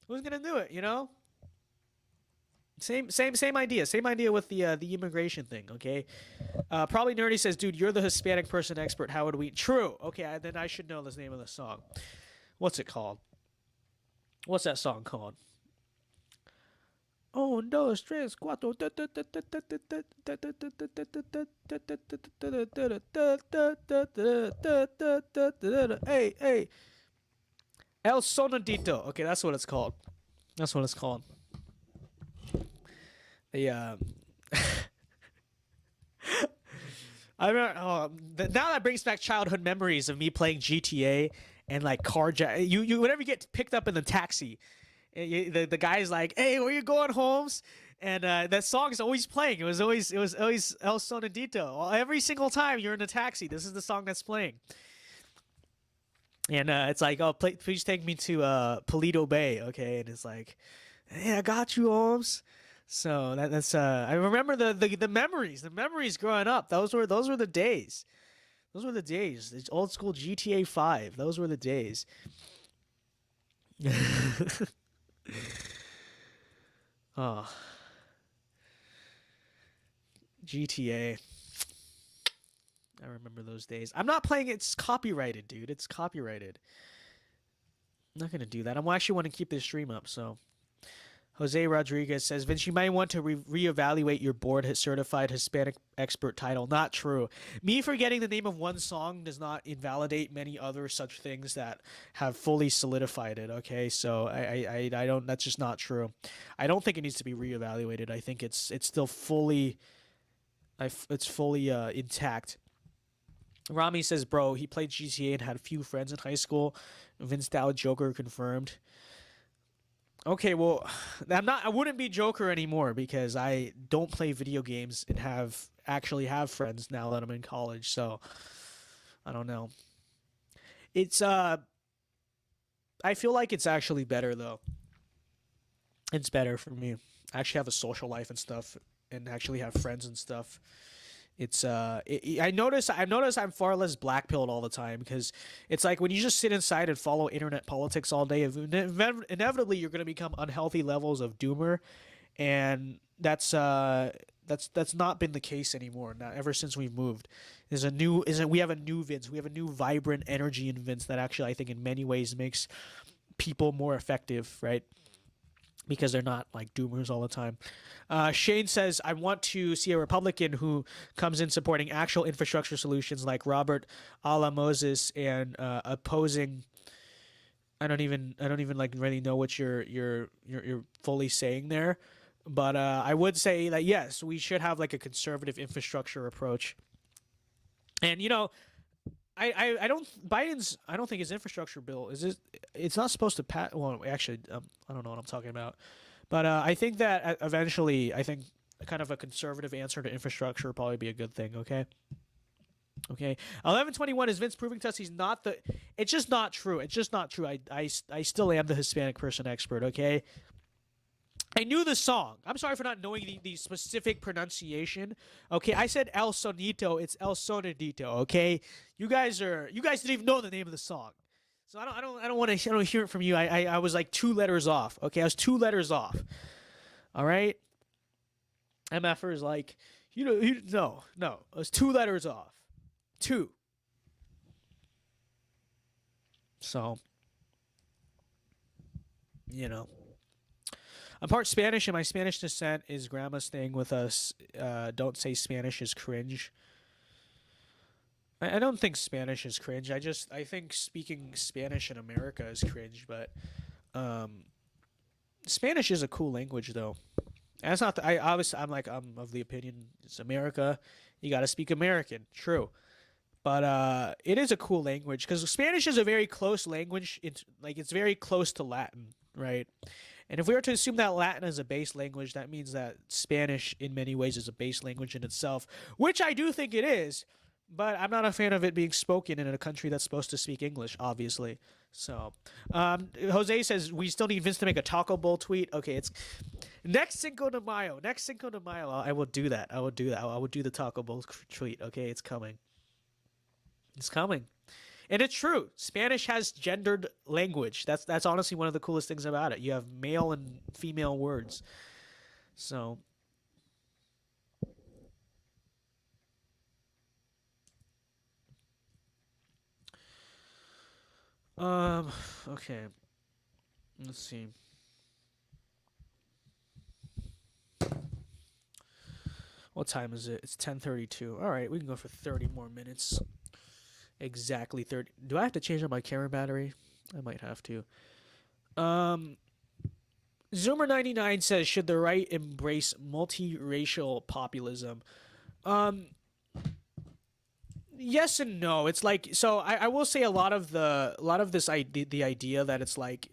Who's going to do it? Same idea. Same idea with the immigration thing. Okay. Probably Nerdy says, dude, you're the Hispanic person expert. How would we? True. Okay, then I should know the name of the song. What's it called? What's that song called? Oh, dos, tres, cuatro. Hey, hey. El Sonidito. Okay, that's what it's called. Yeah. I remember. Now that brings back childhood memories of me playing GTA and like carjack. You whenever you get picked up in the taxi, the guy's like, "Hey, where you going, Holmes?" And that song is always playing. It was always El Sonidito. Every single time you're in a taxi, this is the song that's playing. And it's like, "Oh, please take me to Paleto Bay," okay? And it's like, "Hey, I got you, Holmes." So that's I remember the memories growing up. Those were the days. It's old school GTA 5. Those were the days. Oh. GTA. I remember those days. I'm not playing it. It's copyrighted, dude. It's copyrighted. I'm not going to do that. I actually want to keep this stream up, so. Jose Rodriguez says, Vince, you might want to reevaluate your board certified Hispanic expert title. Not true. Me forgetting the name of one song does not invalidate many other such things that have fully solidified it. Okay, so I don't. That's just not true. I don't think it needs to be reevaluated. I think it's still fully intact. Rami says, bro, he played GTA and had a few friends in high school. Vince Dow Joker confirmed. Okay, well, I wouldn't be Joker anymore because I don't play video games and actually have friends now that I'm in college, so I don't know. It's I feel like it's actually better though. It's better for me. I actually have a social life and stuff and actually have friends and stuff. It's I notice I'm far less blackpilled all the time because it's like when you just sit inside and follow internet politics all day, inevitably you're going to become unhealthy levels of doomer, and that's not been the case anymore. Not ever since we've moved. We have a new Vince. We have a new vibrant energy in Vince that actually I think in many ways makes people more effective, right? Because they're not like doomers all the time. Shane says, I want to see a Republican who comes in supporting actual infrastructure solutions like Robert Ala Moses and opposing. I don't even like really know what you're fully saying there, but I would say that yes, we should have like a conservative infrastructure approach. And I don't think his infrastructure bill it's not supposed to pass. Well, actually, I don't know what I'm talking about, but I think that eventually, I think kind of a conservative answer to infrastructure would probably be a good thing. Okay. 1121 is Vince proving to us he's not the. It's just not true. I still am the Hispanic person expert. Okay. I knew the song. I'm sorry for not knowing the specific pronunciation. Okay, I said El Sonito. It's El Sonidito. Okay, you guys didn't even know the name of the song. So I don't want to hear it from you. I was like 2 letters off. Okay, I was 2 letters off. All right. MFR is like, no, I was 2 letters off. 2. So, I'm part Spanish, and my Spanish descent is grandma staying with us. Don't say Spanish is cringe. I don't think Spanish is cringe. I think speaking Spanish in America is cringe, but Spanish is a cool language though. And that's not I'm of the opinion it's America, you got to speak American. True. But it is a cool language because Spanish is a very close language. It's very close to Latin, right? And if we were to assume that Latin is a base language, that means that Spanish in many ways is a base language in itself, which I do think it is. But I'm not a fan of it being spoken in a country that's supposed to speak English, obviously. So, Jose says we still need Vince to make a Taco Bowl tweet. Okay, it's next Cinco de Mayo. Next Cinco de Mayo, I will do that. I will do the Taco Bowl tweet. Okay, it's coming. It's coming. And it's true. Spanish has gendered language. That's honestly one of the coolest things about it. You have male and female words. So. Okay. Let's see. What time is it? It's 10:32. All right, we can go for 30 more minutes. Exactly 30. Do I have to change out my camera battery? I might have to. Zoomer99 says, should the right embrace multiracial populism? Yes and no. It's like, so I will say a lot of this idea, the idea that it's like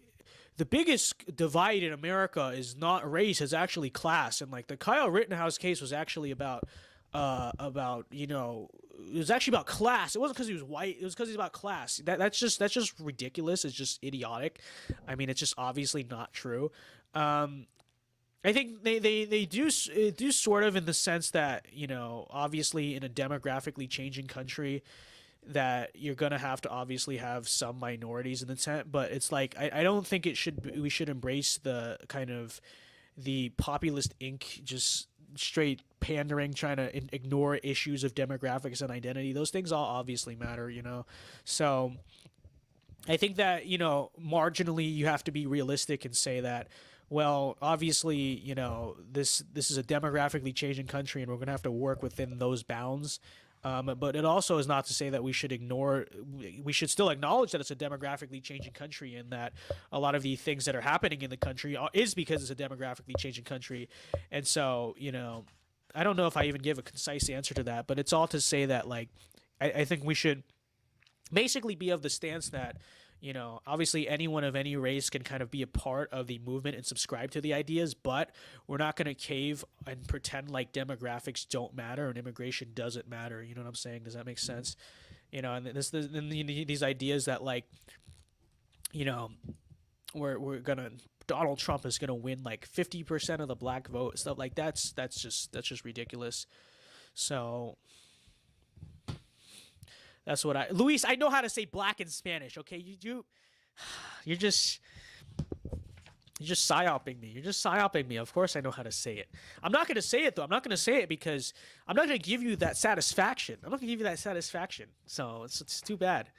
the biggest divide in America is not race, it's actually class. And like the Kyle Rittenhouse case was actually about it was actually about class. It wasn't because he was white. It was because he's about class. That's just ridiculous. It's just idiotic. I mean, it's just obviously not true. I think they do sort of in the sense that, obviously in a demographically changing country that you're going to obviously have some minorities in the tent, but it's like, I don't think we should embrace the kind of the populist Inc. just straight pandering, trying to ignore issues of demographics and identity. Those things all obviously matter, So I think that, marginally you have to be realistic and say that, well, obviously, this is a demographically changing country and we're going to have to work within those bounds. But it also is not to say that we should still acknowledge that it's a demographically changing country and that a lot of the things that are happening in the country is because it's a demographically changing country. And so, I don't know if I even give a concise answer to that, but it's all to say that, like, I think we should basically be of the stance that, obviously anyone of any race can kind of be a part of the movement and subscribe to the ideas, but we're not going to cave and pretend like demographics don't matter and immigration doesn't matter. You know what I'm saying? Does that make sense? And these ideas that, like, we're gonna Donald Trump is gonna win like 50% of the black vote, stuff like that's just ridiculous. So that's what Luis, I know how to say black in Spanish, okay? You're just psyoping me. You're just psyoping me. Of course I know how to say it. I'm not going to say it, though. I'm not going to say it because I'm not going to give you that satisfaction. I'm not going to give you that satisfaction. So it's too bad.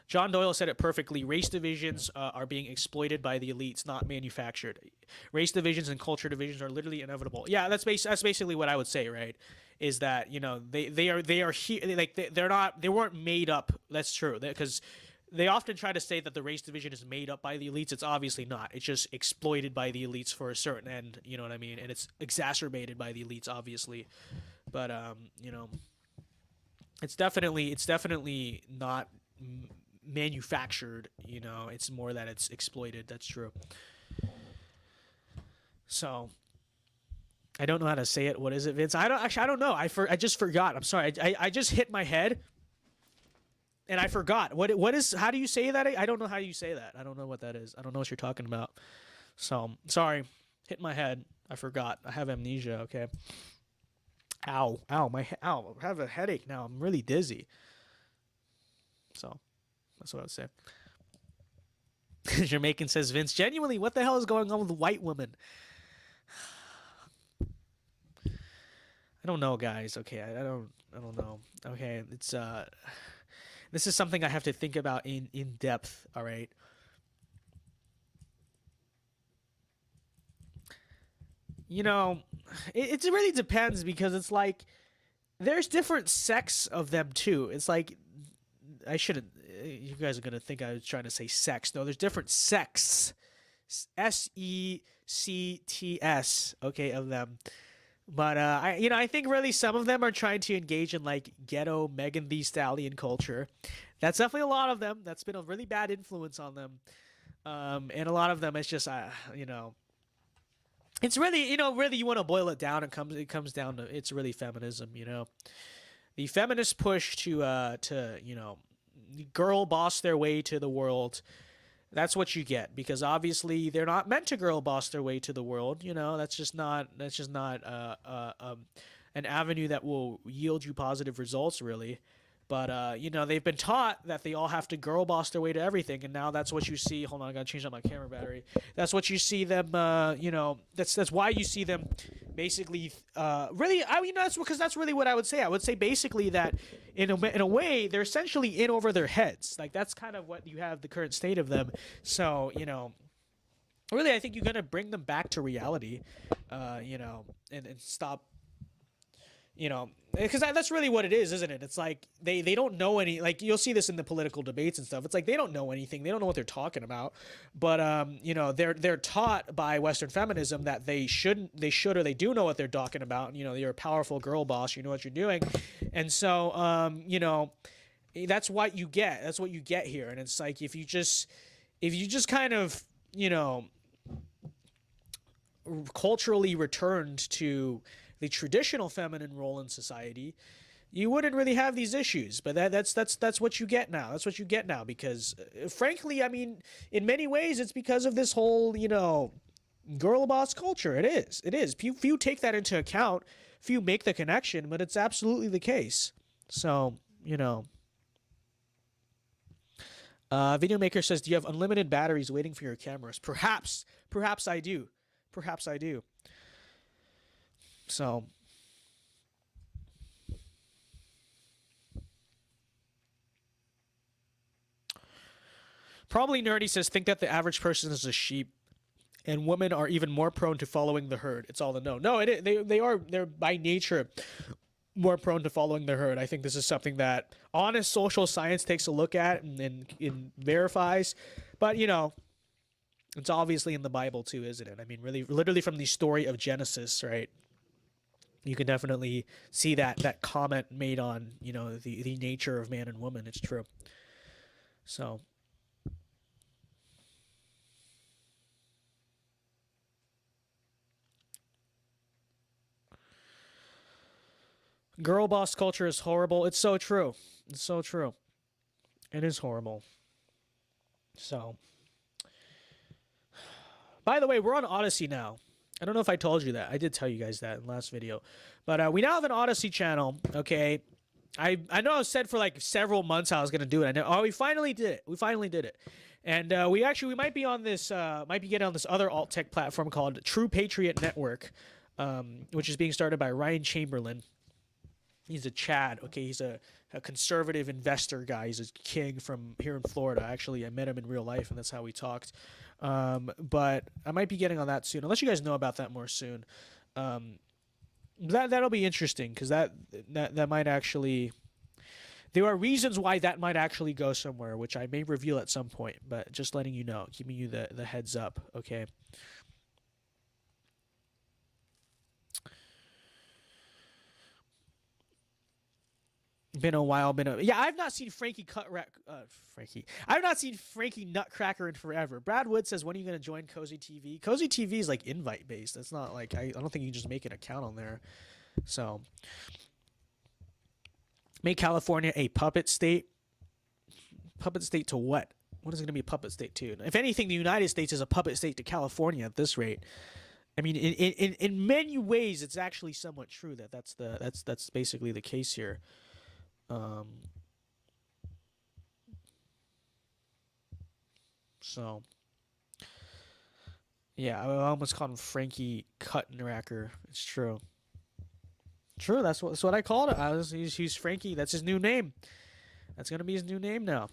John Doyle said it perfectly. Race divisions are being exploited by the elites, not manufactured. Race divisions and culture divisions are literally inevitable. Yeah, that's basically what I would say, right? Is that, they are here, like they weren't made up. That's true, because they often try to say that the race division is made up by the elites. It's obviously not. It's just exploited by the elites for a certain end. You know what I mean? And it's exacerbated by the elites, obviously. But it's definitely not manufactured. It's more that it's exploited. That's true. So I don't know how to say it. What is it, Vince? I don't know. I just forgot. I'm sorry. I just hit my head and I forgot. What is, how do you say that? I don't know how you say that. I don't know what that is. I don't know what you're talking about. So sorry. Hit my head. I forgot. I have amnesia. Okay. Ow, ow, ow. I have a headache now. I'm really dizzy. So, that's what I would say. Jamaican says, Vince, genuinely, what the hell is going on with white women? I don't know, guys. Okay, I don't know. Okay, it's this is something I have to think about in depth. All right. You know, it really depends, because it's like there's different sects of them too. It's like I shouldn't. You guys are gonna think I was trying to say sex. No, there's different sects. SECTS. Okay, of them. But I think really some of them are trying to engage in like ghetto Megan Thee Stallion culture. That's definitely a lot of them. That's been a really bad influence on them. And a lot of them, it's just it's really, really you want to boil it down. It comes down to, it's really feminism. The feminist push to girl boss their way to the world. That's what you get, because obviously they're not meant to girl boss their way to the world. That's just not an avenue that will yield you positive results, really. But they've been taught that they all have to girl boss their way to everything, and now that's what you see. Hold on, I gotta change out my camera battery. That's what you see them. That's why you see them basically. Really, that's really what I would say. I would say basically that in a way they're essentially in over their heads. Like that's kind of what you have the current state of them. So really, I think you're gonna bring them back to reality. And stop. Because that's really what it is, isn't it? It's like they don't know any, like you'll see this in the political debates and stuff. It's like they don't know anything. They don't know what they're talking about. But they're taught by Western feminism that they should or they do know what they're talking about. You're a powerful girl boss. You know what you're doing, and so that's what you get. That's what you get here. And it's like if you just kind of culturally returned to the traditional feminine role in society, you wouldn't really have these issues. But that's what you get now. That's what you get now, because frankly, I mean, in many ways, it's because of this whole girl boss culture. It is. Few take that into account. Few make the connection, but it's absolutely the case. So Video Maker says, do you have unlimited batteries waiting for your cameras? Perhaps I do. So, Probably Nerdy says, think that the average person is a sheep, and women are even more prone to following the herd. It's all the no. No, they're by nature more prone to following the herd. I think this is something that honest social science takes a look at and verifies. But, it's obviously in the Bible too, isn't it? I mean, really, literally from the story of Genesis, right? You can definitely see that comment made on, the nature of man and woman. It's true. So. Girl boss culture is horrible. It's so true. It's so true. It is horrible. So. By the way, we're on Odyssey now. I don't know if I told you that. I did tell you guys that in the last video. But we now have an Odyssey channel, okay? I know I said for like several months I was going to do it. We finally did it. And we might be on this, might be getting on this other alt tech platform called True Patriot Network, which is being started by Ryan Chamberlain. He's a Chad, okay? He's a conservative investor guy. He's a king from here in Florida. Actually, I met him in real life, and that's how we talked. But I might be getting on that soon. I'll let you guys know about that more soon. That'll be interesting, because that might actually... There are reasons why that might actually go somewhere, which I may reveal at some point. But just letting you know, giving you the heads up, okay? Been a while. I've not seen I've not seen Frankie Nutcracker in forever. Brad Wood says, when are you going to join Cozy TV? Cozy TV is like invite based. It's not like I don't think you can just make an account on there. So make California a puppet state. Puppet state to what? What is it going to be a puppet state to? If anything, the United States is a puppet state to California at this rate. I mean, in many ways, it's actually somewhat true that that's basically the case here. Um, so yeah, I almost called him Frankie Cuttenracker. It's true. True, that's what I called it. He's Frankie. That's his new name. That's gonna be his new name now.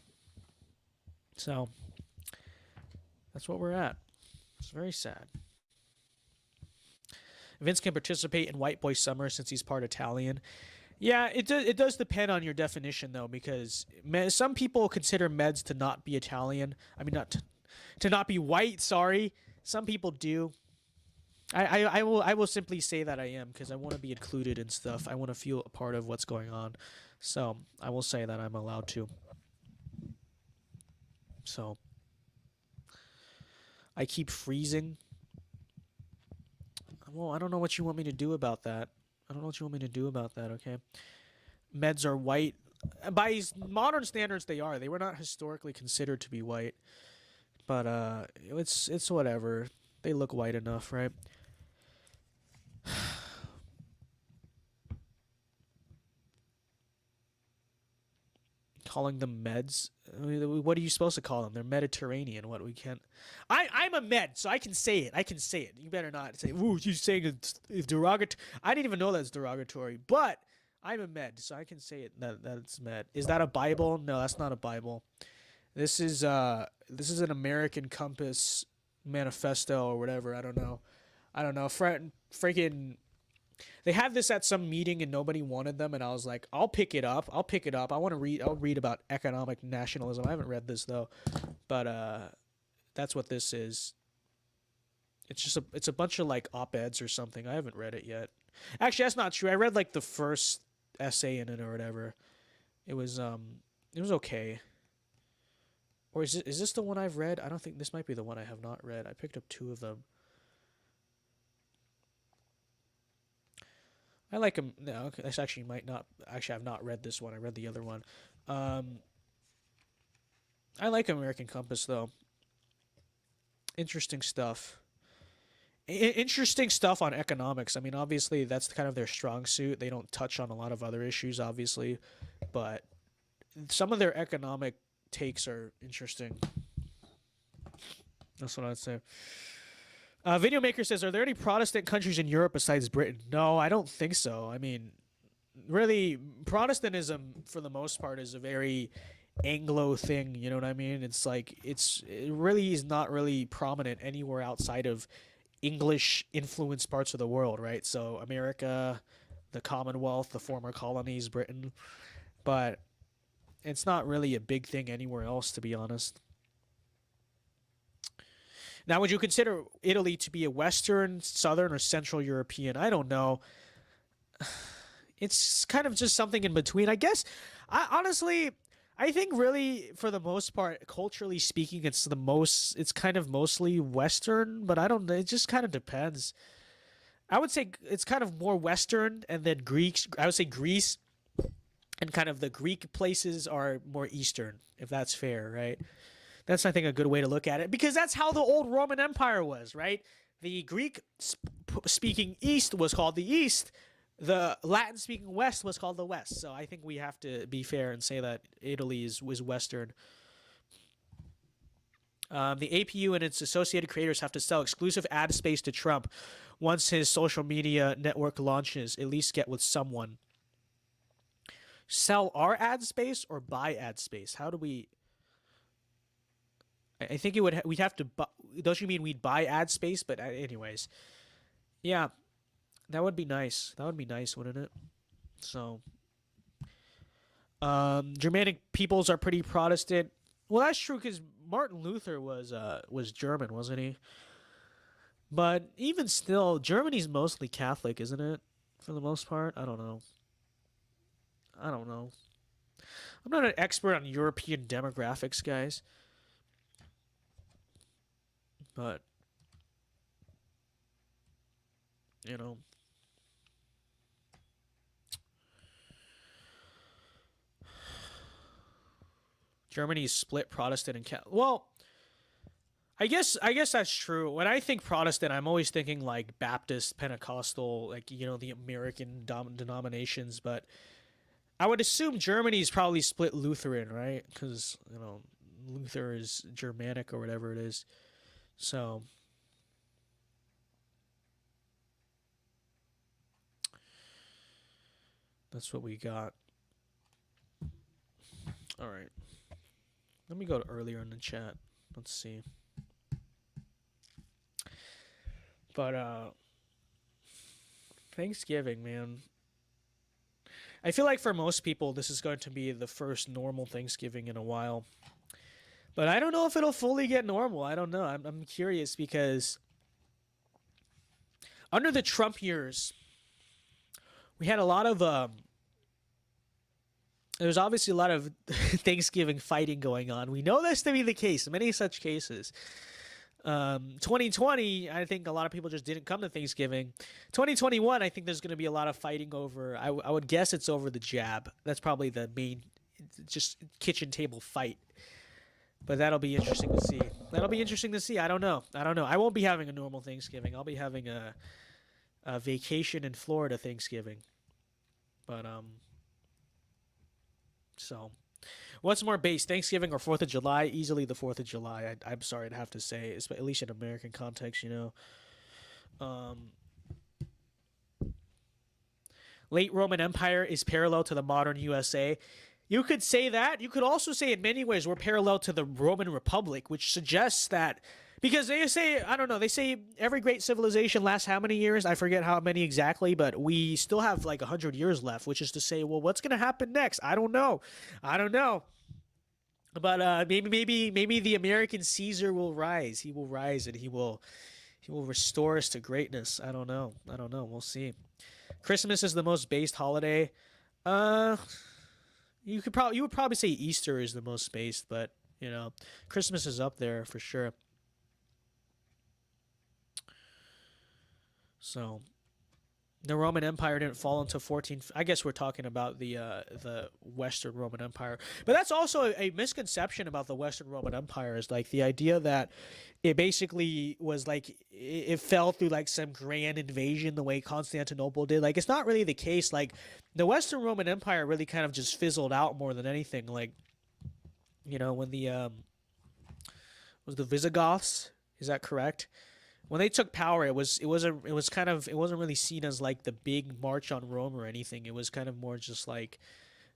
So that's what we're at. It's very sad. Vince can participate in White Boy Summer since he's part Italian. Yeah, it does depend on your definition though, because some people consider Meds to not be Italian. I mean, not to not be white. Sorry, some people do. I will simply say that I am because I want to be included in stuff. I want to feel a part of what's going on. So I will say that I'm allowed to. So I keep freezing. Well, I don't know what you want me to do about that. I don't know what you want me to do about that, okay? Meds are white. By modern standards, they are. They were not historically considered to be white. But it's whatever. They look white enough, right? Calling them meds. I mean, what are you supposed to call them? They're Mediterranean. What we can't. I'm a med, so I can say it. I can say it. You better not say, "Ooh, you're saying it's derogatory." I didn't even know that's derogatory, but I'm a med, so I can say it. That's med. Is that a Bible? No, that's not a Bible. This is an American Compass manifesto or whatever. I don't know. Freaking. They had this at some meeting and nobody wanted them, and I was like, I'll pick it up. I want to read. I'll read about economic nationalism. I haven't read this though, but that's what this is. It's a bunch of like op-eds or something. I haven't read it yet. Actually, that's not true. I read like the first essay in it or whatever. It was okay. Or is this the one I've read? I don't think this might be the one I have not read. I picked up 2 of them. I like him. No, okay, this actually might not. Actually, I've not read this one. I read the other one. I like American Compass though. Interesting stuff. Interesting stuff on economics. I mean, obviously that's kind of their strong suit. They don't touch on a lot of other issues, obviously, but some of their economic takes are interesting. That's what I'd say. Video Maker says, are there any Protestant countries in Europe besides Britain? No, I don't think so. I mean, really, Protestantism, for the most part, is a very Anglo thing, you know what I mean? It's like, it really is not really prominent anywhere outside of English-influenced parts of the world, right? So America, the Commonwealth, the former colonies, Britain. But it's not really a big thing anywhere else, to be honest. Now, would you consider Italy to be a Western, Southern, or Central European? I don't know. It's kind of just something in between. I guess, honestly, I think really, for the most part, culturally speaking, it's kind of mostly Western, but I don't know. It just kind of depends. I would say it's kind of more Western, and then Greeks. I would say Greece, and kind of the Greek places are more Eastern, if that's fair, right? That's, I think, a good way to look at it, because that's how the old Roman Empire was, right? The Greek-speaking East was called the East. The Latin-speaking West was called the West. So I think we have to be fair and say that Italy was Western. The APU and its associated creators have to sell exclusive ad space to Trump once his social media network launches, at least get with someone. Sell our ad space or buy ad space? How do we... I think we'd have to buy, don't you mean we'd buy ad space? But anyways, yeah, that would be nice. That would be nice, wouldn't it? So, Germanic peoples are pretty Protestant. Well, that's true because Martin Luther was German, wasn't he? But even still, Germany's mostly Catholic, isn't it? For the most part, I don't know. I'm not an expert on European demographics, guys. But, you know, Germany's split Protestant and Catholic. Well, I guess that's true. When I think Protestant, I'm always thinking like Baptist, Pentecostal, like the American denominations. But I would assume Germany's probably split Lutheran, right? Because Luther is Germanic or whatever it is. So that's what we got. All right. Let me go to earlier in the chat. Let's see. But Thanksgiving, man. I feel like for most people this is going to be the first normal Thanksgiving in a while. But I don't know if it'll fully get normal. I don't know. I'm curious because under the Trump years, we had a lot of there was obviously a lot of Thanksgiving fighting going on. We know this to be the case, many such cases. 2020, I think a lot of people just didn't come to Thanksgiving. 2021, I think there's going to be a lot of fighting over, I would guess it's over the jab. That's probably the main, just kitchen table fight. But that'll be interesting to see. That'll be interesting to see. I don't know. I won't be having a normal Thanksgiving. I'll be having a vacation in Florida Thanksgiving. But, so, what's more based, Thanksgiving or 4th of July? Easily the 4th of July. I'm sorry to have to say, at least in American context, Late Roman Empire is parallel to the modern USA. You could say that. You could also say in many ways we're parallel to the Roman Republic, which suggests that, because they say, I don't know, they say every great civilization lasts how many years? I forget how many exactly, but we still have like 100 years left, which is to say, well, what's going to happen next? I don't know. But maybe the American Caesar will rise. He will rise and he will restore us to greatness. I don't know. We'll see. Christmas is the most based holiday. You would probably say Easter is the most based, but Christmas is up there for sure. So, the Roman Empire didn't fall until 14. I guess we're talking about the Western Roman Empire, but that's also a misconception about the Western Roman Empire. Is like the idea that it basically was like it fell through like some grand invasion the way Constantinople did. Like it's not really the case. Like the Western Roman Empire really kind of just fizzled out more than anything. Like when the was the Visigoths? Is that correct? When they took power, it wasn't really seen as like the big march on Rome or anything. It was kind of more just like,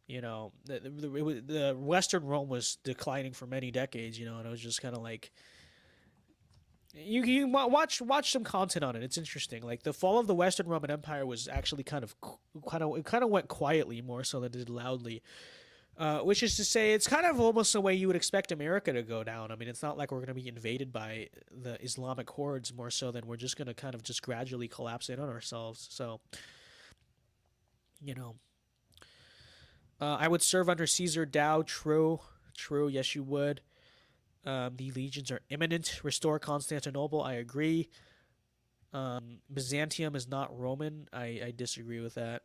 the Western Rome was declining for many decades, and it was just kind of like, you watch some content on it. It's interesting. Like the fall of the Western Roman Empire was actually kind of went quietly more so than it did loudly. Which is to say, it's kind of almost the way you would expect America to go down. I mean, it's not like we're going to be invaded by the Islamic hordes more so than we're just going to kind of just gradually collapse in on ourselves. So, I would serve under Caesar Dao. True. Yes, you would. The legions are imminent. Restore Constantinople. I agree. Byzantium is not Roman. I disagree with that.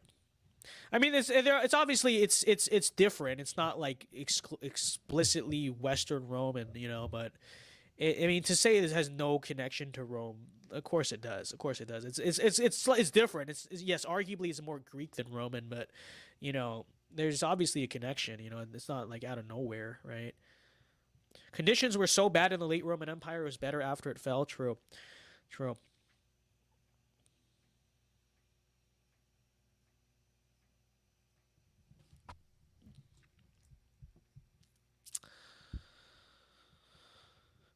I mean, it's obviously it's different. It's not like explicitly Western Roman, but I mean to say it has no connection to Rome. Of course it does. It's different. It's yes, arguably it's more Greek than Roman, but there's obviously a connection. It's not like out of nowhere, right? Conditions were so bad in the late Roman Empire; it was better after it fell. True.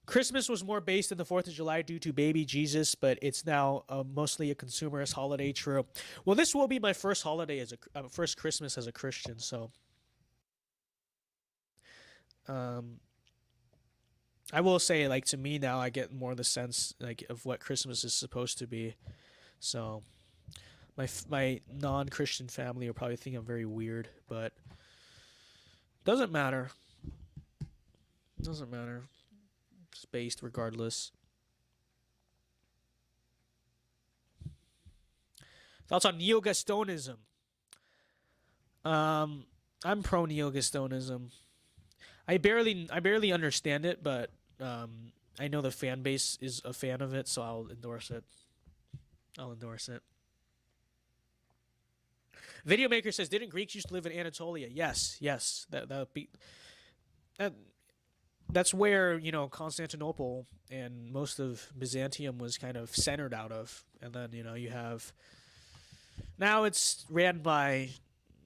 Christmas was more based in the 4th of July due to baby Jesus, but it's now mostly a consumerist holiday. True. Well, this will be my first holiday first Christmas as a Christian, so I will say, like, to me now, I get more the sense like of what Christmas is supposed to be. So my non-Christian family will probably think I'm very weird, but doesn't matter. It's based regardless. Thoughts on Neo-Gastonism? I'm pro Neo-Gastonism. I barely understand it, but I know the fan base is a fan of it, so I'll endorse it. I'll endorse it. Video Maker says, didn't Greeks used to live in Anatolia? Yes, yes. That's where, you know, Constantinople and most of Byzantium was kind of centered out of. And then, you know, you have now it's ran by,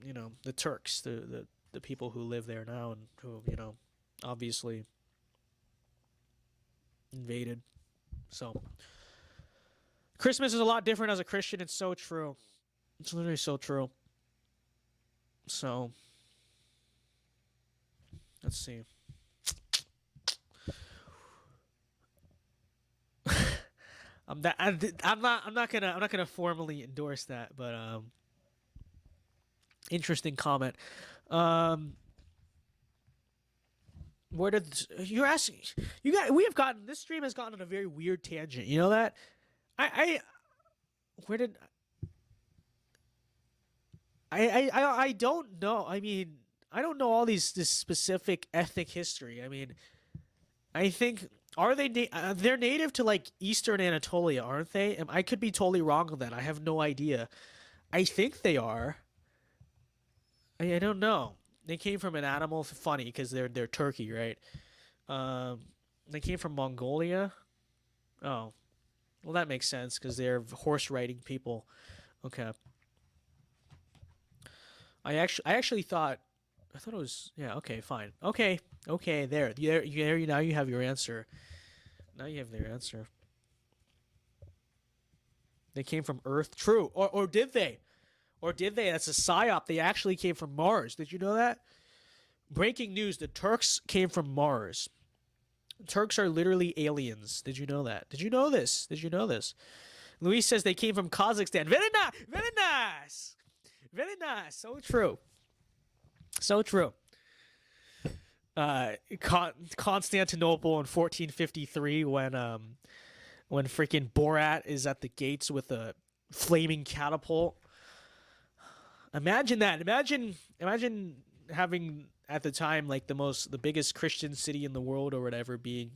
you know, the Turks, the people who live there now and who, you know, obviously invaded. So Christmas is a lot different as a Christian. It's so true. It's literally so true. So let's see. I'm not gonna formally endorse that, but interesting comment. Where did you're asking? We have gotten this stream has gotten on a very weird tangent. You know that? Where did I don't know. I mean, I don't know all this specific ethnic history. I mean, I think they're native to like Eastern Anatolia, aren't they? I could be totally wrong on that. I have no idea. I think they are. I don't know. They came from an animal. Funny because they're Turkey, right? They came from Mongolia. Oh, well that makes sense because they're horse riding people. Okay. I actually thought it was yeah. Okay, fine. Okay, there. Now you have your answer. Now you have their answer. They came from Earth. True. Or did they? Or did they? That's a psyop. They actually came from Mars. Did you know that? Breaking news: the Turks came from Mars. Turks are literally aliens. Did you know that? Did you know this? Did you know this? Luis says they came from Kazakhstan. Very nice. Very nice. Very nice. So true. So true. Constantinople in 1453 when freaking Borat is at the gates with a flaming catapult. Imagine that. Imagine having at the time like the biggest Christian city in the world or whatever being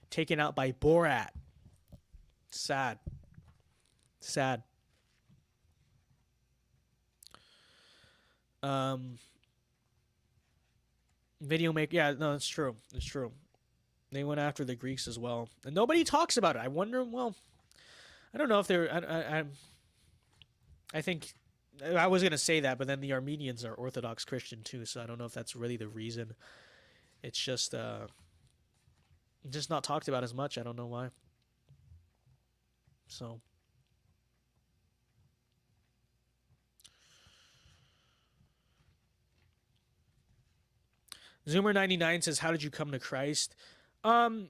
taken out by Borat. Sad. Sad. Video Maker, yeah, no, it's true. It's true. They went after the Greeks as well, and nobody talks about it. I wonder. Well, I don't know if they're. I think I was gonna say that, but then the Armenians are Orthodox Christian too, so I don't know if that's really the reason. It's just not talked about as much. I don't know why. So. Zoomer99 says, how did you come to Christ? I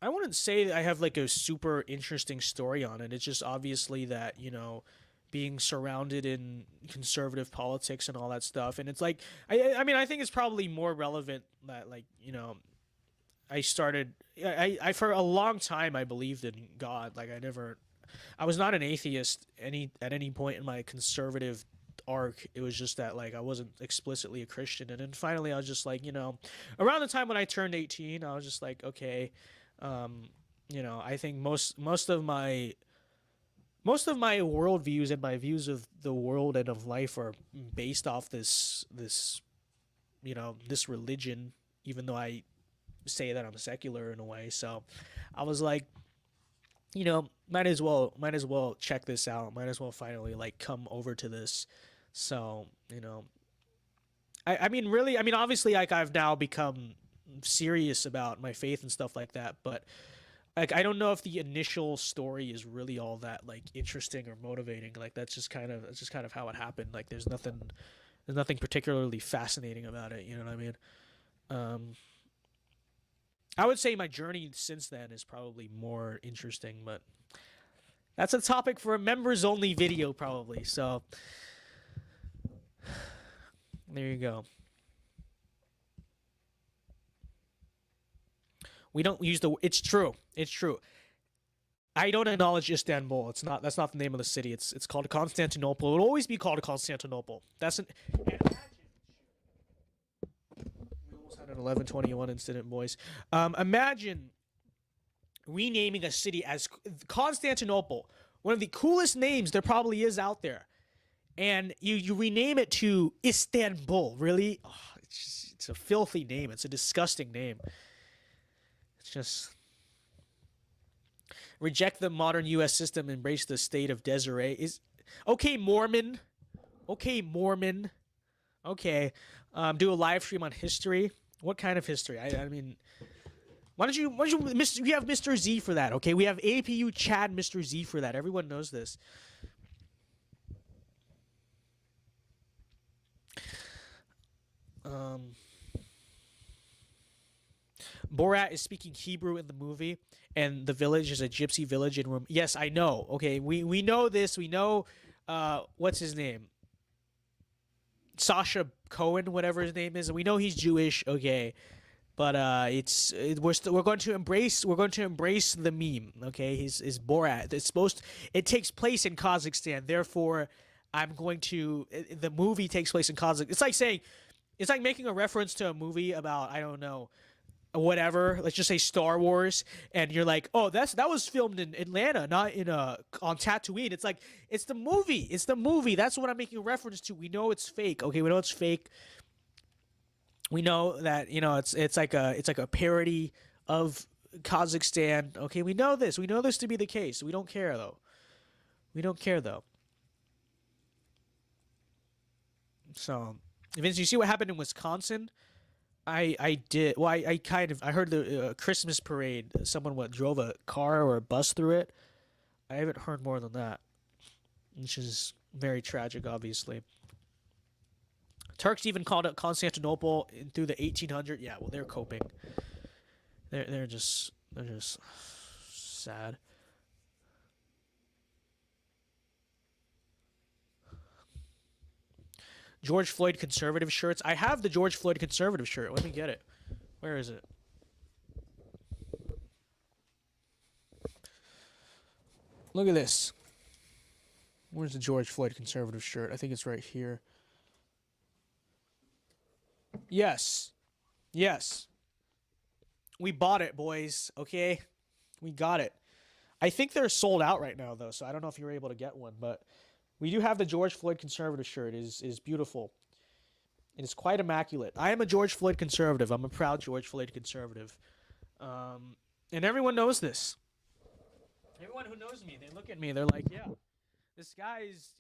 wouldn't say that I have like a super interesting story on it. It's just obviously that, you know, being surrounded in conservative politics and all that stuff. And it's like, I mean, I think it's probably more relevant that like, you know, I for a long time, I believed in God. Like I was not an atheist at any point in my conservative arc. It was just that like I wasn't explicitly a Christian, and then finally I was just like, you know, around the time when I turned 18, I was just like, okay, you know, I think most of my worldviews and my views of the world and of life are based off this you know, this religion, even though I say that I'm secular in a way. So I was like, you know, might as well check this out. Might as well finally like come over to this. So, you know, I mean, really, I mean, obviously, like I've now become serious about my faith and stuff like that, but like I don't know if the initial story is really all that like interesting or motivating. Like that's just kind of how it happened. Like there's nothing particularly fascinating about it. You know what I mean? I would say my journey since then is probably more interesting, but that's a topic for a members only video probably. So there you go. We don't use it's true. It's true. I don't acknowledge Istanbul. That's not the name of the city. It's called Constantinople. It will always be called Constantinople. We almost had an 1121 incident, boys. Imagine renaming a city as Constantinople, one of the coolest names there probably is out there, and you rename it to Istanbul. Really? Oh, it's a filthy name. It's a disgusting name. It's just reject the modern U.S. system, embrace the state of Desiree. Is okay, Mormon. Okay, Mormon. Okay, do a live stream on history. What kind of history? I mean, why don't you we have Mr. Z for that? Okay, we have APU Chad Mr. Z for that. Everyone knows this. Borat is speaking Hebrew in the movie, and the village is a gypsy village in Rome. Yes, I know. Okay, we know this. We know what's his name? Sasha Cohen, whatever his name is, and we know he's Jewish. Okay, but we're going to embrace the meme. Okay, his Borat. It takes place in Kazakhstan. Therefore, the movie takes place in Kazakhstan. It's like making a reference to a movie about, I don't know, whatever, let's just say Star Wars, and you're like, oh, that was filmed in Atlanta, not on Tatooine. It's like, it's the movie. That's what I'm making a reference to. We know it's fake. Okay, we know it's fake. We know that, it's like a parody of Kazakhstan. Okay, we know this to be the case. We don't care though. So, Vince, you see what happened in Wisconsin? I did. Well, I heard the Christmas parade. Someone drove a car or a bus through it. I haven't heard more than that, which is very tragic, obviously. Turks even called it Constantinople through the 1800s. Yeah, well, they're coping. They're just sad. George Floyd conservative shirts. I have the George Floyd conservative shirt. Let me get it. Where is it? Look at this. Where's the George Floyd conservative shirt? I think it's right here. Yes. We bought it, boys. Okay? We got it. I think they're sold out right now, though, so I don't know if you were able to get one, but we do have the George Floyd conservative shirt. It is beautiful. It is quite immaculate. I am a George Floyd conservative. I'm a proud George Floyd conservative. And everyone knows this. Everyone who knows me, they look at me, they're like, yeah, this guy is,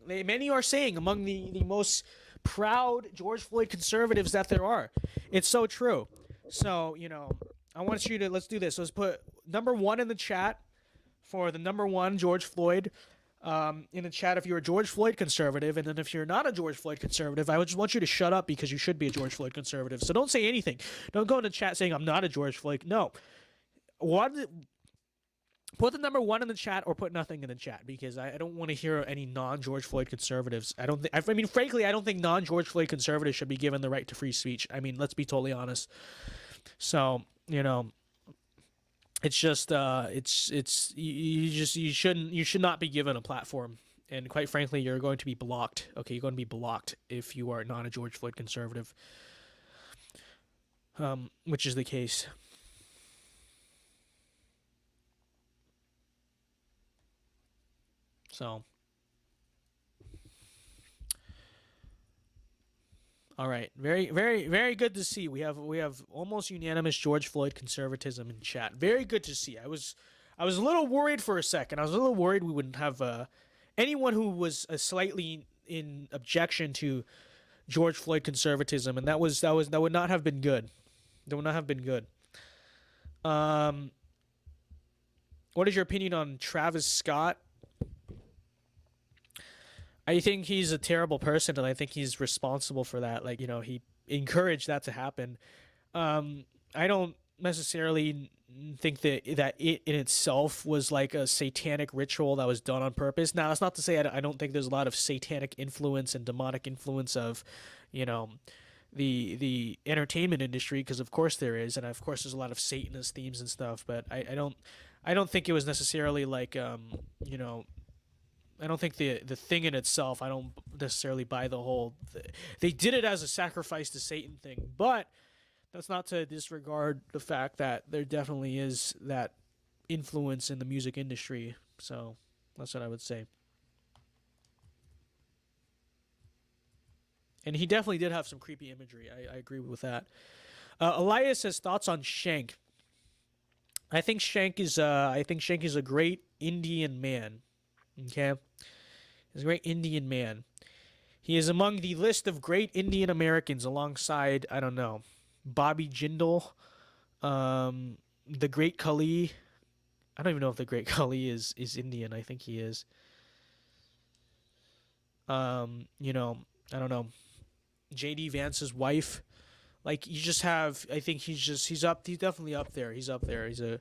many are saying among the most proud George Floyd conservatives that there are. It's so true. So, I want you to, let's do this. Let's put number 1 in the chat for the number 1 George Floyd. In the chat if you're a George Floyd conservative, and then if you're not a George Floyd conservative, I would just want you to shut up because you should be a George Floyd conservative. So don't say anything. Don't go in the chat saying I'm not a George Floyd. No. Put the number 1 in the chat or put nothing in the chat because I don't want to hear any non-George Floyd conservatives. Frankly, I don't think non-George Floyd conservatives should be given the right to free speech. I mean, let's be totally honest. So, it's just you should not be given a platform, and quite frankly, you're going to be blocked. Okay, you're going to be blocked if you are not a George Floyd conservative, which is the case. So, all right, very, very, very good to see. We have almost unanimous George Floyd conservatism in chat. Very good to see. I was a little worried for a second. I was a little worried we wouldn't have anyone who was slightly in objection to George Floyd conservatism, and that would not have been good. That would not have been good. What is your opinion on Travis Scott? I think he's a terrible person, and I think he's responsible for that. Like, he encouraged that to happen. I don't necessarily think that it in itself was like a satanic ritual that was done on purpose. Now, that's not to say I don't think there's a lot of satanic influence and demonic influence of, the entertainment industry, because of course there is, and of course there's a lot of Satanist themes and stuff. But I don't think it was necessarily like I don't think the thing in itself, I don't necessarily buy the whole they did it as a sacrifice to Satan thing, but That's not to disregard the fact that there definitely is that influence in the music industry. So that's what I would say. And he definitely did have some creepy imagery. I agree with that. Elias has thoughts on Shank. I think Shank is a great Indian man. Okay, he's a great Indian man. He is among the list of great Indian Americans alongside, I don't know, Bobby Jindal, the Great Khali. I don't even know if the Great Khali is Indian. I think he is. You know, I don't know. J.D. Vance's wife. Like, you just have, I think he's definitely up there. He's up there. He's a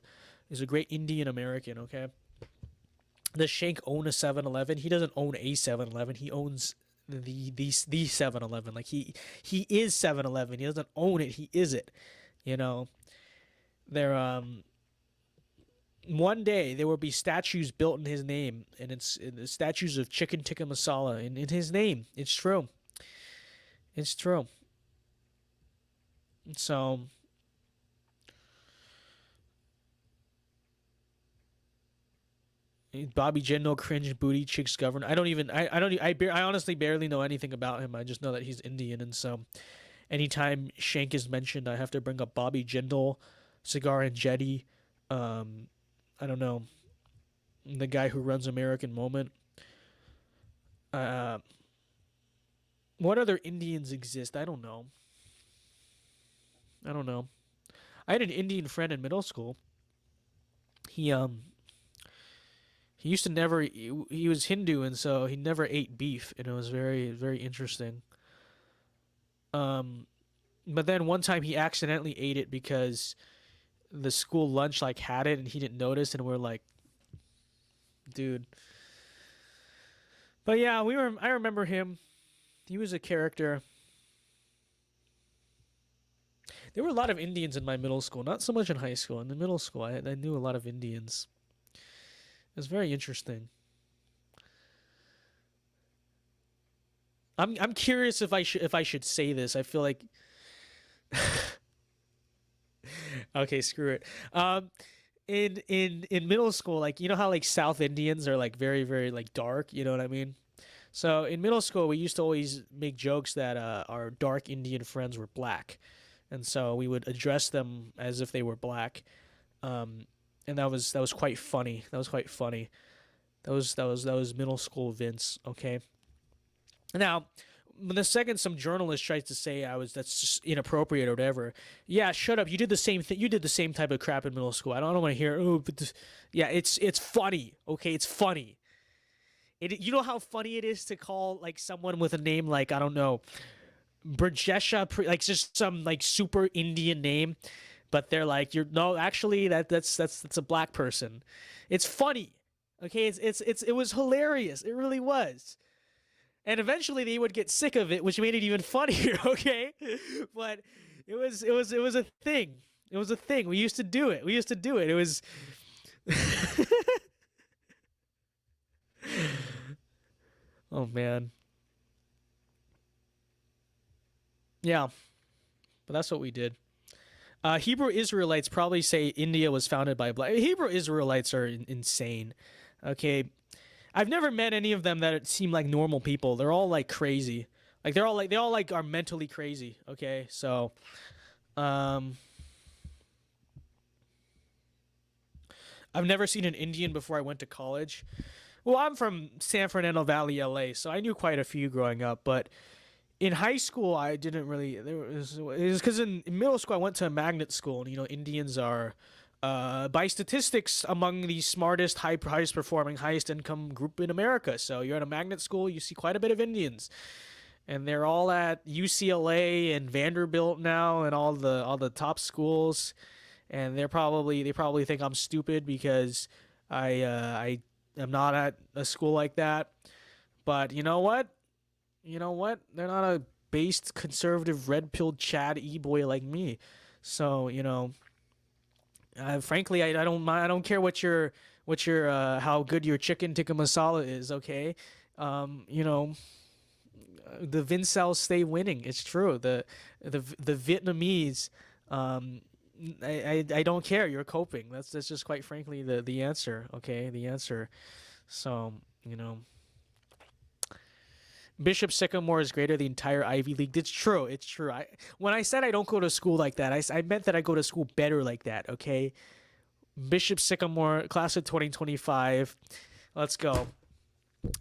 great Indian American, okay? Does Shank own a 7-Eleven? He doesn't own a 7-Eleven. He owns the 7-Eleven. Like, he is 7-Eleven. He doesn't own it. He is it. You know? One day there will be statues built in his name, and it's statues of chicken tikka masala in his name. It's true. It's true. So Bobby Jindal, cringe booty chicks governor. I honestly barely know anything about him. I just know that he's Indian, and so anytime Shank is mentioned, I have to bring up Bobby Jindal, Cigar and Jetty. I don't know, the guy who runs American Moment. What other Indians exist? I don't know. I had an Indian friend in middle school. He used to never. He was Hindu, and so he never ate beef, and it was very, very interesting. But then one time he accidentally ate it because the school lunch like had it, and he didn't notice, and we're like, dude. But yeah, I remember him. He was a character. There were a lot of Indians in my middle school, not so much in high school. In the middle school, I knew a lot of Indians. It was very interesting. I'm curious if I should say this. I feel like okay, screw it. In middle school, like, you know how like South Indians are like very, very like dark, you know what I mean? So in middle school, we used to always make jokes that our dark Indian friends were black. And so we would address them as if they were black, and that was quite funny. That was middle school Vince. Okay. Now, the second some journalist tries to say that's just inappropriate or whatever, yeah, shut up. You did the same thing. You did the same type of crap in middle school. I don't want to hear. Oh, but yeah, it's funny. Okay, it's funny. You know how funny it is to call like someone with a name like, I don't know, Burjesha, like just some like super Indian name, but they're like, actually that's a black person. It's funny, okay? It was hilarious. It really was. And eventually they would get sick of it, which made it even funnier, okay? But it was a thing. It was a thing. We used to do it. It was oh man. Yeah, but that's what we did. Hebrew Israelites probably say India was founded by black. Hebrew Israelites are insane. Okay, I've never met any of them that seem like normal people. They're all like crazy. Like they all like are mentally crazy. Okay, so, I've never seen an Indian before I went to college. Well, I'm from San Fernando Valley, LA, so I knew quite a few growing up, but in high school, it was because in middle school I went to a magnet school, and you know Indians are, by statistics, among the smartest, highest performing, highest income group in America. So you're at a magnet school, you see quite a bit of Indians, and they're all at UCLA and Vanderbilt now, and all the top schools, and they probably think I'm stupid because I am not at a school like that, but you know what? They're not a based, conservative, red-pilled Chad e-boy like me. So, you know, frankly, I don't care what your how good your chicken tikka masala is, okay? You know, the Vincedao stay winning. It's true. The Vietnamese Um, I don't care. You're coping. That's just quite frankly the answer. Okay, the answer. So Bishop Sycamore is greater the entire Ivy League. It's true. It's true. When I said I don't go to school like that, I meant that I go to school better like that. Okay, Bishop Sycamore, class of 2025. Let's go.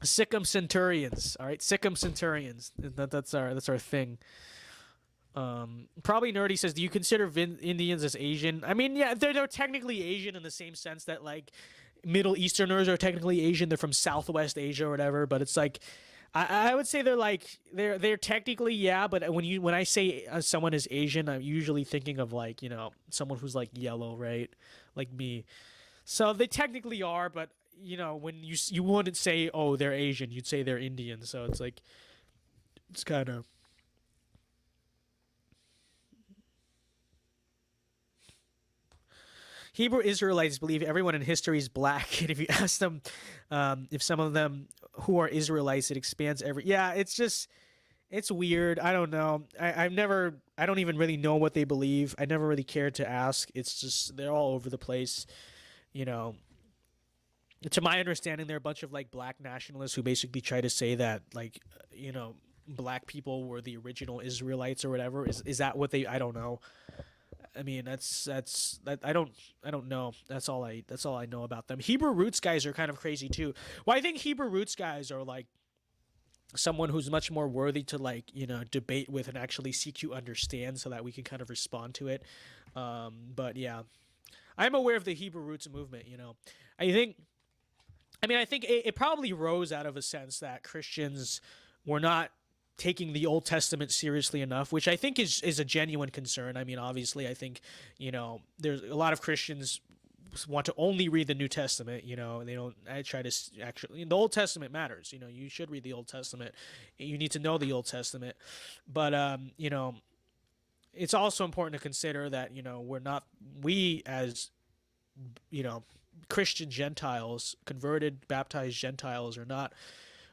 Sikkim Centurions. All right, Sikkim Centurions. That's our thing. Probably Nerdy says, do you consider Indians as Asian? I mean, yeah, they're technically Asian in the same sense that like Middle Easterners are technically Asian. They're from Southwest Asia or whatever. But it's like, I would say they're technically, yeah. But when I say someone is Asian, I'm usually thinking of like someone who's like yellow, right? Like me. So they technically are, but when you wouldn't say, oh, they're Asian, you'd say they're Indian. So it's like, it's kind of. Hebrew Israelites believe everyone in history is black, and if you ask them, if some of them who are Israelites, it expands Yeah, it's weird. I don't know. I don't even really know what they believe. I never really cared to ask. It's just they're all over the place, To my understanding, they're a bunch of like black nationalists who basically try to say that like black people were the original Israelites or whatever. Is that what they? I don't know. I mean, that's I don't know. That's all I know about them. Hebrew roots guys are kind of crazy too. Well, I think Hebrew roots guys are like someone who's much more worthy to like debate with and actually seek to understand, so that we can kind of respond to it. But yeah, I'm aware of the Hebrew roots movement. I think it probably rose out of a sense that Christians were not taking the Old Testament seriously enough, which I think is a genuine concern. I mean, obviously, I think, there's a lot of Christians want to only read the New Testament, they don't, I try to actually, the Old Testament matters, you should read the Old Testament. You need to know the Old Testament. But, it's also important to consider that, we as, Christian Gentiles, converted, baptized Gentiles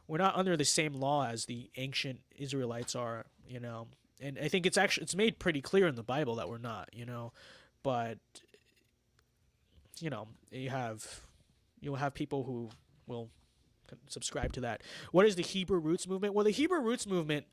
we're not under the same law as the ancient Israelites are, and I think it's made pretty clear in the Bible that we're not, but you'll have people who will subscribe to that. What is the Hebrew roots movement? Well, the Hebrew roots movement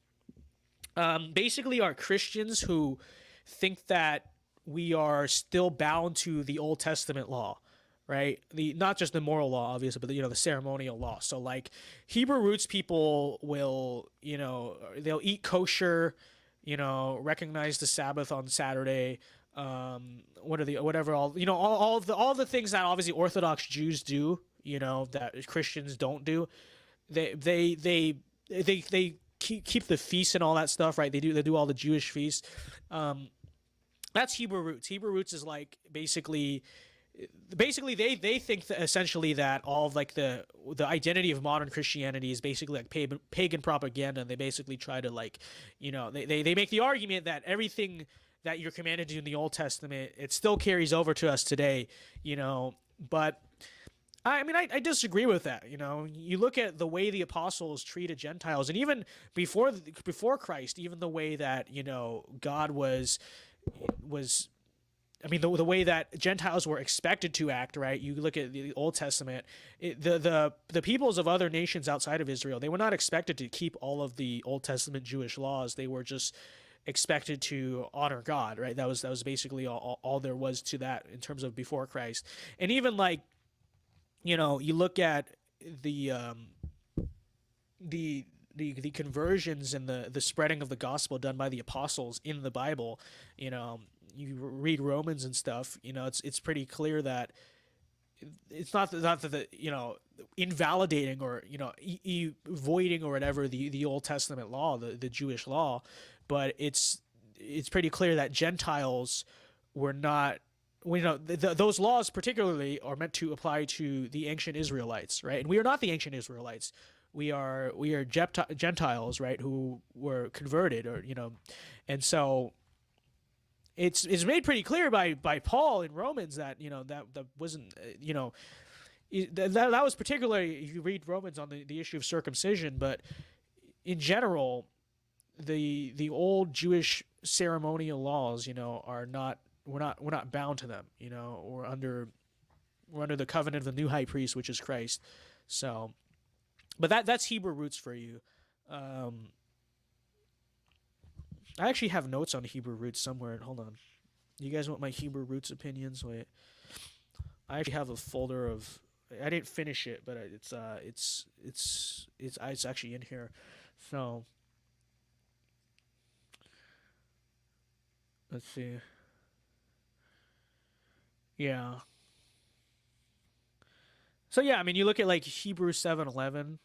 basically are Christians who think that we are still bound to the Old Testament law. Right, not just the moral law, obviously, but the ceremonial law. So like Hebrew roots people will they'll eat kosher, recognize the Sabbath on Saturday. All the things that obviously Orthodox Jews do, that Christians don't do. They keep the feasts and all that stuff, right? They do all the Jewish feasts. That's Hebrew roots. Hebrew roots is like basically they think that essentially that all of like the identity of modern Christianity is basically like pagan propaganda, and they basically try to like they make the argument that everything that you're commanded to do in the Old Testament, it still carries over to us today, but I mean, I disagree with that. You look at the way the apostles treated Gentiles, and even before Christ, even the way that God was I mean, the way that Gentiles were expected to act, right? You look at the Old Testament, the peoples of other nations outside of Israel, they were not expected to keep all of the Old Testament Jewish laws. They were just expected to honor God, right? That was basically all there was to that in terms of before Christ. And even like, you look at the conversions and the spreading of the gospel done by the apostles in the Bible, you read Romans and stuff, it's pretty clear that it's not that invalidating or voiding or whatever the Old Testament law, the Jewish law, but it's pretty clear that Gentiles were not. Those laws particularly are meant to apply to the ancient Israelites, right? And we are not the ancient Israelites. We are Gentiles, right, who were converted, or and so it's made pretty clear by Paul in Romans that that wasn't that was particularly, if you read Romans on the issue of circumcision, but in general the old Jewish ceremonial laws, are not we're not bound to them. We're under the covenant of the new high priest, which is Christ. So, but that's Hebrew roots for you. I actually have notes on Hebrew roots somewhere. Hold on. You guys want my Hebrew roots opinions? Wait. I actually have a folder of. I didn't finish it, but it's actually in here. So let's see. Yeah. So yeah, I mean, you look at like Hebrews 7:11.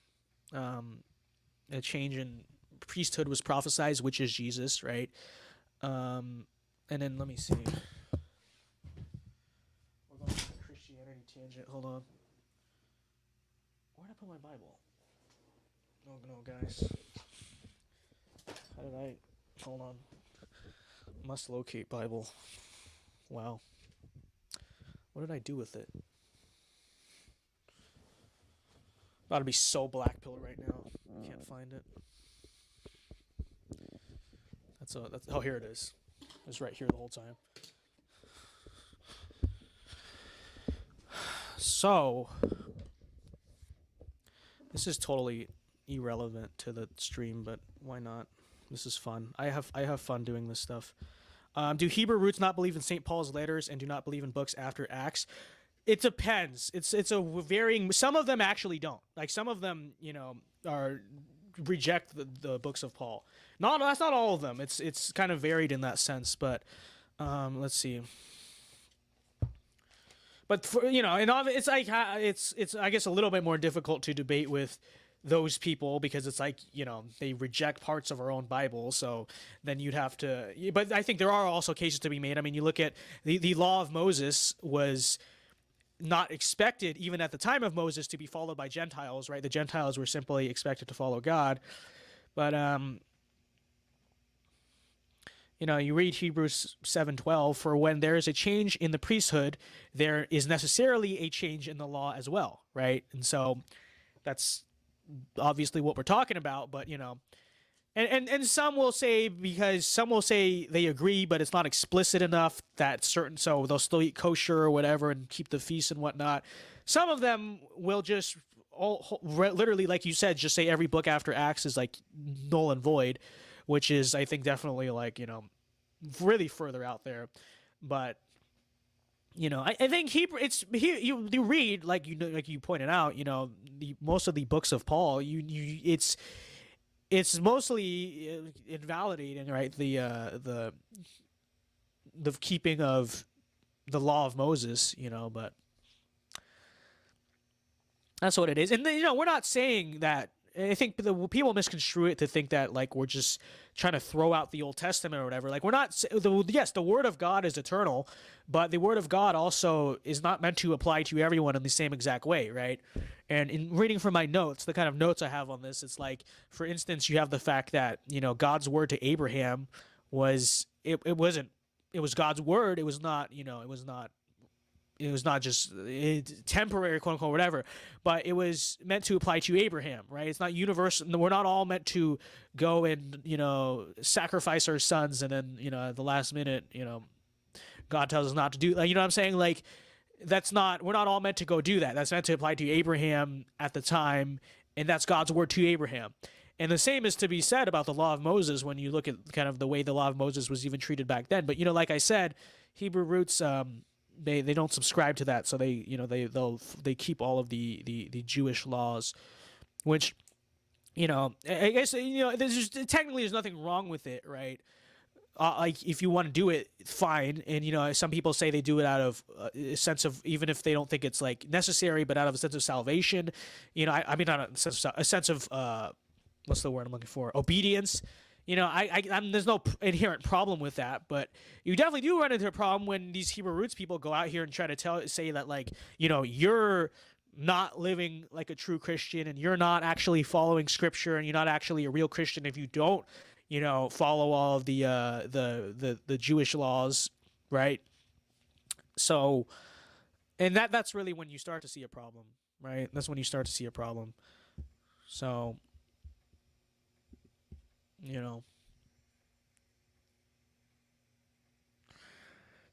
A change in priesthood was prophesied, which is Jesus, right? And then let me see. We're going to the Christianity tangent. Hold on. Where did I put my Bible? Oh no, guys. How did I? Hold on. Must locate Bible. Wow. What did I do with it? About to be so black pill right now. Can't find it. That's oh, here it is. It's right here the whole time. So this is totally irrelevant to the stream, but why not? This is fun. I have fun doing this stuff. Do Hebrew roots not believe in St. Paul's letters and do not believe in books after Acts? It depends. It's a varying. Some of them actually don't. Like some of them, are reject the books of Paul. That's not all of them. It's kind of varied in that sense. But let's see. But for, and it's like it's I guess a little bit more difficult to debate with those people because it's like they reject parts of our own Bible, so then you'd have to. But I think there are also cases to be made. I mean, you look at the law of Moses was not expected even at the time of Moses to be followed by Gentiles, right? The Gentiles were simply expected to follow God, but you read Hebrews 7:12, for when there is a change in the priesthood, there is necessarily a change in the law as well, right? And so that's obviously what we're talking about, but and some will say, because some will say they agree, but it's not explicit enough that certain, so they'll still eat kosher or whatever and keep the feast and whatnot. Some of them will just literally, like you said, just say every book after Acts is like null and void, which is, I think, definitely like, really further out there. But, I think Hebrew, you read, like you pointed out, most of the books of Paul, it's mostly invalidating, right? The keeping of the law of Moses, but that's what it is. And we're not saying that. I think the people misconstrue it to think that like we're just trying to throw out the Old Testament or whatever. Like we're not. Yes, the Word of God is eternal, but the Word of God also is not meant to apply to everyone in the same exact way, right? And in reading from my notes, the kind of notes I have on this, it's like, for instance, you have the fact that God's word to Abraham was it was God's word. It was not it was not just temporary, quote unquote, whatever, but it was meant to apply to Abraham, right? It's not universal. We're not all meant to go and, sacrifice our sons and then, at the last minute, God tells us not to do, like, you know what I'm saying? Like, we're not all meant to go do that. That's meant to apply to Abraham at the time, and that's God's word to Abraham. And the same is to be said about the law of Moses when you look at kind of the way the law of Moses was even treated back then. But, like I said, Hebrew roots, they don't subscribe to that, so they keep all of the Jewish laws, which I guess there's nothing wrong with it, right? Like if you want to do it, fine. And some people say they do it out of a sense of, even if they don't think it's like necessary, but out of a sense of salvation. I mean not a sense of what's the word I'm looking for? Obedience. There's no inherent problem with that, but you definitely do run into a problem when these Hebrew roots people go out here and try to say that, like, you're not living like a true Christian and you're not actually following Scripture and you're not actually a real Christian if you don't, follow all of the Jewish laws, right? So, and that's really when you start to see a problem, right? That's when you start to see a problem. So.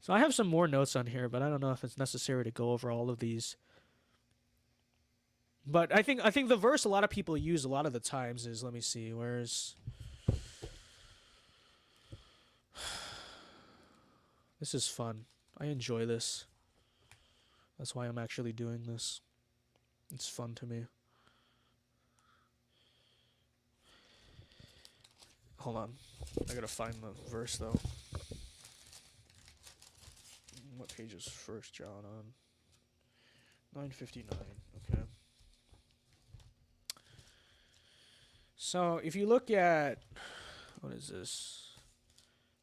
So I have some more notes on here, but I don't know if it's necessary to go over all of these. But I think the verse a lot of people use a lot of the times is, let me see, where's this is fun. I enjoy this. That's why I'm actually doing this. It's fun to me. Hold on. I gotta find the verse though. What page is 1 John on? 959. Okay. So if you look at, what is this?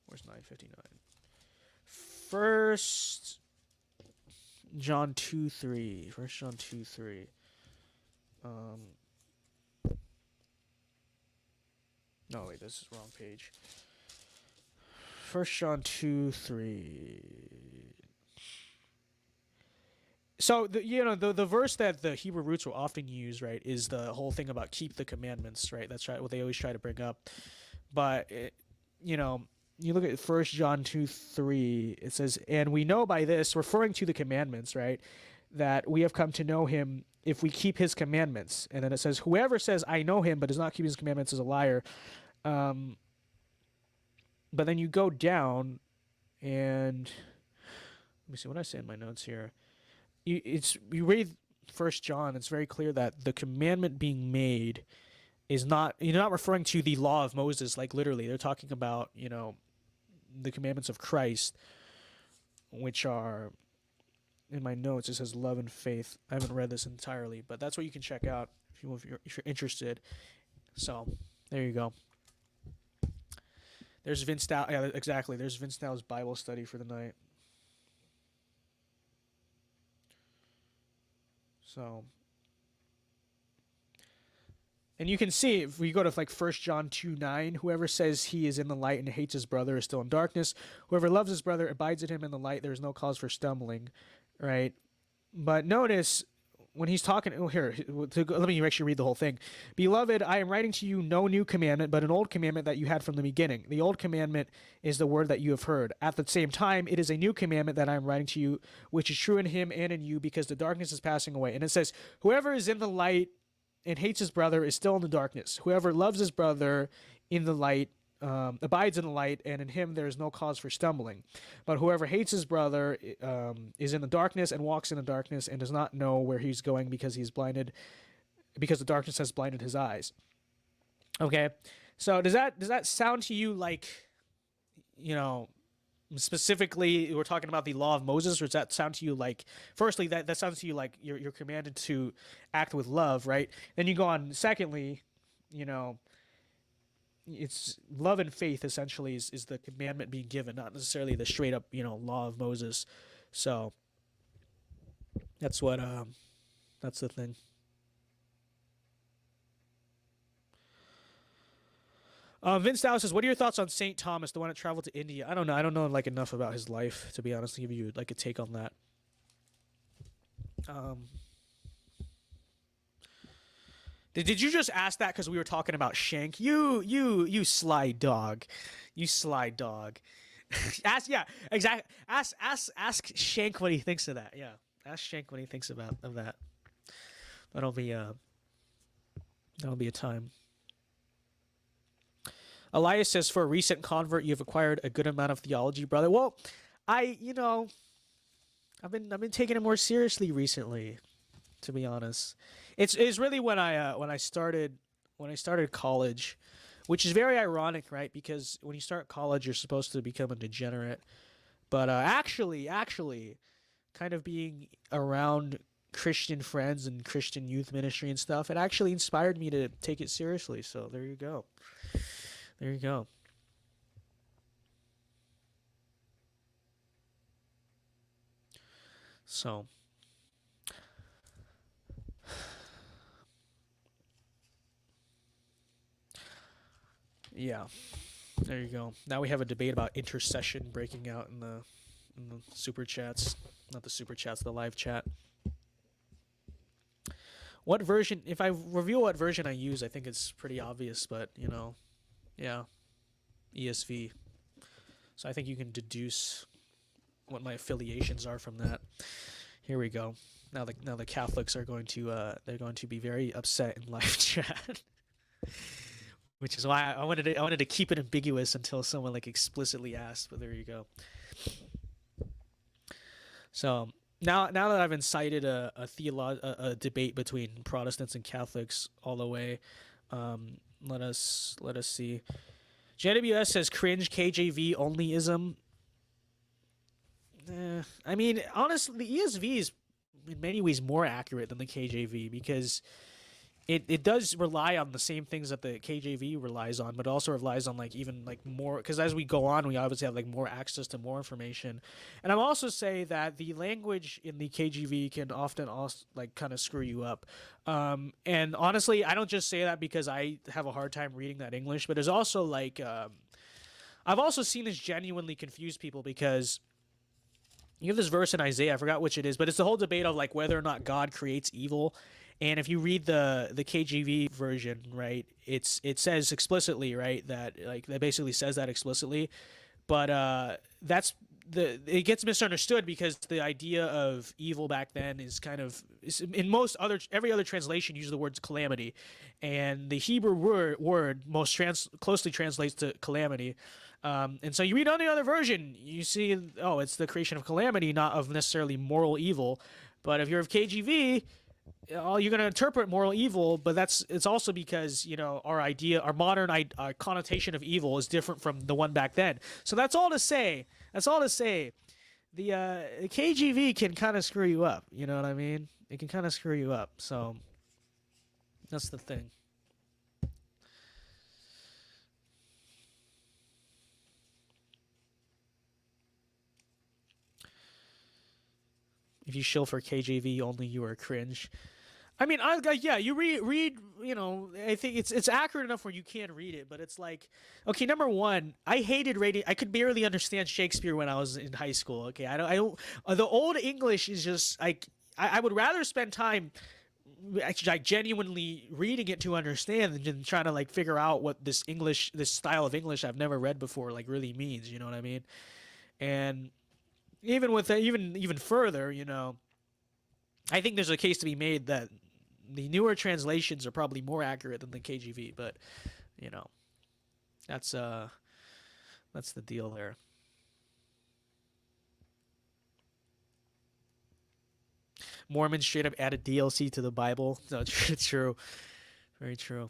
Where's 959? 1 John 2:3. 1 John 2:3. No, wait, this is the wrong page. 1 John 2:3. So the verse that the Hebrew roots will often use, right, is the whole thing about keep the commandments, right? That's right, what they always try to bring up. But you look at 1 John 2:3. It says, "And we know by this," referring to the commandments, right, "that we have come to know him if we keep his commandments." And then it says, "Whoever says I know him but does not keep his commandments is a liar." But then you go down, and let me see what I say in my notes here. You read 1 John. It's very clear that the commandment being made is not, you're not referring to the law of Moses, like literally. They're talking about the commandments of Christ, which are in my notes. It says love and faith. I haven't read this entirely, but that's what you can check out if you're interested. So there you go. There's Vince Dow. Yeah, exactly. There's Vince Dow's Bible study for the night. So, and you can see if we go to like 1 John 2:9, whoever says he is in the light and hates his brother is still in darkness. Whoever loves his brother abides in him in the light. There is no cause for stumbling, right? But notice when he's talking, let me actually read the whole thing. "Beloved, I am writing to you no new commandment, but an old commandment that you had from the beginning. The old commandment is the word that you have heard. At the same time, it is a new commandment that I am writing to you, which is true in him and in you, because the darkness is passing away." And it says, "Whoever is in the light and hates his brother is still in the darkness. Whoever loves his brother in the light abides in the light, and in him there is no cause for stumbling. But whoever hates his brother is in the darkness and walks in the darkness and does not know where he's going because he's blinded, because the darkness has blinded his eyes." Okay, so does that sound to you like, specifically we're talking about the law of Moses, or does that sound to you like, firstly, that sounds to you like you're commanded to act with love, right? Then you go on, secondly, it's love and faith essentially is the commandment being given, not necessarily the straight up law of Moses. So that's what that's the thing. Vince Dow says, "What are your thoughts on Saint Thomas, the one that traveled to India?" I don't know. I don't know like enough about his life to be honest to give you like a take on that. Did you just ask that because we were talking about Shank? You sly dog, you sly dog. Ask Shank what he thinks of that. Yeah, ask Shank what he thinks of that. That'll be a time. Elias says, "For a recent convert, you've acquired a good amount of theology, brother." Well, I've been taking it more seriously recently, to be honest. It's really when I started college, which is very ironic, right? Because when you start college, you're supposed to become a degenerate, but actually, kind of being around Christian friends and Christian youth ministry and stuff, it actually inspired me to take it seriously. So there you go. There you go. So. Yeah, there you go. Now we have a debate about intercession breaking out in the super chats, not the super chats, the live chat. What version? If I reveal what version I use, I think it's pretty obvious. But yeah, ESV. So I think you can deduce what my affiliations are from that. Here we go. Now the Catholics are going to they're going to be very upset in live chat. Which is why I wanted to keep it ambiguous until someone like explicitly asked, but there you go. So now that I've incited a debate between Protestants and Catholics all the way, let us see. JWS says cringe KJV onlyism. I mean, honestly, the ESV is in many ways more accurate than the KJV because it does rely on the same things that the KJV relies on, but also relies on like even like more, because as we go on, we obviously have like more access to more information. And I'll also say that the language in the KJV can often also like kind of screw you up. And honestly, I don't just say that because I have a hard time reading that English, but there's also like I've also seen this genuinely confuse people because you have this verse in Isaiah, I forgot which it is, but it's the whole debate of like whether or not God creates evil. And if you read the KJV version, right, it says explicitly, right, that like that basically says that explicitly, but it gets misunderstood because the idea of evil back then is kind of in every other translation uses the words calamity, and the Hebrew word most closely translates to calamity. And so you read on the other version, you see, oh, it's the creation of calamity, not of necessarily moral evil. But if you're of KJV, you're going to interpret moral evil, but it's also because, you know, our modern connotation of evil is different from the one back then. So that's all to say. The KJV can kind of screw you up. You know what I mean? It can kind of screw you up. So that's the thing. If you shill for KJV only, you are cringe. I mean, yeah, you read, you know, I think it's accurate enough where you can read it, but it's like, okay, number one, I hated reading. I could barely understand Shakespeare when I was in high school. Okay, I don't. The old English is just like I would rather spend time actually like genuinely reading it to understand than trying to like figure out what this style of English I've never read before like really means. You know what I mean? And even with that, even further, you know, I think there's a case to be made that the newer translations are probably more accurate than the KJV, but you know, that's the deal there. Mormons straight up added DLC to the Bible. No, it's true, very true.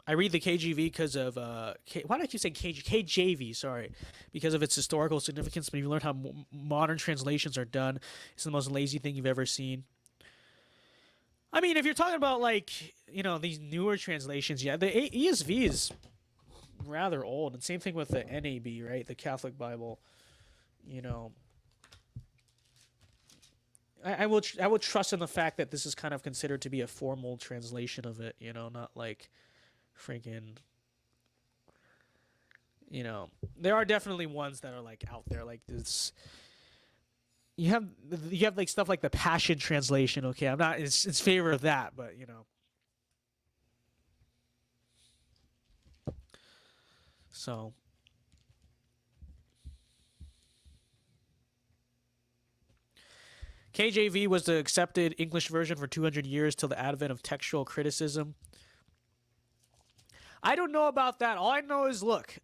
I read the KJV because of why did I keep saying KJV? Sorry, because of its historical significance. But you learn how modern translations are done. It's the most lazy thing you've ever seen. I mean, if you're talking about like, you know, these newer translations, yeah, the ESV is rather old, and same thing with the NAB, right, the Catholic Bible. You know, I will trust in the fact that this is kind of considered to be a formal translation of it. You know, not like freaking, you know, there are definitely ones that are like out there like this. You have like stuff like the Passion Translation. Okay, I'm not in favor of that, but you know. So KJV was the accepted English version for 200 years till the advent of textual criticism. I don't know about that. All I know is, look,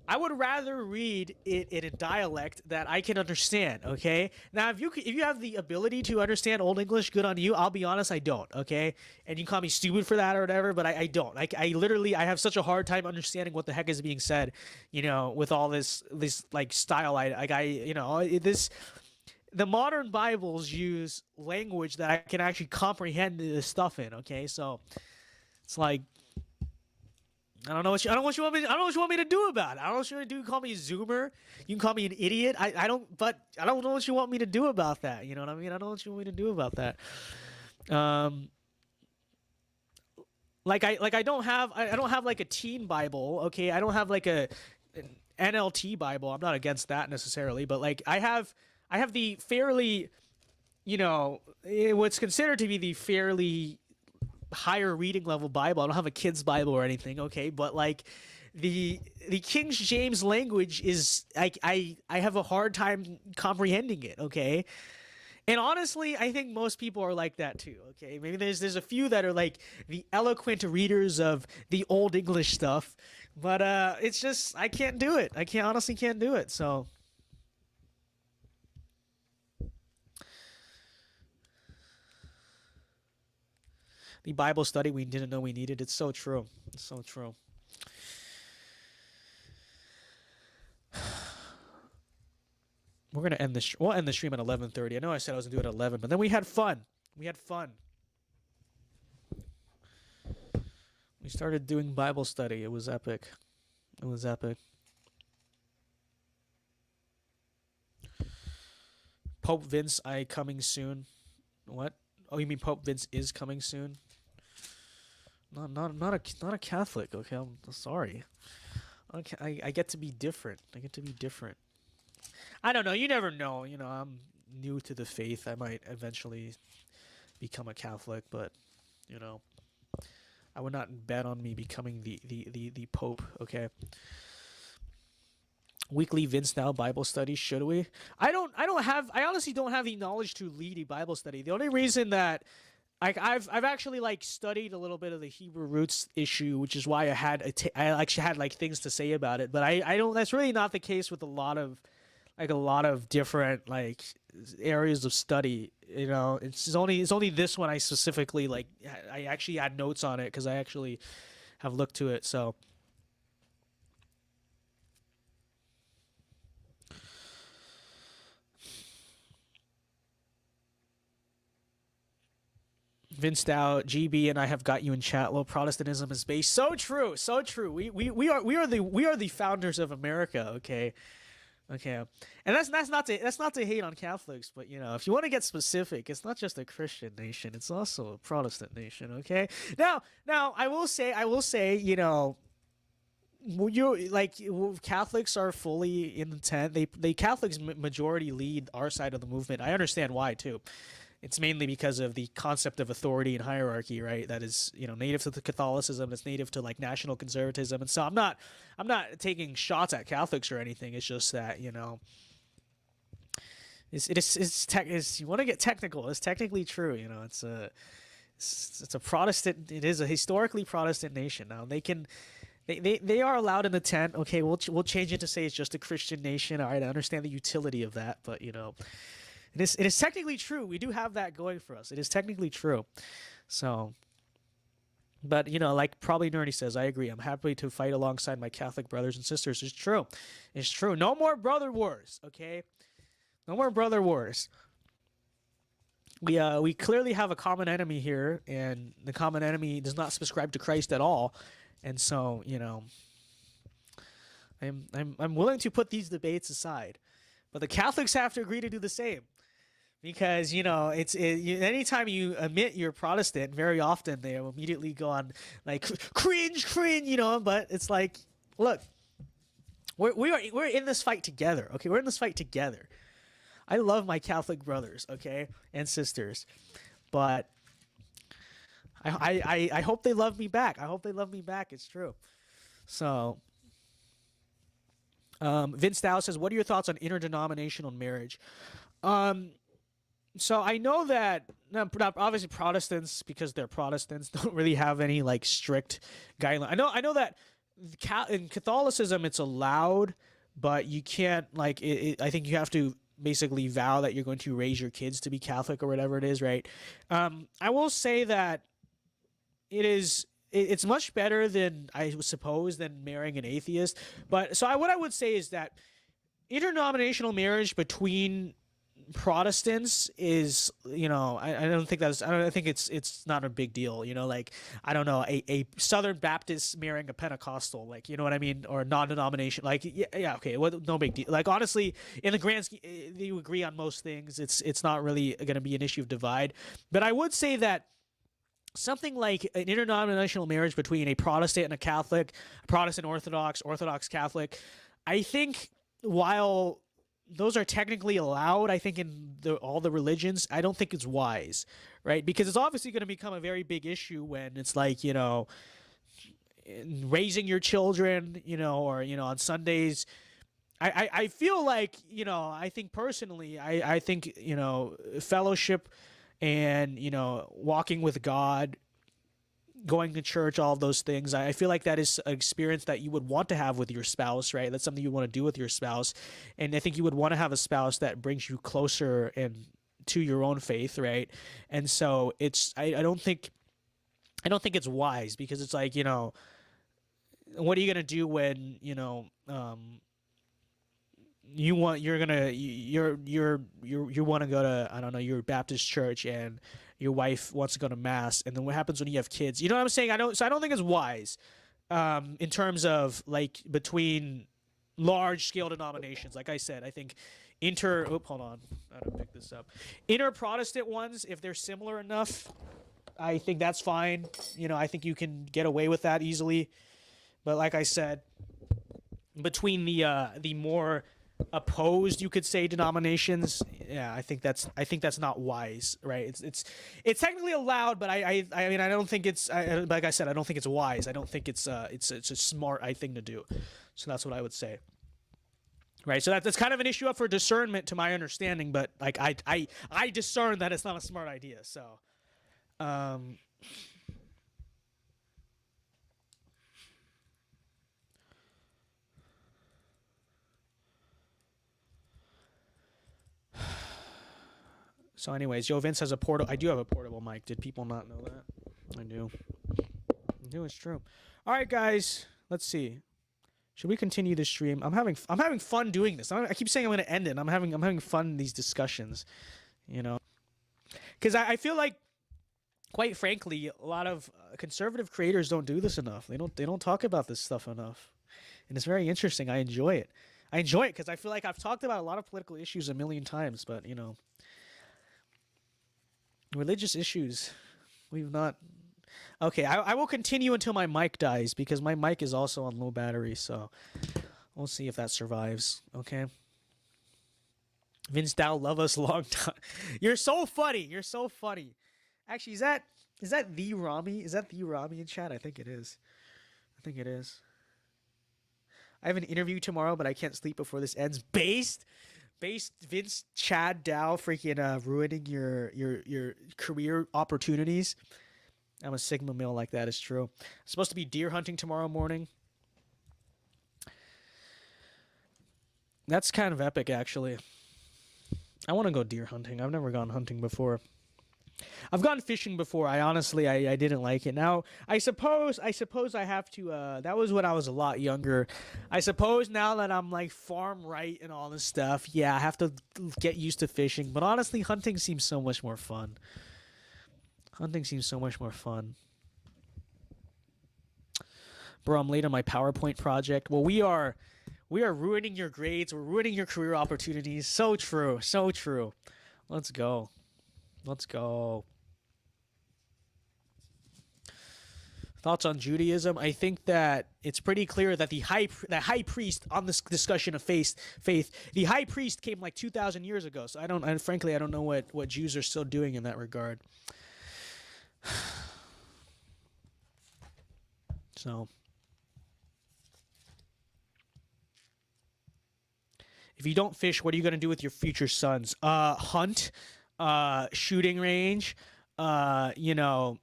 I would rather read it in a dialect that I can understand, okay? Now, if you have the ability to understand Old English, good on you. I'll be honest, I don't, okay? And you can call me stupid for that or whatever, but I don't. I literally, I have such a hard time understanding what the heck is being said, you know, with all this like style. The modern Bibles use language that I can actually comprehend this stuff in, okay? So it's like, I don't know what you want me to do about it. I don't know what you want to do. Call me a Zoomer. You can call me an idiot. I don't know what you want me to do about that. You know what I mean? I don't know what you want me to do about that. I don't have like a teen Bible. Okay, I don't have like an NLT Bible. I'm not against that necessarily, but like I have the fairly what's considered to be the fairly higher reading level Bible. I don't have a kid's Bible or anything, okay, but like the King James language is I have a hard time comprehending it, okay? And honestly, I think most people are like that too, okay? Maybe there's a few that are like the eloquent readers of the old English stuff, but it's just I can't do it. I honestly can't do it. So the Bible study we didn't know we needed. It's so true. It's so true. We're gonna end this. We'll end the stream at 11:30. I know I said I was gonna do it at 11, but then we had fun. We had fun. We started doing Bible study. It was epic. It was epic. Pope Vince, coming soon. What? Oh, you mean Pope Vince is coming soon? Not a Catholic. Okay, I'm sorry. Okay, I get to be different. I get to be different. I don't know. You never know. I'm new to the faith. I might eventually become a Catholic, but I would not bet on me becoming the Pope. Okay. Weekly VinceDao Bible study. Should we? I honestly don't have the knowledge to lead a Bible study. The only reason that I've actually studied a little bit of the Hebrew roots issue, which is why I actually had things to say about it. But I don't. That's really not the case with a lot of different areas of study. It's only this one I specifically I actually had notes on it because I actually have looked to it. So Vince Dow, GB, and I have got you in chat. Low Protestantism is based. So true, so true. We are the founders of America. Okay. And that's not to hate on Catholics, but if you want to get specific, it's not just a Christian nation; it's also a Protestant nation. Okay. Now I will say, Catholics are fully in the tent. They Catholics majority lead our side of the movement. I understand why too. It's mainly because of the concept of authority and hierarchy, right? That is, native to the Catholicism. That's native to national conservatism. And so I'm not taking shots at Catholics or anything. It's just that you want to get technical. It's technically true. It's a Protestant. It is a historically Protestant nation. Now they are allowed in the tent. Okay, we'll change it to say it's just a Christian nation. All right, I understand the utility of that, but It is technically true. We do have that going for us. It is technically true. So, but like probably Nerdy says, I agree. I'm happy to fight alongside my Catholic brothers and sisters. It's true. It's true. No more brother wars. Okay, no more brother wars. We clearly have a common enemy here, and the common enemy does not subscribe to Christ at all. And so I'm willing to put these debates aside, but the Catholics have to agree to do the same. Because anytime you admit you're Protestant, very often they will immediately go on cringe, But it's look, we're in this fight together. Okay, we're in this fight together. I love my Catholic brothers, okay, and sisters, but I hope they love me back. I hope they love me back. It's true. So. Vince Dow says, "What are your thoughts on interdenominational marriage?" So I know that obviously Protestants, because they're Protestants, don't really have any strict guidelines. I know that in Catholicism it's allowed, but you can't I think you have to basically vow that you're going to raise your kids to be Catholic or whatever it is, right? I will say that it's much better than I suppose than marrying an atheist. But what I would say is that interdenominational marriage between Protestants is, I think it's not a big deal. I don't know, a Southern Baptist marrying a Pentecostal, you know what I mean, or a non-denomination, okay, well, no big deal. Honestly, in the grand scheme, you agree on most things. It's not really going to be an issue of divide. But I would say that something like an interdenominational marriage between a Protestant and a Catholic, Protestant Orthodox, Orthodox Catholic, I think while those are technically allowed, I think, in all the religions, I don't think it's wise, right? Because it's obviously going to become a very big issue when it's like, you know, raising your children, you know, or, you know, on Sundays. I feel like, you know, I think personally, I think, you know, fellowship and, you know, walking with God, going to church, all of those things, I feel like that is an experience that you would want to have with your spouse, right? That's something you want to do with your spouse. And I think you would want to have a spouse that brings you closer and to your own faith, right? And so it's, I don't think it's wise, because it's like, you know, what are you going to do when, you know, you want to go to, I don't know, your Baptist church, and your wife wants to go to mass, and then what happens when you have kids? You know what I'm saying? I don't think it's wise, in terms of like between large scale denominations. Like I said, I think hold on, I gotta pick this up. Inter-Protestant ones, if they're similar enough, I think that's fine. You know, I think you can get away with that easily. But like I said, between the more opposed, you could say, denominations, yeah, I think that's not wise, right? It's technically allowed, but I mean, I don't think it's, like I said, I don't think it's wise. I don't think it's a smart thing to do. So that's what I would say, right? So that's kind of an issue up for discernment, to my understanding, but like I discern that it's not a smart idea. So So anyways, Yo Vince has a portable. I do have a portable mic. Did people not know that? I do. It's true. All right, guys. Let's see. Should we continue the stream? I'm having fun doing this. I keep saying I'm going to end it. I'm having fun in these discussions, you know, because I feel like, quite frankly, a lot of conservative creators don't do this enough. They don't talk about this stuff enough, and it's very interesting. I enjoy it. Because I feel like I've talked about a lot of political issues a million times, but you know, religious issues, we've not. Okay, I will continue until my mic dies, because my mic is also on low battery, so we'll see if that survives. Okay. Vince Dow, love us long time. You're so funny. Actually, is that the Rami? Is that the Rami in chat? I think it is. I have an interview tomorrow, but I can't sleep before this ends. Based Vince Chad Dow, freaking ruining your career opportunities. I'm a Sigma male, like that is true. I'm supposed to be deer hunting tomorrow morning. That's kind of epic, actually. I want to go deer hunting. I've never gone hunting before. I've gone fishing before. I didn't like it. Now, I suppose I have to, that was when I was a lot younger. I suppose now that I'm like farm right and all this stuff, yeah, I have to get used to fishing. But honestly, hunting seems so much more fun. Bro, I'm late on my PowerPoint project. Well, we are ruining your grades. We're ruining your career opportunities. So true. Let's go. Thoughts on Judaism? I think that it's pretty clear that the high priest, on this discussion of faith, the high priest came like 2,000 years ago. So frankly, I don't know what Jews are still doing in that regard. So, if you don't fish, what are you going to do with your future sons? Hunt, shooting range, you know,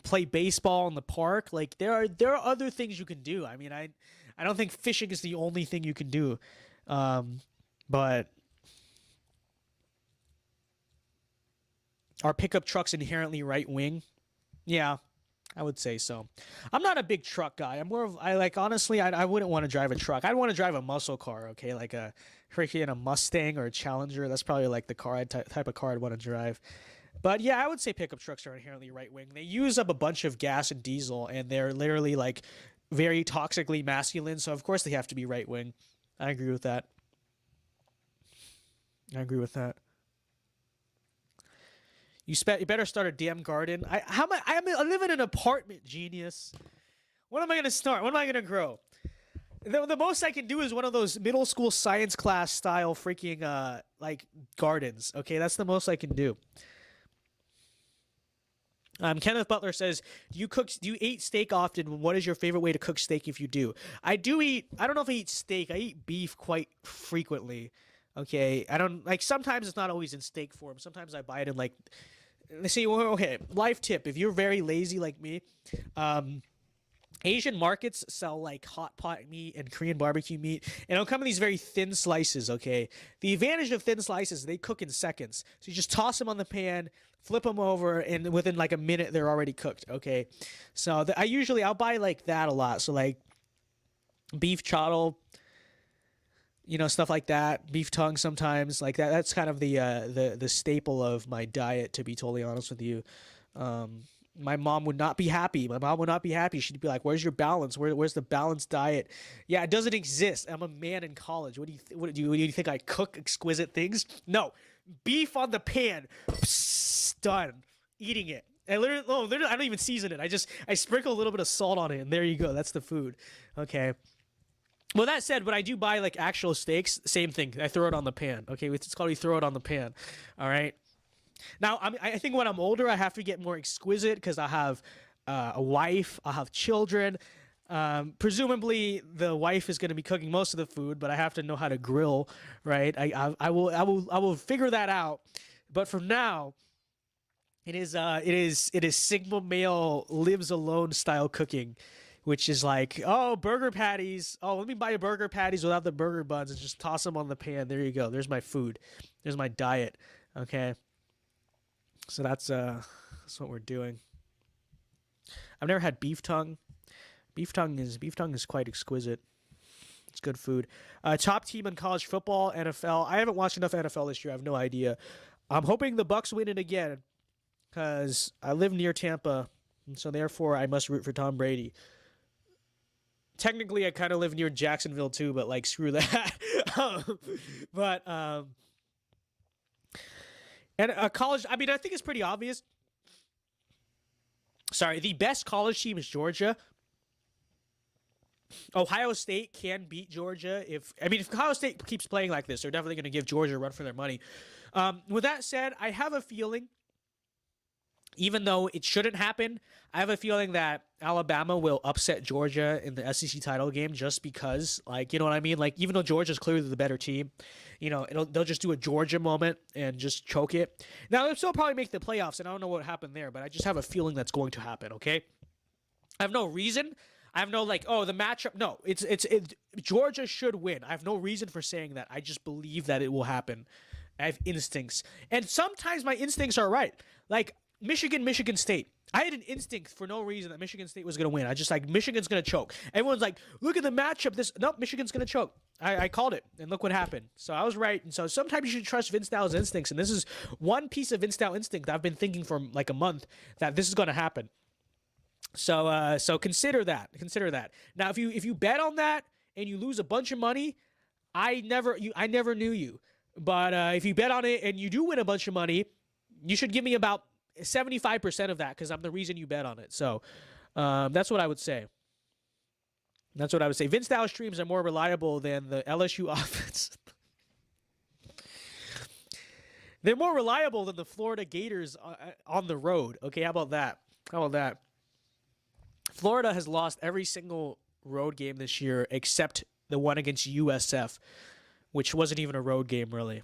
play baseball in the park. Like there are other things you can do. I mean, I don't think fishing is the only thing you can do. But are pickup trucks inherently right wing? Yeah, I would say so. I'm not a big truck guy. I'm more of, honestly, I wouldn't want to drive a truck. I'd want to drive a muscle car, okay? Like a freaking Mustang or a Challenger. That's probably like the type of car I'd want to drive. But yeah, I would say pickup trucks are inherently right wing. They use up a bunch of gas and diesel, and they're literally like very toxically masculine. So of course they have to be right wing. I agree with that. You better start a damn garden. I live in an apartment, genius. What am I gonna start? What am I gonna grow? The most I can do is one of those middle school science class style freaking like gardens. Okay, that's the most I can do. Kenneth Butler says, Do you eat steak often? What is your favorite way to cook steak if you do? I do eat. I don't know if I eat steak. I eat beef quite frequently. Okay, I don't like. Sometimes it's not always in steak form. Sometimes I buy it in like. Let's see. Well, okay, life tip: if you're very lazy like me, Asian markets sell like hot pot meat and Korean barbecue meat, and it'll come in these very thin slices, okay? The advantage of thin slices, they cook in seconds. So you just toss them on the pan, flip them over, and within like a minute, they're already cooked, okay? So I'll buy like that a lot. So like beef chottle, stuff like that. Beef tongue sometimes, like that. That's kind of the staple of my diet, to be totally honest with you. My mom would not be happy. She'd be like, "Where's your balance? Where's the balanced diet?" Yeah, it doesn't exist. I'm a man in college. What do you think I cook exquisite things? No, beef on the pan, psst, done. Eating it. Literally, I don't even season it. I sprinkle a little bit of salt on it, and there you go. That's the food. Okay. Well, that said, when I do buy like actual steaks, same thing. I throw it on the pan. Okay, it's called you throw it on the pan. All right. Now, I think when I'm older, I have to get more exquisite because I have a wife, I have children. Presumably, the wife is going to be cooking most of the food, but I have to know how to grill, right? I will figure that out. But for now, it is Sigma male lives alone style cooking, which is like, oh, burger patties. Oh, let me buy burger patties without the burger buns and just toss them on the pan. There you go. There's my food. There's my diet. Okay. So that's what we're doing. I've never had beef tongue. Beef tongue is quite exquisite. It's good food. Top team in college football, NFL. I haven't watched enough NFL this year. I have no idea. I'm hoping the Bucks win it again because I live near Tampa, and so therefore I must root for Tom Brady. Technically, I kind of live near Jacksonville too, but like screw that. And college, I mean, I think it's pretty obvious. Sorry, the best college team is Georgia. Ohio State can beat Georgia. If Ohio State keeps playing like this, they're definitely going to give Georgia a run for their money. With that said, I have a feeling, even though it shouldn't happen, I have a feeling that Alabama will upset Georgia in the SEC title game just because, like, you know what I mean? Like, even though Georgia's clearly the better team, they'll just do a Georgia moment and just choke it. Now, they'll still probably make the playoffs, and I don't know what happened there, but I just have a feeling that's going to happen, okay? I have no reason. I have no, the matchup. No, it's Georgia should win. I have no reason for saying that. I just believe that it will happen. I have instincts. And sometimes my instincts are right. Like, Michigan State. I had an instinct for no reason that Michigan State was going to win. I just Michigan's going to choke. Everyone's like, look at the matchup. Nope, Michigan's going to choke. I called it, and look what happened. So I was right. And so sometimes you should trust Vince Dao's instincts. And this is one piece of Vince Dao instinct that I've been thinking for like a month that this is going to happen. So consider that. Consider that. Now, if you bet on that and you lose a bunch of money, I never knew you. But if you bet on it and you do win a bunch of money, you should give me about 75% of that because I'm the reason you bet on it. So that's what I would say. That's what I would say. Vince Dao streams are more reliable than the LSU offense. They're more reliable than the Florida Gators on the road. Okay, how about that? How about that? Florida has lost every single road game this year except the one against USF, which wasn't even a road game really.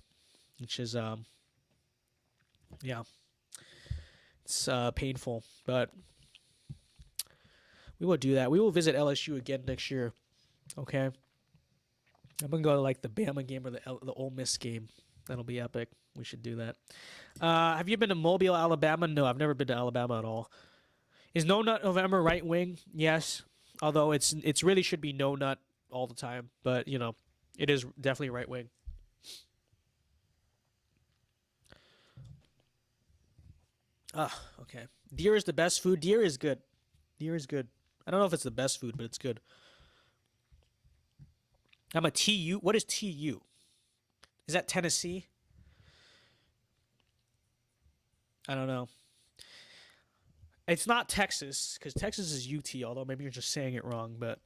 Which is yeah. It's painful, but we will do that. We will visit LSU again next year. Okay. I'm gonna go to like the Bama game or the Ole Miss game. That'll be epic. We should do that. Have you been to Mobile, Alabama? No, I've never been to Alabama at all. Is No Nut November right wing? Yes. Although it's really should be No Nut all the time, but it is definitely right wing. Okay. Deer is the best food. Deer is good. Deer is good. I don't know if it's the best food, but it's good. I'm a TU. What is TU? Is that Tennessee? I don't know. It's not Texas, because Texas is UT, although maybe you're just saying it wrong, but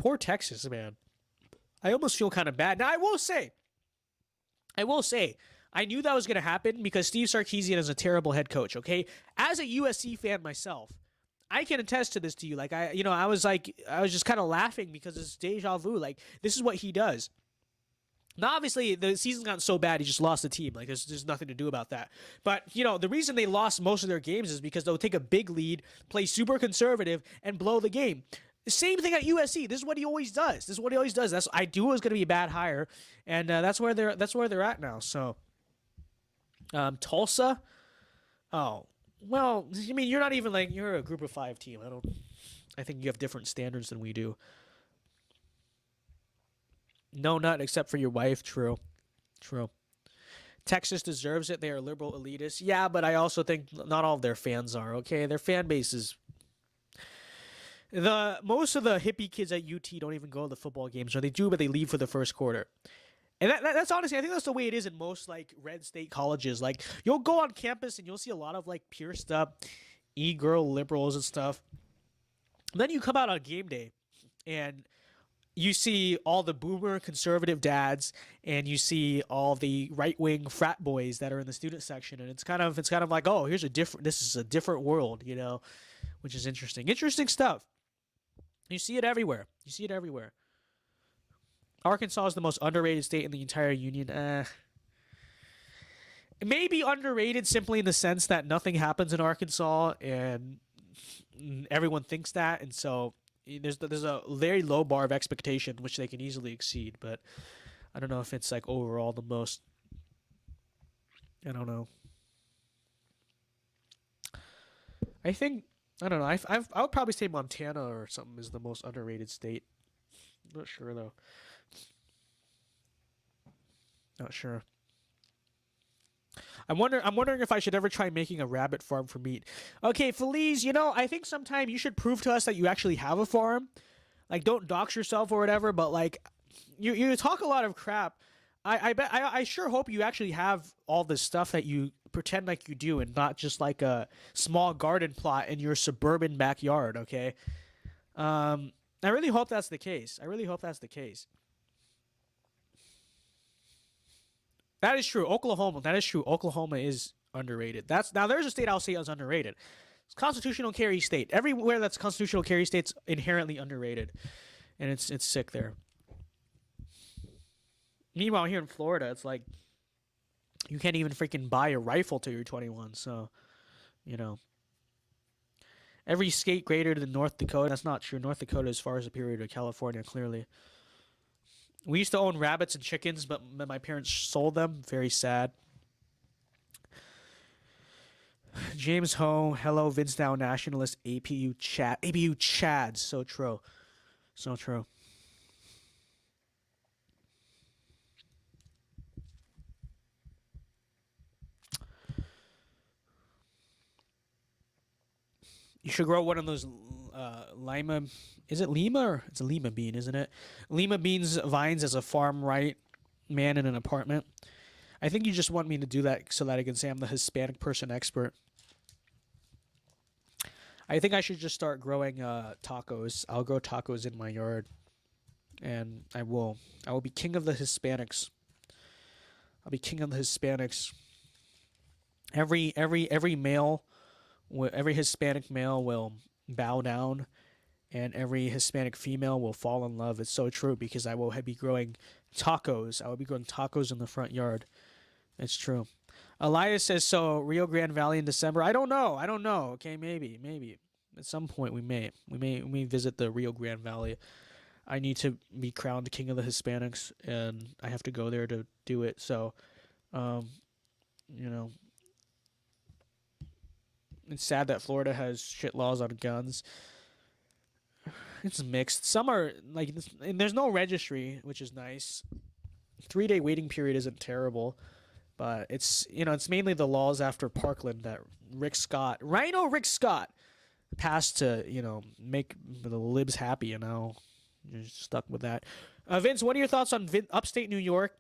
poor Texas, man. I almost feel kind of bad. Now, I will say, I knew that was going to happen because Steve Sarkisian is a terrible head coach, okay? As a USC fan myself, I can attest to this to you. Like, I was just kind of laughing because it's deja vu. Like, this is what he does. Now, obviously, the season's gotten so bad, he just lost the team. Like, there's nothing to do about that. But, the reason they lost most of their games is because they'll take a big lead, play super conservative, and blow the game. The same thing at USC. This is what he always does. I knew it was going to be a bad hire, and that's where they're at now. So, Tulsa. Oh, well, I mean, you're not even like you're a Group of 5 team. I think you have different standards than we do. No nut except for your wife. True. Texas deserves it. They are liberal elitists. Yeah, but I also think not all of their fans are, okay? Their fan base is... Most of the hippie kids at UT don't even go to the football games, or they do, but they leave for the first quarter. And that's honestly, I think that's the way it is in most, like, red state colleges. Like, you'll go on campus and you'll see a lot of, like, pierced up e-girl liberals and stuff. And then you come out on game day and... you see all the boomer conservative dads, and you see all the right-wing frat boys that are in the student section, and it's kind of like, oh, this is a different world, which is interesting. Interesting stuff. You see it everywhere. Arkansas is the most underrated state in the entire union. Maybe underrated simply in the sense that nothing happens in Arkansas, and everyone thinks that, and so. There's a very low bar of expectation which they can easily exceed, but I don't know if it's like overall the most. I don't know. I don't know. I would probably say Montana or something is the most underrated state. Not sure though. Not sure. I'm wondering if I should ever try making a rabbit farm for meat. Okay, Feliz, I think sometime you should prove to us that you actually have a farm. Like, don't dox yourself or whatever, but like, you talk a lot of crap. I sure hope you actually have all this stuff that you pretend like you do, and not just like a small garden plot in your suburban backyard. Okay. I really hope that's the case. That is true. Oklahoma. That is true. Oklahoma is underrated. Now there's a state I'll say is underrated. It's constitutional carry state. Everywhere that's constitutional carry state's inherently underrated, and it's sick there. Meanwhile, here in Florida, it's like you can't even freaking buy a rifle till you're 21. So, every state greater than North Dakota. That's not true. North Dakota is far superior to California, clearly. We used to own rabbits and chickens, but my parents sold them. Very sad. James Ho, hello, VinceDao nationalist, APU Chad. So true. You should grow one of those lima. Is it lima or it's a lima bean, isn't it? Lima beans vines as a farm right man in an apartment. I think you just want me to do that so that I can say I'm the Hispanic person expert. I think I should just start growing tacos. I'll grow tacos in my yard, and I will be king of the Hispanics. I'll be king of the Hispanics. Every male, every Hispanic male will bow down, and every Hispanic female will fall in love. It's so true, because I will be growing tacos. I will be growing tacos in the front yard. It's true. Elias says, so Rio Grande Valley in December. I don't know. Okay, maybe. At some point we may visit the Rio Grande Valley. I need to be crowned king of the Hispanics, and I have to go there to do it. So, it's sad that Florida has shit laws on guns. It's mixed. Some are like, and there's no registry, which is nice. 3-day waiting period isn't terrible, but it's mainly the laws after Parkland that Rhino Rick Scott passed to make the libs happy. You're stuck with that. Vince, what are your thoughts on upstate New York?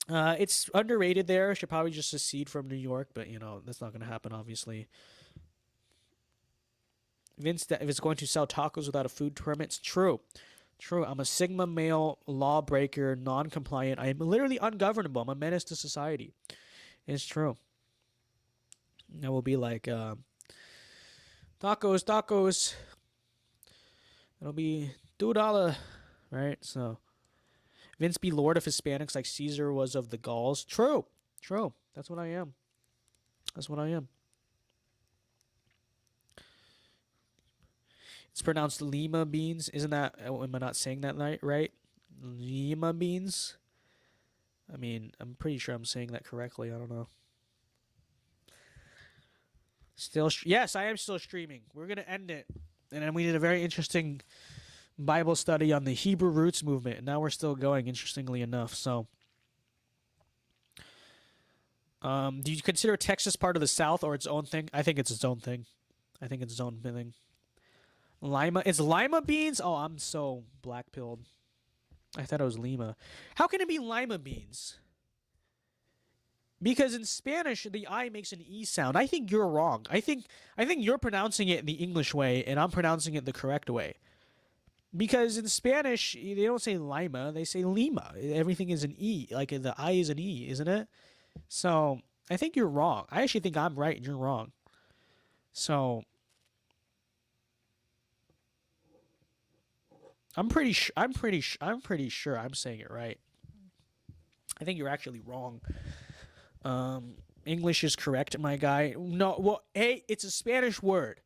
It's underrated there. Should probably just secede from New York, but that's not going to happen, obviously. Vince, if it's going to sell tacos without a food permit, it's true. True. I'm a Sigma male, lawbreaker, non-compliant. I am literally ungovernable. I'm a menace to society. It's true. I will be like, tacos, tacos. It'll be $2, right? So, Vince be Lord of Hispanics like Caesar was of the Gauls. True. True. That's what I am. That's what I am. It's pronounced lima beans. Isn't that, am I not saying that right? Lima beans? I mean, I'm pretty sure I'm saying that correctly. I don't know. Still, yes, I am still streaming. We're going to end it. And then we did a very interesting Bible study on the Hebrew roots movement. And now we're still going, interestingly enough. So, do you consider Texas part of the South or its own thing? I think it's its own thing. I think it's its own thing. Lima. It's lima beans? Oh, I'm so black-pilled. I thought it was lima. How can it be lima beans? Because in Spanish, the I makes an E sound. I think you're wrong. I think you're pronouncing it the English way, and I'm pronouncing it the correct way. Because in Spanish, they don't say lima, they say lima. Everything is an E. Like, the I is an E, isn't it? So, I think you're wrong. I actually think I'm right and you're wrong. So, I'm pretty sure I'm saying it right. I think you're actually wrong. English is correct, my guy. No, well, hey, it's a Spanish word.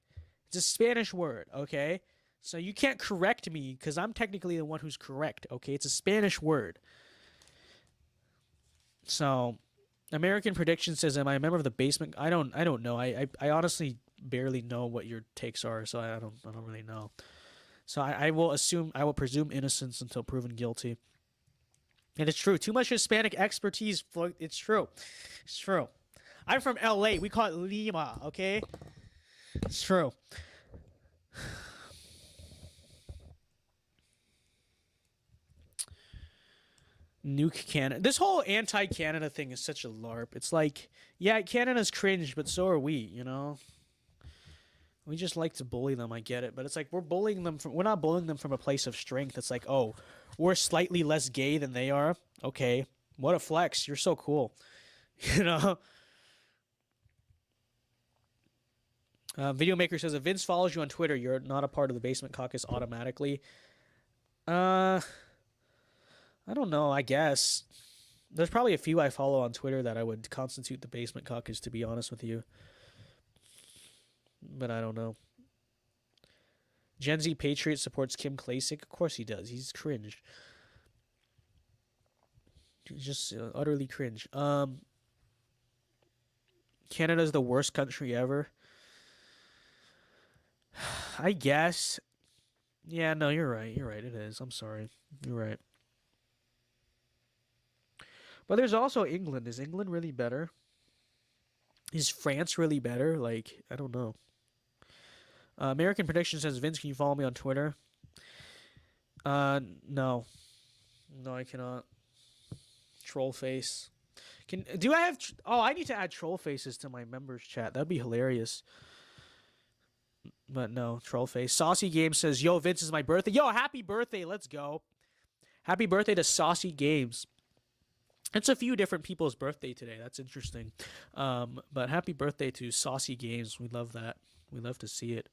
It's a Spanish word, okay? So you can't correct me because I'm technically the one who's correct, okay? It's a Spanish word. So, American Prediction says, "Am I a member of the basement?" I don't know. I honestly barely know what your takes are, so I don't really know. So I will presume innocence until proven guilty. And it's true. Too much Hispanic expertise. It's true. It's true. I'm from LA. We call it Lima, okay? It's true. Nuke Canada. This whole anti-Canada thing is such a LARP. It's like, yeah, Canada's cringe, but so are we, you know? We just like to bully them, I get it. But it's like we're not bullying them from a place of strength. It's like, oh, we're slightly less gay than they are. Okay. What a flex. You're so cool. You know? Videomaker says, if Vince follows you on Twitter, you're not a part of the Basement Caucus automatically. I don't know, I guess. There's probably a few I follow on Twitter that I would constitute the Basement Caucus, to be honest with you. But I don't know. Gen Z Patriot supports Kim Klacik. Of course he does. He's cringe. He's just utterly cringe. Canada's the worst country ever. I guess. Yeah, no, you're right. You're right. It is. I'm sorry. You're right. But there's also England. Is England really better? Is France really better? Like, I don't know. American Prediction says, Vince, can you follow me on Twitter? No. No, I cannot. Troll face. I need to add troll faces to my members chat. That'd be hilarious. But no, troll face. Saucy Games says, yo, Vince, is my birthday. Yo, happy birthday. Let's go. Happy birthday to Saucy Games. It's a few different people's birthday today. That's interesting. But happy birthday to Saucy Games. We love that. We love to see it.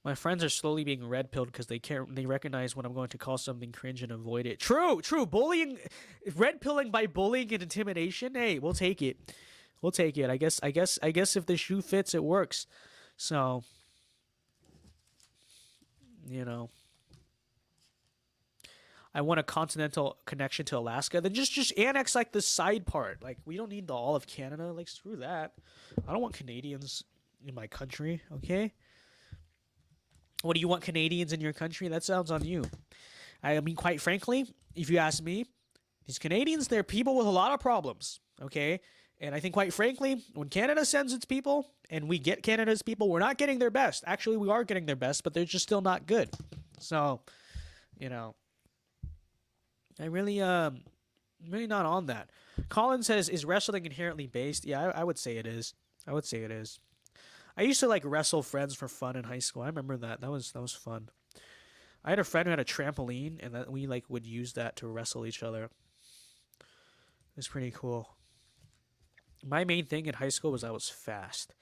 My friends are slowly being red-pilled because they recognize when I'm going to call something cringe and avoid it. True. Bullying, red-pilling by bullying and intimidation. Hey, we'll take it. We'll take it. I guess if the shoe fits, it works. So, you know, I want a continental connection to Alaska. Then just annex like the side part. Like, we don't need all of Canada. Like, screw that. I don't want Canadians in my country. Okay. What, do you want Canadians in your country? That sounds on you. I mean, quite frankly, if you ask me, these Canadians, they're people with a lot of problems, okay? And I think, quite frankly, when Canada sends its people and we get Canada's people, we're not getting their best. Actually, we are getting their best, but they're just still not good. So, you know, I really, Maybe not on that. Colin says, "Is wrestling inherently based?" Yeah, I would say it is. I would say it is. I used to like wrestle friends for fun in high school. I remember that. That was fun. I had a friend who had a trampoline, and that we like would use that to wrestle each other. It was pretty cool. My main thing in high school was I was fast,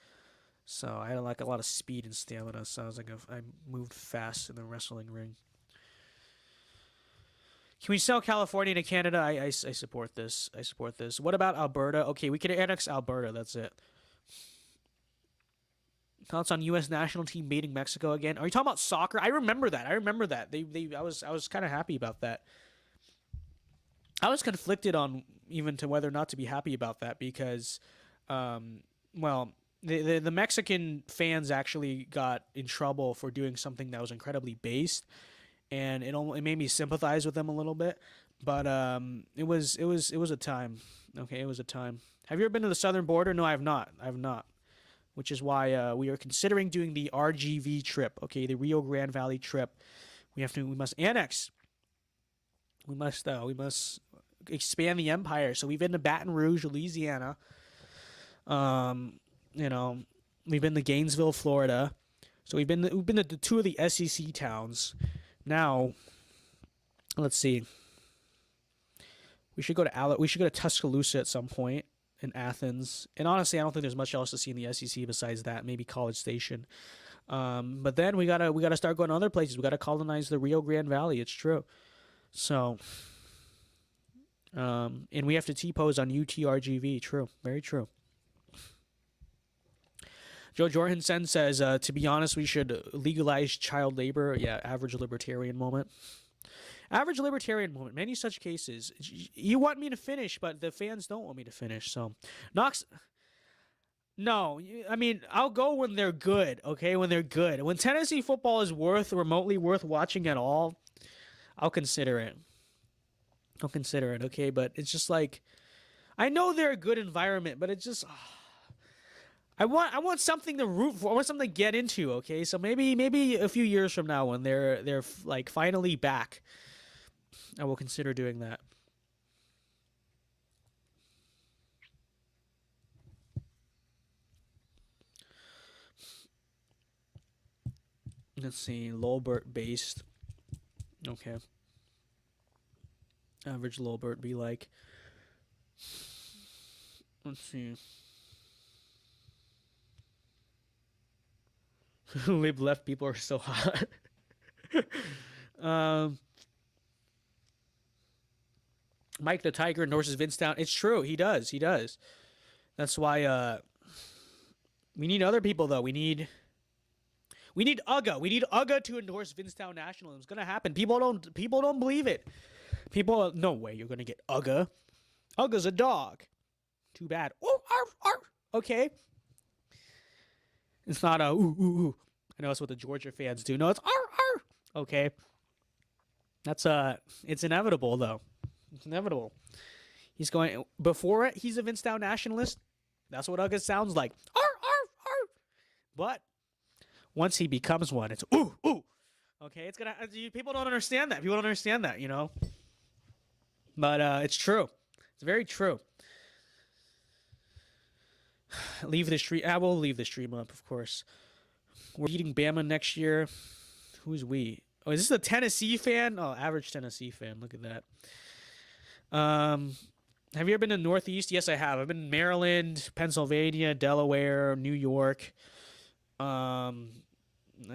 so I had like a lot of speed and stamina. So I was like, I moved fast in the wrestling ring. Can we sell California to Canada? I support this. I support this. What about Alberta? Okay, we can annex Alberta. That's it. Thoughts on U.S. national team beating Mexico again? Are you talking about soccer? I remember that. I was kind of happy about that. I was conflicted on even to whether or not to be happy about that because, well, the Mexican fans actually got in trouble for doing something that was incredibly based, and it made me sympathize with them a little bit. But it was a time. Okay, it was a time. Have you ever been to the southern border? No, I have not. I have not. Which is why we are considering doing the RGV trip. Okay, the Rio Grande Valley trip. We must annex. We must expand the empire. So we've been to Baton Rouge, Louisiana. You know, we've been to Gainesville, Florida. So we've been to two of the SEC towns. Now, let's see. We should go to Tuscaloosa at some point in Athens. And honestly, I don't think there's much else to see in the SEC besides that. Maybe College Station. But then we gotta start going to other places. We gotta colonize the Rio Grande Valley. It's true. So, and we have to T-pose on UTRGV. True. Very true. Joe Jorgensen says, to be honest, we should legalize child labor. Yeah, average libertarian moment. Average libertarian moment. Many such cases. You want me to finish, but the fans don't want me to finish. So, Knox... No, I mean, I'll go when they're good, okay? When they're good. When Tennessee football is remotely worth watching at all, I'll consider it. Okay? But it's just like, I know they're a good environment, but it's just... I want something to root for. I want something to get into, okay? So maybe a few years from now when they're like finally back, I will consider doing that. Let's see, Lolbert based. Okay. Average Lolbert be like. Let's see. Lib left people are so hot. Mike the Tiger endorses Vincetown. It's true. He does. That's why we need other people though. We need UGA. We need UGA to endorse Vincetown National. It's gonna happen. People don't believe it. No way you're gonna get UGA. UGA's a dog. Too bad. Oh, arf, arf. Okay. It's not a ooh ooh ooh. I know that's what the Georgia fans do. No, it's arf arf. Okay. That's it's inevitable though. It's inevitable. He's going before it. He's a Vincetown nationalist. That's what UGA sounds like. Arf arf arf. But once he becomes one, it's ooh ooh. Okay, it's gonna. People don't understand that. People don't understand that. You know. But it's true. It's very true. Leave the stream. I will leave the stream up, of course. We're beating Bama next year. Who's we? Oh, is this a Tennessee fan? Oh, average Tennessee fan. Look at that. Have you ever been to the Northeast? Yes, I have. I've been in Maryland, Pennsylvania, Delaware, New York. I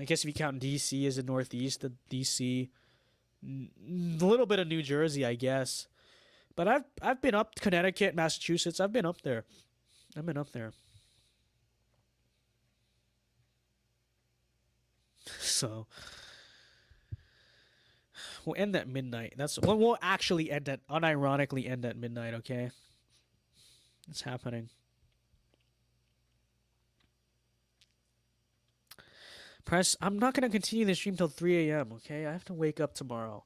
guess if you count DC as the Northeast, the DC, a little bit of New Jersey, I guess. But I've been up Connecticut, Massachusetts. I've been up there. So we'll end at midnight. That's when we'll actually unironically end at midnight, okay? It's happening. I'm not gonna continue the stream till 3 a.m., okay? I have to wake up tomorrow.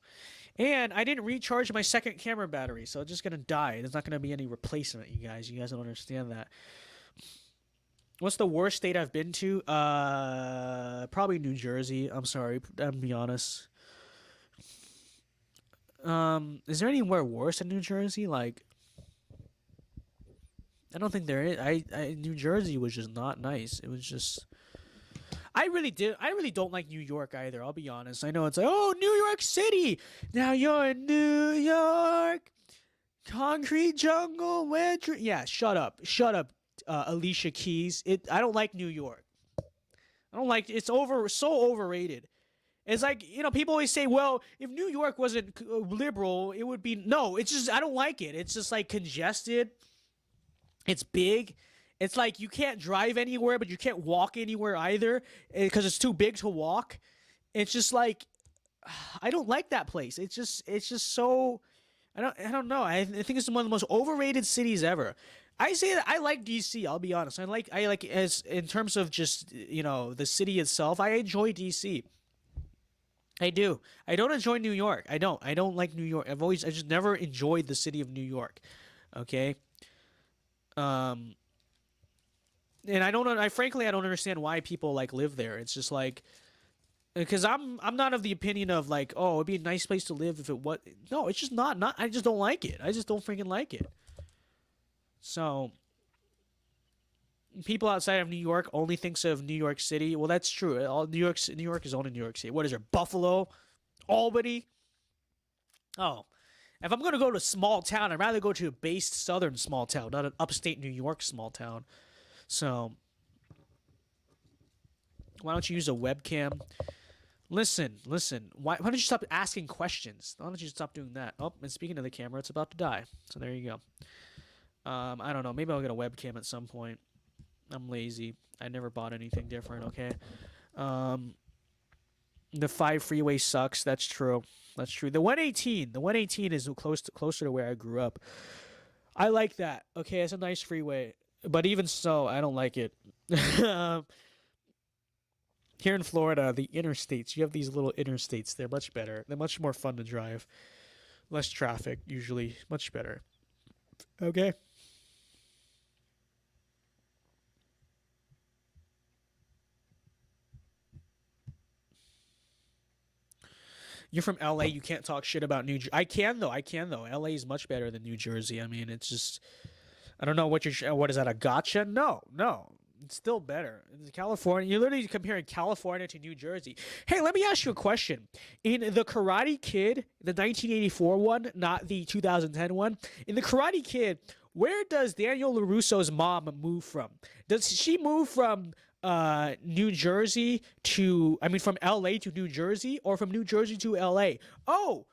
And I didn't recharge my second camera battery, so it's just gonna die. There's not gonna be any replacement, you guys. You guys don't understand that. What's the worst state I've been to? Probably New Jersey. I'm sorry, I'm gonna be honest. Is there anywhere worse than New Jersey? Like, I don't think there is. New Jersey was just not nice. It was just. I really don't like New York either. I'll be honest. I know it's like, oh, New York City. Now you're in New York. Concrete jungle. Yeah, shut up. Alicia Keys. I don't like New York. I don't like. It's so overrated. It's like, people always say, well, if New York wasn't liberal, it would be. No, it's just I don't like it. It's just like congested. It's big. It's like you can't drive anywhere, but you can't walk anywhere either because it's too big to walk. It's just like I don't like that place. It's just so I don't know. I think it's one of the most overrated cities ever. I say that I like DC. I'll be honest. I like as in terms of just the city itself. I enjoy DC. I do. I don't enjoy New York. I don't like New York. I just never enjoyed the city of New York. Okay. And frankly, I don't understand why people like live there. It's just like, because I'm not of the opinion of like, oh, it'd be a nice place to live if it was. No, it's just not. I just don't like it. I just don't freaking like it. So, people outside of New York only thinks of New York City. Well, that's true. New York is only New York City. What is there? Buffalo, Albany. Oh, if I'm gonna go to a small town, I'd rather go to a based southern small town, not an upstate New York small town. So, why don't you use a webcam? Listen. Why don't you stop asking questions? Why don't you stop doing that? Oh, and speaking of the camera, it's about to die. So there you go. I don't know. Maybe I'll get a webcam at some point. I'm lazy. I never bought anything different, okay? The 5 freeway sucks. That's true. The 118 is closer to where I grew up. I like that. Okay, it's a nice freeway. But even so, I don't like it. Here in Florida, the interstates, you have these little interstates. They're much better. They're much more fun to drive. Less traffic, usually. Much better. Okay? You're from LA, you can't talk shit about New Jersey. I can though. LA is much better than New Jersey. I mean, it's just I don't know what is that, a gotcha? No. It's still better. In California, you're literally comparing California to New Jersey. Hey, let me ask you a question. In the Karate Kid, the 1984 one, not the 2010 one, in the Karate Kid, where does Daniel LaRusso's mom move from? Does she move from New Jersey from LA to New Jersey, or from New Jersey to LA? Oh,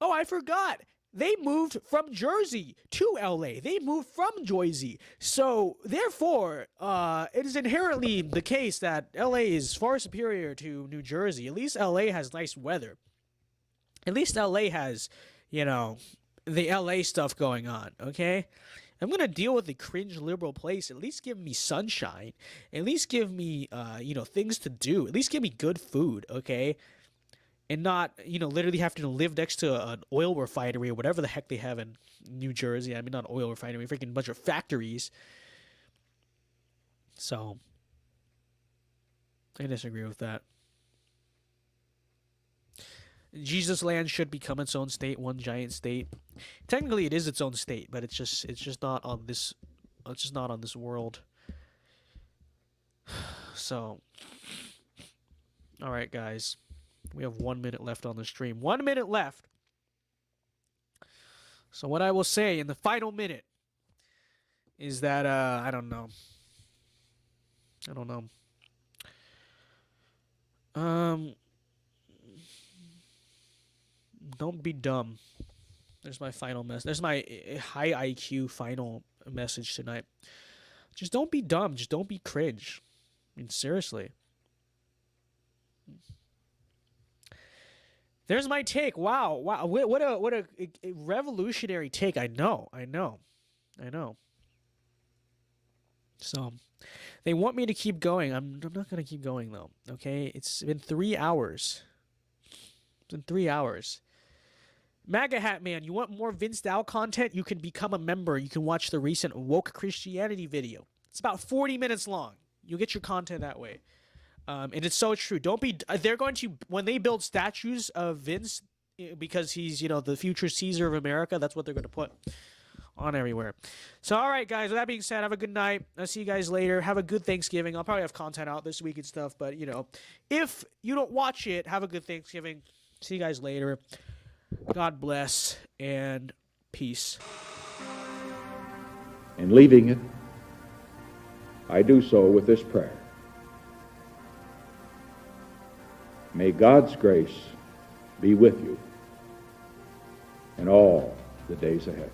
I forgot. They moved from Jersey to LA. They moved from Jersey. So, therefore, it is inherently the case that LA is far superior to New Jersey. At least LA has nice weather. At least LA has, the LA stuff going on, okay? I'm going to deal with the cringe liberal place. At least give me sunshine. At least give me, things to do. At least give me good food, okay? And not, literally having to live next to an oil refinery or whatever the heck they have in New Jersey. I mean, not oil refinery, freaking bunch of factories. So, I disagree with that. Jesus Land should become its own state, one giant state. Technically, it is its own state, but it's just not on this. It's just not on this world. So, all right, guys. We have 1 minute left on the stream. 1 minute left. So what I will say in the final minute is that, I don't know. Don't be dumb. There's my final message. There's my high IQ final message tonight. Just don't be dumb. Just don't be cringe. I mean, seriously. There's my take. Wow. What a revolutionary take. I know. So, they want me to keep going. I'm not going to keep going, though. Okay? It's been 3 hours. MAGA Hat Man, you want more VinceDao content? You can become a member. You can watch the recent Woke Christianity video. It's about 40 minutes long. You'll get your content that way. And it's so true. They're going to, when they build statues of Vince because he's, you know, the future Caesar of America. That's what they're going to put on everywhere. So, all right, guys, with that being said, have a good night. I'll see you guys later. Have a good Thanksgiving. I'll probably have content out this week and stuff, but, you know, if you don't watch it, have a good Thanksgiving. See you guys later. God bless and peace.
In leaving it, I do so with this prayer. May God's grace be with you in all the days ahead.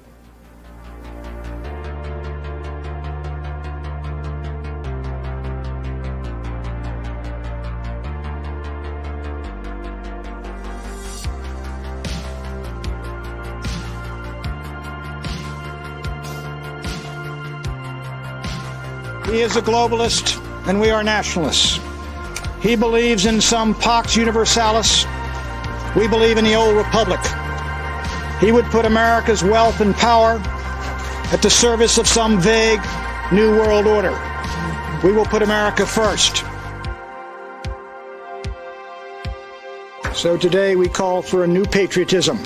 He is a globalist, and we are nationalists. He believes in some Pax Universalis. We believe in the old republic. He would put America's wealth and power at the service of some vague new world order. We will put America first. So today we call for a new patriotism,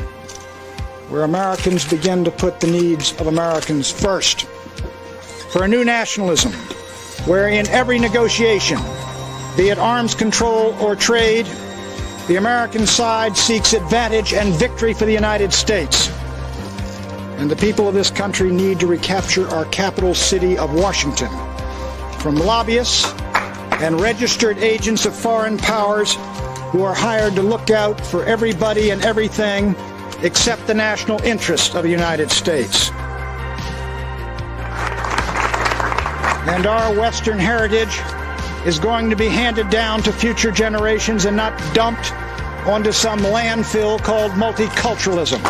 where Americans begin to put the needs of Americans first. For a new nationalism, where in every negotiation, be it arms control or trade, the American side seeks advantage and victory for the United States. And the people of this country need to recapture our capital city of Washington from lobbyists and registered agents of foreign powers who are hired to look out for everybody and everything except the national interest of the United States. And our Western heritage is going to be handed down to future generations and not dumped onto some landfill called multiculturalism.